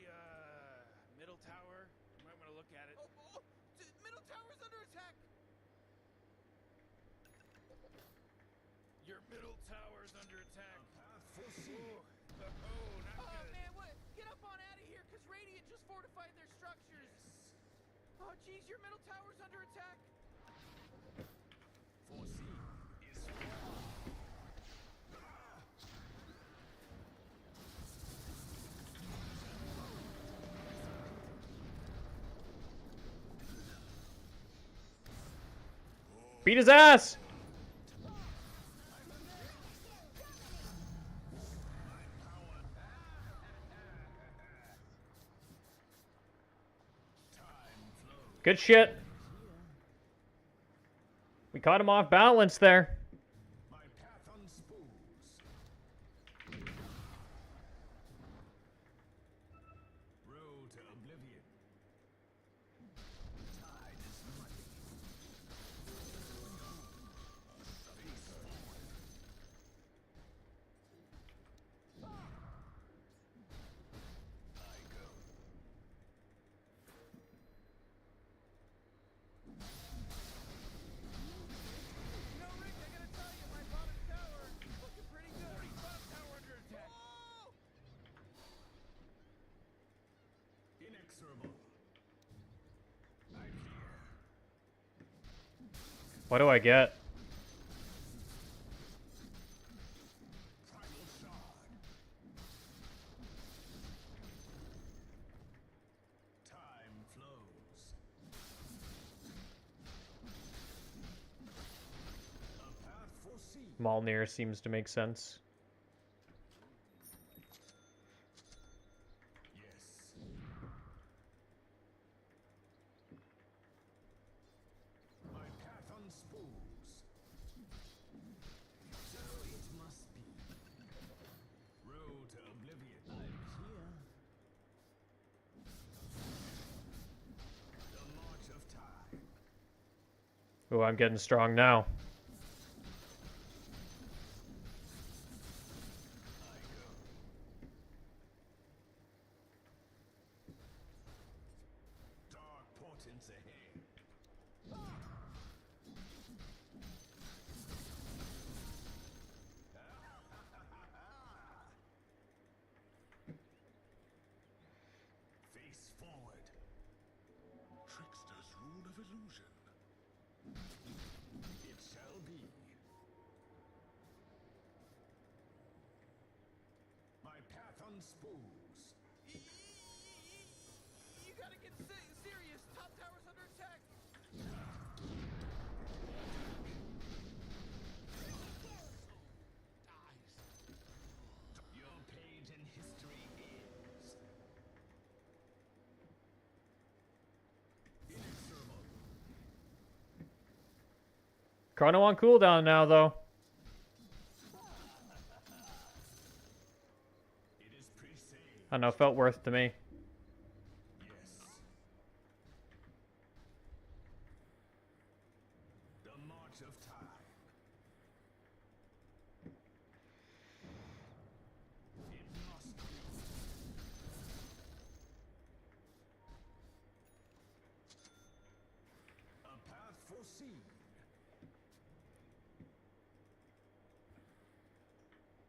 middle tower. You might want to look at it. Middle tower's under attack. Your middle tower's under attack. Oh man, what? fortified their structures. Oh, geez, your middle tower's under attack. Beat his ass! Good shit. We caught him off balance there. What do I get? Malnir seems to make sense. Oh, I'm getting strong now. Face forward. Trickster's rule of illusion. It shall be. My path unspools. You gotta get serious. Top tower's under attack. Your page in history is inexorable. Chrono on cooldown now, though. I don't know, felt worth to me. The march of time. It must be. A path foreseen.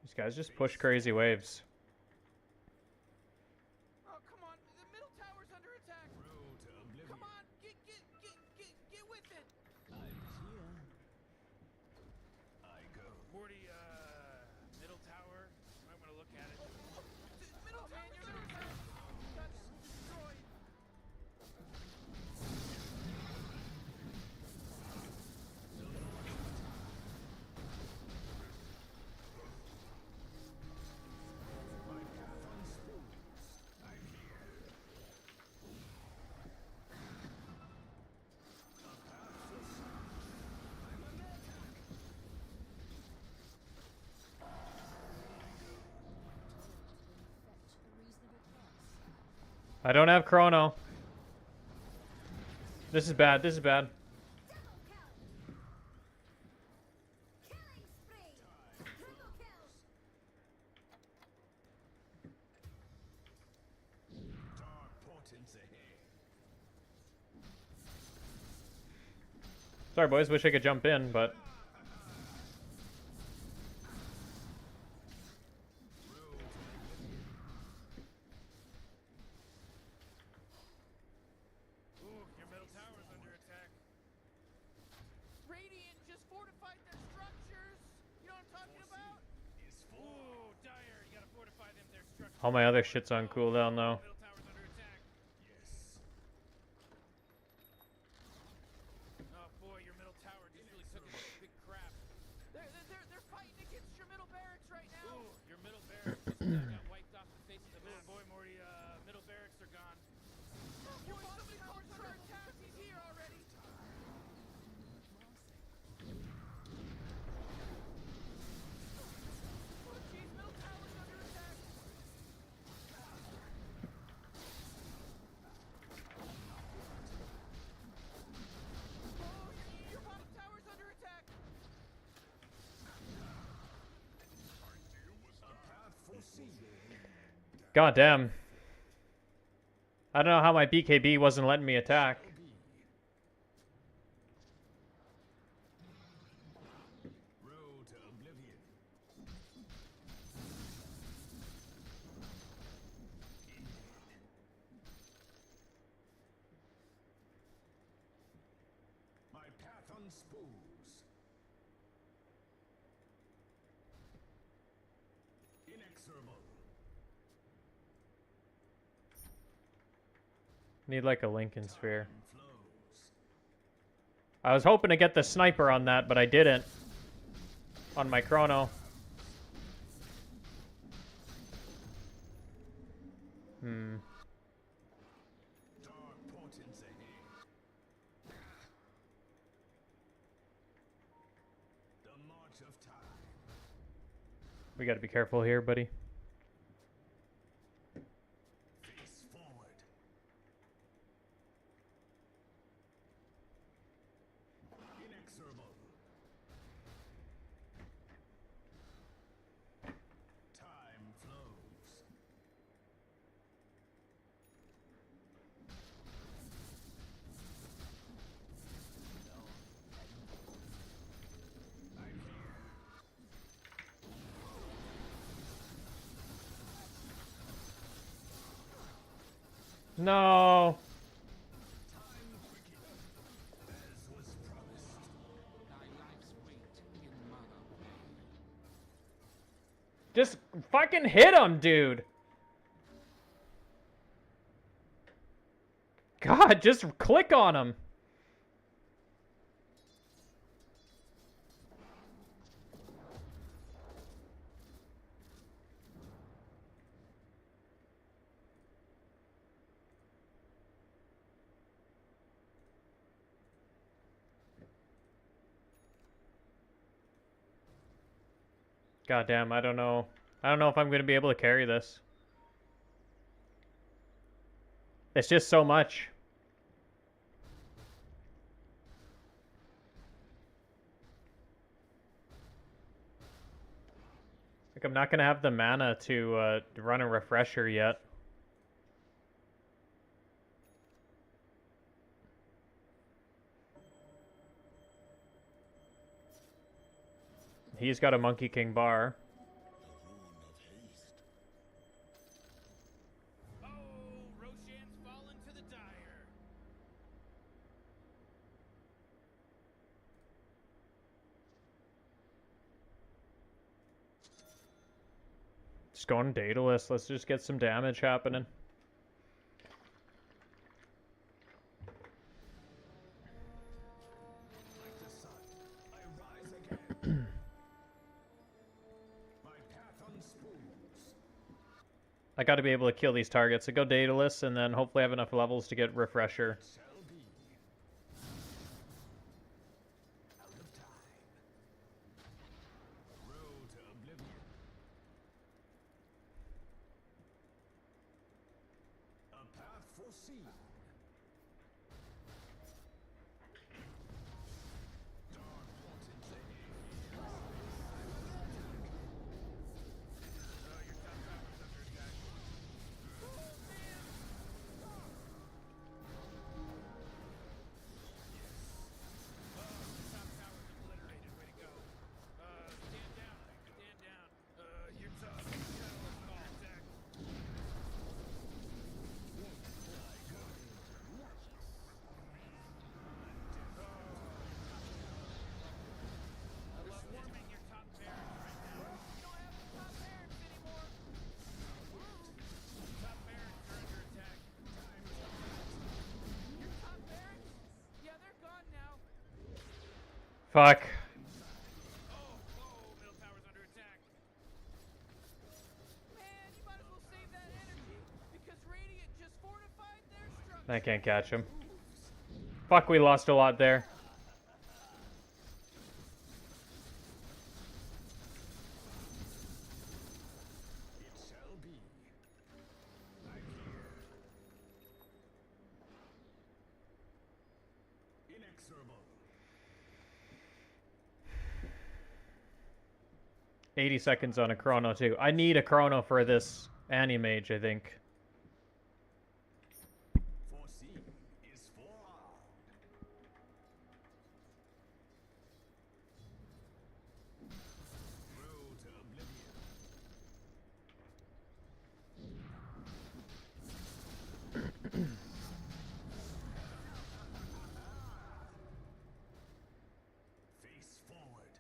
These guys just push crazy waves. Oh, come on. The middle tower's under attack. Come on. Get with it. I'm here. I go. Morty, middle tower. You might want to look at it. Middle tower, your middle tower. Got destroyed. I don't have Chrono. This is bad, this is bad. Dark portents ahead. Sorry, boys, wish I could jump in, but... All my other shit's on cooldown though. Oh boy, your middle tower just really took a big crap. They're fighting against your middle barracks right now. Ooh, your middle barracks just got wiped off the face of the map. Oh boy, Morty, middle barracks are gone. Your bottom tower's under attack. He's here already. Oh jeez, middle tower's under attack. Oh, your bottom tower's under attack. God damn. I don't know how my BKB wasn't letting me attack. Road to oblivion. My path unspoons. Inexorable. Need like a Lincoln sphere. I was hoping to get the sniper on that, but I didn't. On my chrono. Dark portents ahead. The march of time. We gotta be careful here, buddy. Face forward. Inexorable. Time flows. I'm here. No. As was promised. Thy life's weight in mana. Just fucking hit him, dude. God, just click on him. God damn, I don't know. I don't know if I'm going to be able to carry this. It's just so much. Like, I'm not going to have the mana to run a refresher yet. He's got a Monkey King bar. Oh, Roshan's fallen to the dire. Just going Daedalus. Let's just get some damage happening. Like the sun, I rise again. My path unspoons. I got to be able to kill these targets. So go Daedalus, and then hopefully have enough levels to get Refresher. Shall be. Out of time. Road to oblivion. A path foreseen. Dark portents ahead. Top tower's obliterated. Way to go. Stand down. Stand down. You're tough. Catalyst call attack. Fuck. I can't catch him. Fuck, we lost a lot there. Inexorable. 80 seconds on a chrono too. I need a chrono for this Animage, I think. Foreseen is forearmed. Road to oblivion. Face forward.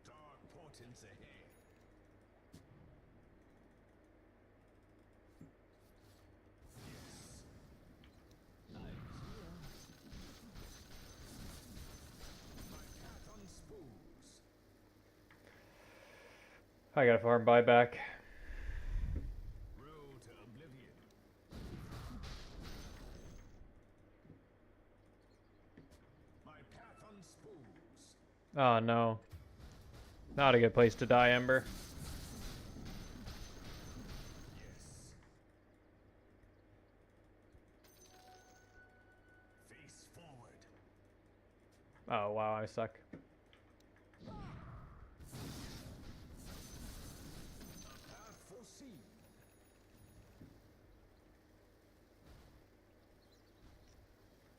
Dark portents ahead. Yes. I'm here. My path unspoons. I got a farm buyback. Road to oblivion. My path unspoons. Oh no. Not a good place to die, Ember. Face forward. Oh wow, I suck. Path foreseen.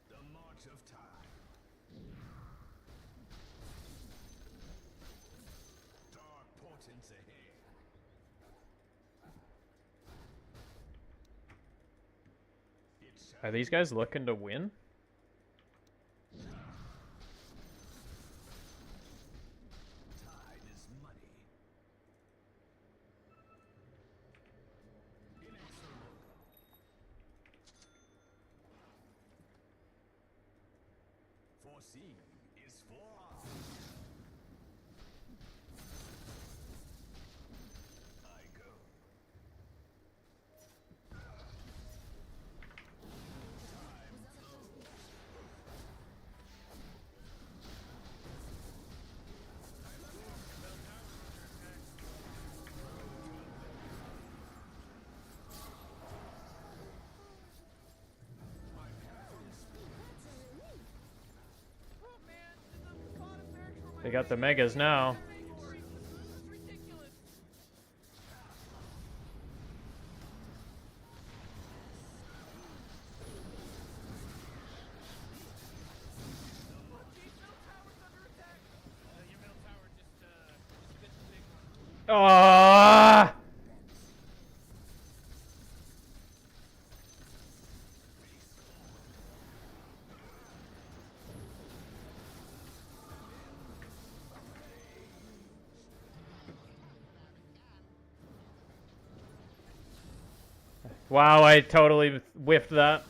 The march of time. Dark portents ahead. Are these guys looking to win? Time is money. Inexorable. Foreseen is forearmed. I go. Time flows. They got the megas now. Ah! Wow, I totally whiffed that.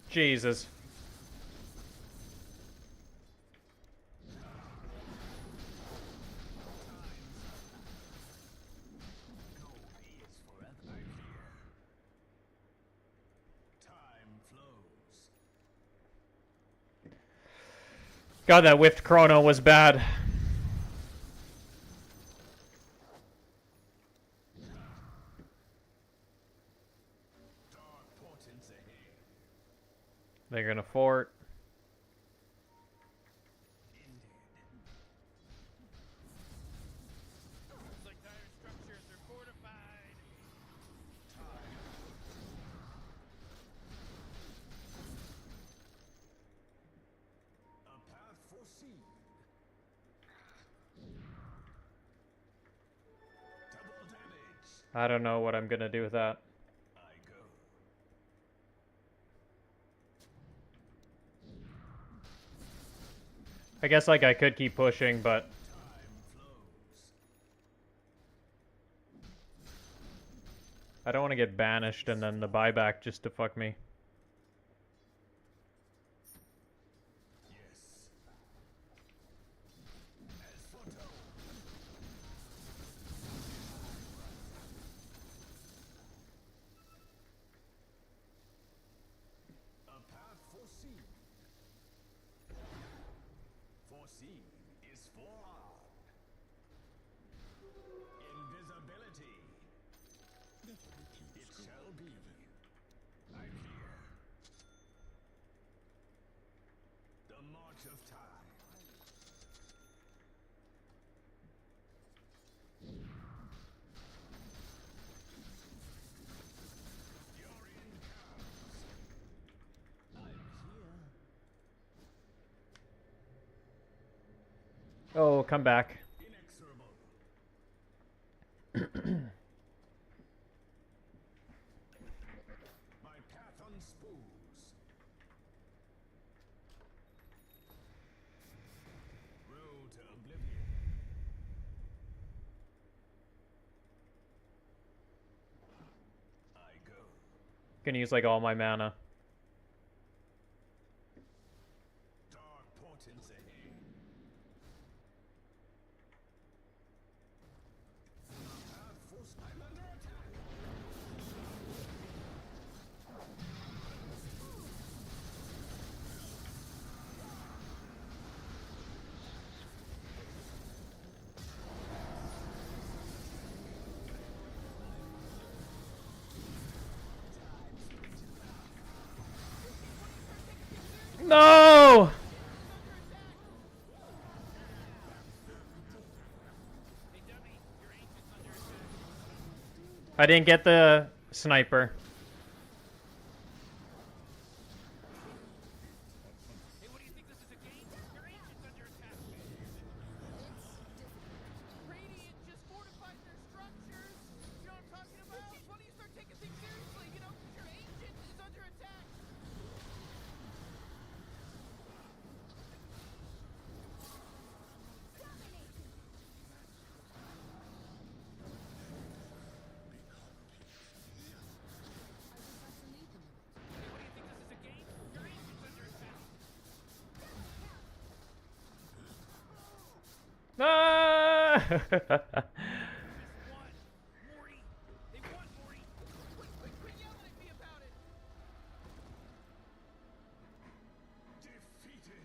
Jesus. God, that whiffed chrono was bad. They're gonna fort. I don't know what I'm gonna do with that. I guess like I could keep pushing, but I don't want to get banished and then the buyback just to fuck me. A path foreseen. Foreseen is forearmed. Invisibility. It shall be. I hear. The march of time. Oh, come back. My path unspoons. Road to oblivion. I go. Gonna use like all my mana. Dark portents ahead. Path force. I'm under attack. No! I didn't get the sniper. Radiant just fortified their structures. You know what I'm talking about? Why don't you start taking things seriously? You know, your ancient is under attack. Ah! Defeated.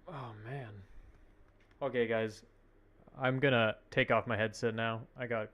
Oh man. Okay guys, I'm gonna take off my headset now. I got